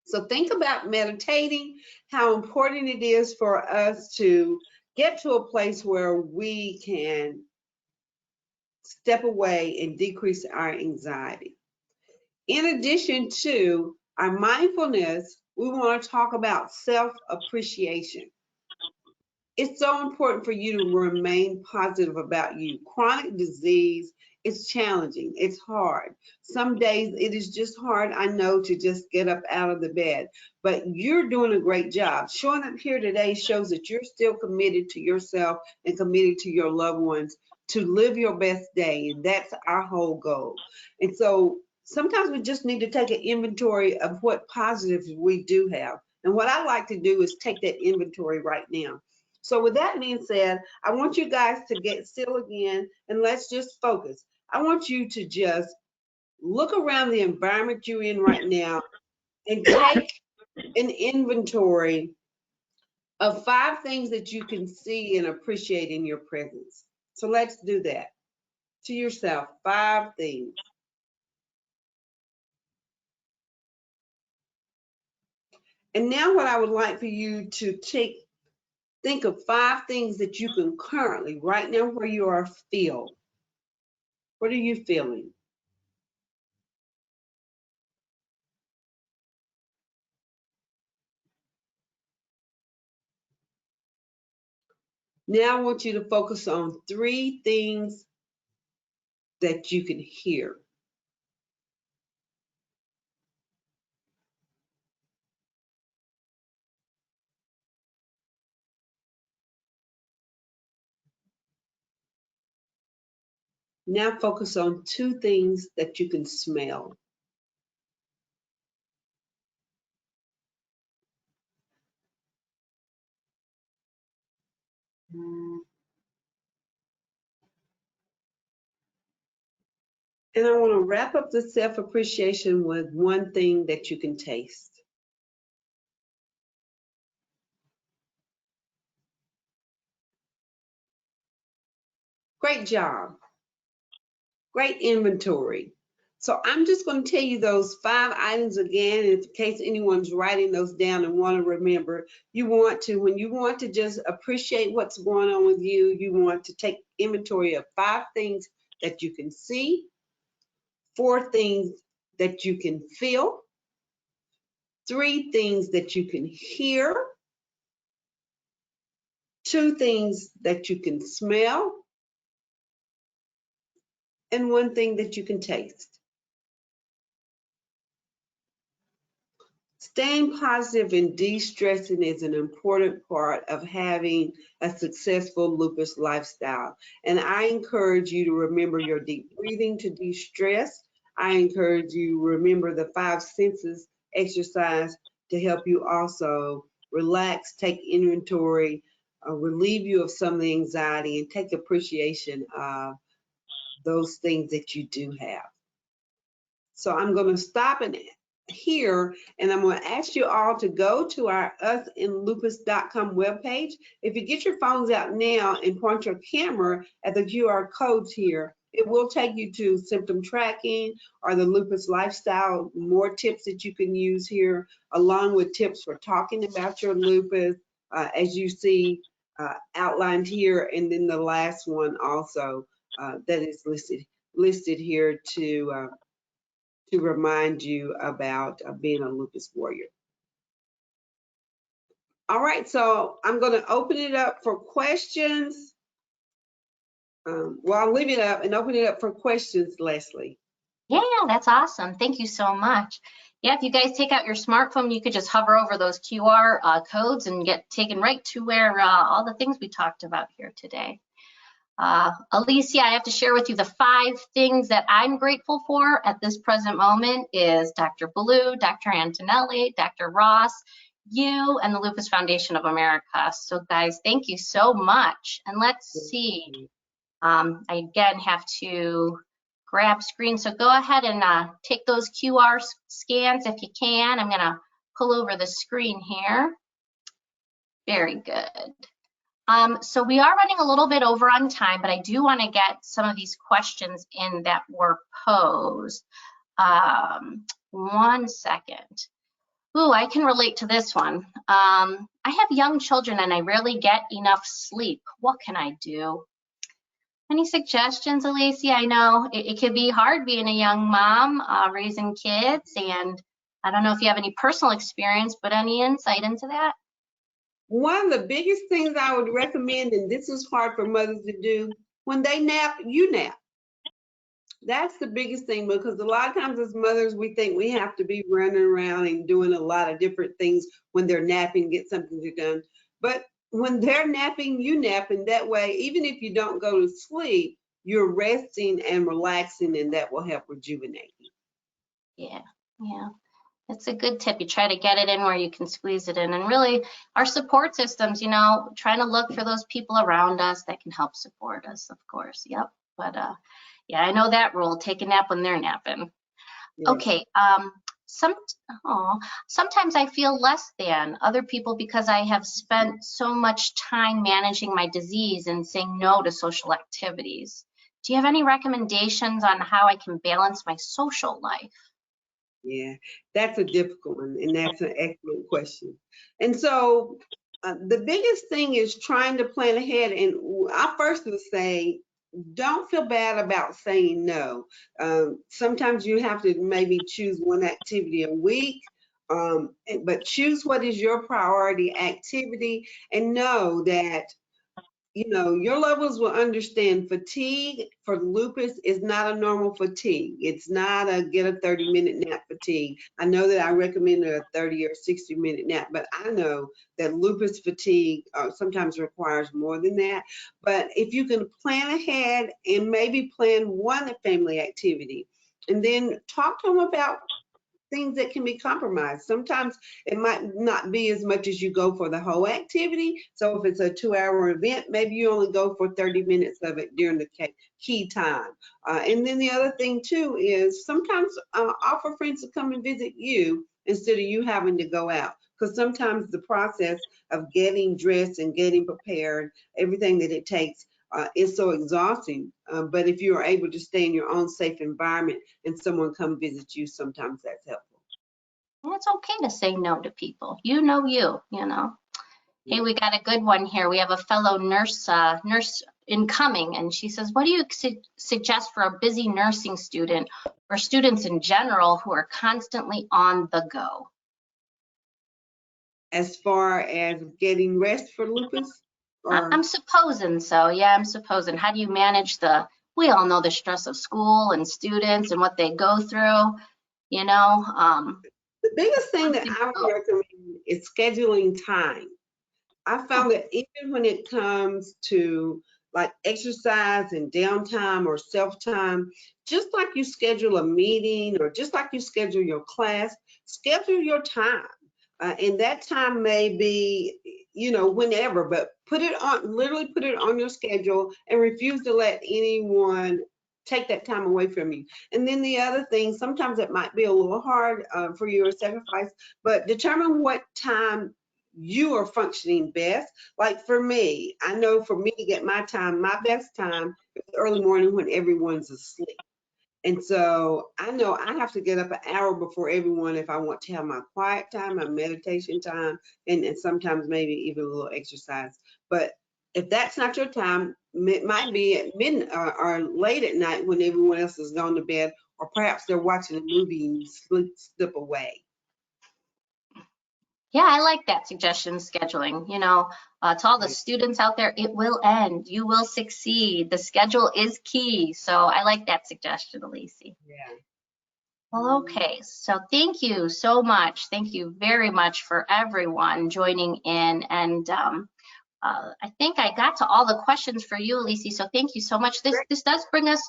So think about meditating, how important it is for us to get to a place where we can step away and decrease our anxiety. In addition to our mindfulness, we want to talk about self-appreciation. It's so important for you to remain positive about you. Chronic disease is challenging. It's hard. Some days it is just hard, I know, to just get up out of the bed. But you're doing a great job. Showing up here today shows that you're still committed to yourself and committed to your loved ones to live your best day. And that's our whole goal. And so sometimes we just need to take an inventory of what positives we do have. And what I like to do is take that inventory right now. So with that being said, I want you guys to get still again and let's just focus. I want you to just look around the environment you're in right now and take an inventory of 5 things that you can see and appreciate in your presence. So let's do that. To yourself, 5 things. And now what I would like for you to think of 5 things that you can currently, right now where you are, feel. What are you feeling? Now I want you to focus on 3 things that you can hear. Now focus on 2 things that you can smell. And I want to wrap up the self-appreciation with 1 thing that you can taste. Great job. Great inventory. So I'm just going to tell you those 5 items again, in case anyone's writing those down and want to remember. When you want to just appreciate what's going on with you, you want to take inventory of 5 things that you can see, 4 things that you can feel, 3 things that you can hear, 2 things that you can smell, and 1 thing that you can taste. Staying positive and de-stressing is an important part of having a successful lupus lifestyle. And I encourage you to remember your deep breathing to de-stress. I encourage you to remember the 5 senses exercise to help you also relax, take inventory relieve you of some of the anxiety and take appreciation of those things that you do have. So I'm going to stop it here, and I'm going to ask you all to go to our usinlupus.com webpage. If you get your phones out now and point your camera at the QR codes here, it will take you to symptom tracking or the Lupus Lifestyle, more tips that you can use here, along with tips for talking about your lupus, as you see outlined here, and then the last one also that is listed here to remind you about being a lupus warrior. All right, so I'm going to open it up for questions. Well, I'll leave it up and open it up for questions, Leslie. Yeah, that's awesome. Thank you so much. Yeah, if you guys take out your smartphone, you could just hover over those QR codes and get taken right to where all the things we talked about here today. Alicia, I have to share with you the 5 things that I'm grateful for at this present moment is Dr. Blue, Dr. Antonelli, Dr. Ross, you, and the Lupus Foundation of America. So guys, thank you so much. And let's see, I again have to grab screen. So go ahead and take those QR scans if you can. I'm gonna pull over the screen here. Very good. So we are running a little bit over on time, but I do want to get some of these questions in that were posed. 1 second. Ooh, I can relate to this one. I have young children and I rarely get enough sleep. What can I do? Any suggestions, Alicia? I know it can be hard being a young mom, raising kids, and I don't know if you have any personal experience, but any insight into that? One of the biggest things I would recommend, and this is hard for mothers to do, when they nap, you nap. That's the biggest thing, because a lot of times as mothers, we think we have to be running around and doing a lot of different things when they're napping, get something done. But when they're napping, you nap, and that way, even if you don't go to sleep, you're resting and relaxing, and that will help rejuvenate you. Yeah, yeah. It's a good tip. You try to get it in where you can squeeze it in. And really, our support systems, you know, trying to look for those people around us that can help support us, of course. Yep. But yeah, I know that rule. Take a nap when they're napping. Yeah. Okay. Sometimes I feel less than other people because I have spent so much time managing my disease and saying no to social activities. Do you have any recommendations on how I can balance my social life? Yeah, that's a difficult one, and that's an excellent question. And so the biggest thing is trying to plan ahead. And I first would say, don't feel bad about saying no. Sometimes you have to maybe choose one activity a week, but choose what is your priority activity, and know that, you know, your levels will understand fatigue for lupus is not a normal fatigue. It's not a get a 30-minute nap fatigue. I know that I recommend a 30 or 60-minute nap, but I know that lupus fatigue sometimes requires more than that. But if you can plan ahead and maybe plan one family activity, and then talk to them about things that can be compromised. Sometimes it might not be as much as you go for the whole activity. So if it's a 2-hour event, maybe you only go for 30 minutes of it during the key time. And then the other thing too is sometimes offer friends to come and visit you instead of you having to go out. Because sometimes the process of getting dressed and getting prepared, everything that it takes, is so exhausting. But if you are able to stay in your own safe environment and someone come visit you, sometimes that's helpful. Well, it's okay to say no to people. You know. Hey, we got a good one here. We have a fellow nurse incoming, and she says, what do you suggest for a busy nursing student or students in general who are constantly on the go? As far as getting rest for lupus? I'm supposing so. Yeah, I'm supposing. How do you manage we all know the stress of school and students and what they go through, you know? The biggest thing that I would recommend is scheduling time. I found that even when it comes to like exercise and downtime or self-time, just like you schedule a meeting or just like you schedule your class, schedule your time. And that time may be, whenever, but literally put it on your schedule and refuse to let anyone take that time away from you. And then the other thing, sometimes it might be a little hard for you to sacrifice, but determine what time you are functioning best. Like for me, I know for me to get my best time is early morning when everyone's asleep. And so I know I have to get up an hour before everyone if I want to have my quiet time, my meditation time, and sometimes maybe even a little exercise. But if that's not your time, it might be at midnight or late at night when everyone else has gone to bed, or perhaps they're watching a movie and you slip away. Yeah, I like that suggestion, scheduling. To all the students out there, it will end. You will succeed. The schedule is key. So I like that suggestion, Elise. Yeah. Well, okay. So thank you so much. Thank you very much for everyone joining in. And I think I got to all the questions for you, Elise. So thank you so much. This does bring us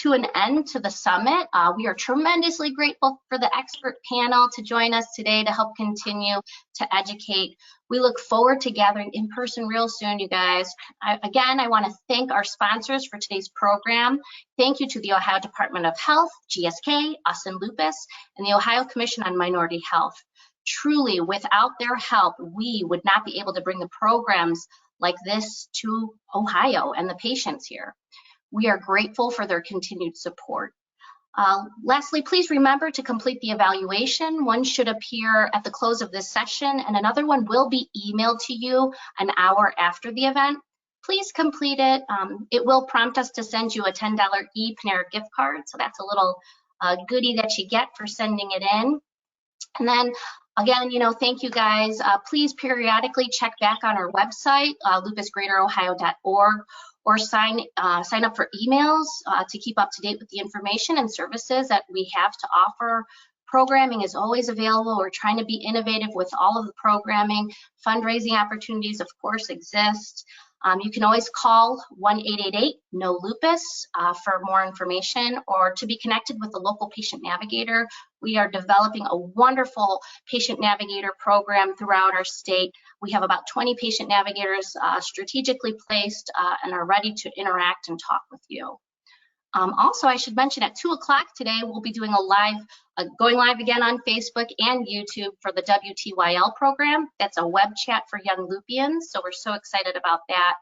to an end to the summit. We are tremendously grateful for the expert panel to join us today to help continue to educate. We look forward to gathering in person real soon, you guys. Again, I want to thank our sponsors for today's program. Thank you to the Ohio Department of Health, GSK, us and Lupus, and the Ohio Commission on Minority Health. Truly, without their help, we would not be able to bring the programs like this to Ohio and the patients here. We are grateful for their continued support. Lastly, please remember to complete the evaluation. One should appear at the close of this session, and another one will be emailed to you an hour after the event. Please complete it. It will prompt us to send you a $10 ePanera gift card, so that's a little goodie that you get for sending it in. And then again, thank you guys. Please periodically check back on our website, lupusgreaterohio.org, or sign up for emails to keep up to date with the information and services that we have to offer. Programming is always available. We're trying to be innovative with all of the programming. Fundraising opportunities, of course, exist. You can always call 1-888-NO-LUPUS for more information, or to be connected with the local patient navigator. We are developing a wonderful patient navigator program throughout our state. We have about 20 patient navigators strategically placed and are ready to interact and talk with you. Also, I should mention at 2 o'clock today, we'll be doing going live again on Facebook and YouTube for the WTYL program. That's a web chat for young Lupians, so we're so excited about that.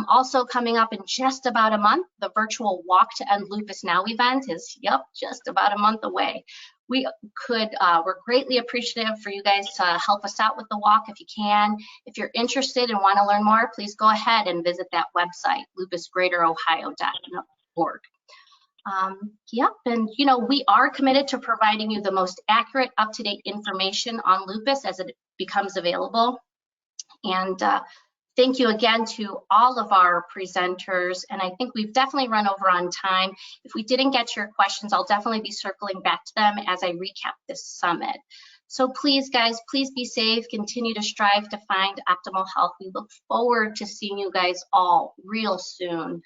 Also coming up in just about a month, the virtual Walk to End Lupus Now event is, just about a month away. We're greatly appreciative for you guys to help us out with the walk if you can. If you're interested and want to learn more, please go ahead and visit that website, lupusgreaterohio.org. And we are committed to providing you the most accurate, up-to-date information on lupus as it becomes available. And thank you again to all of our presenters. And I think we've definitely run over on time. If we didn't get to your questions, I'll definitely be circling back to them as I recap this summit. So please, guys, please be safe. Continue to strive to find optimal health. We look forward to seeing you guys all real soon.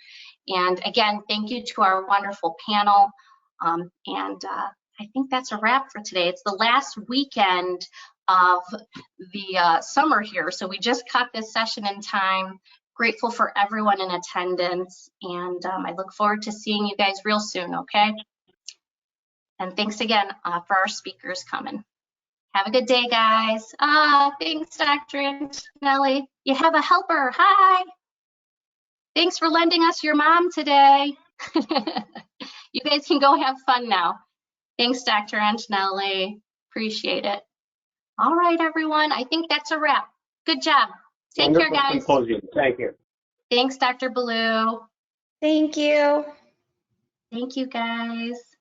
And again, thank you to our wonderful panel. I think that's a wrap for today. It's the last weekend of the summer here, so we just caught this session in time. Grateful for everyone in attendance, and I look forward to seeing you guys real soon, okay? And thanks again for our speakers coming. Have a good day, guys. Thanks, Dr. Antonelli. You have a helper. Hi. Thanks for lending us your mom today. You guys can go have fun now. Thanks, Dr. Antonelli. Appreciate it. All right, everyone. I think that's a wrap. Good job. Take care, guys. Thank you. Thanks, Dr. Ballou. Thank you. Thank you, guys.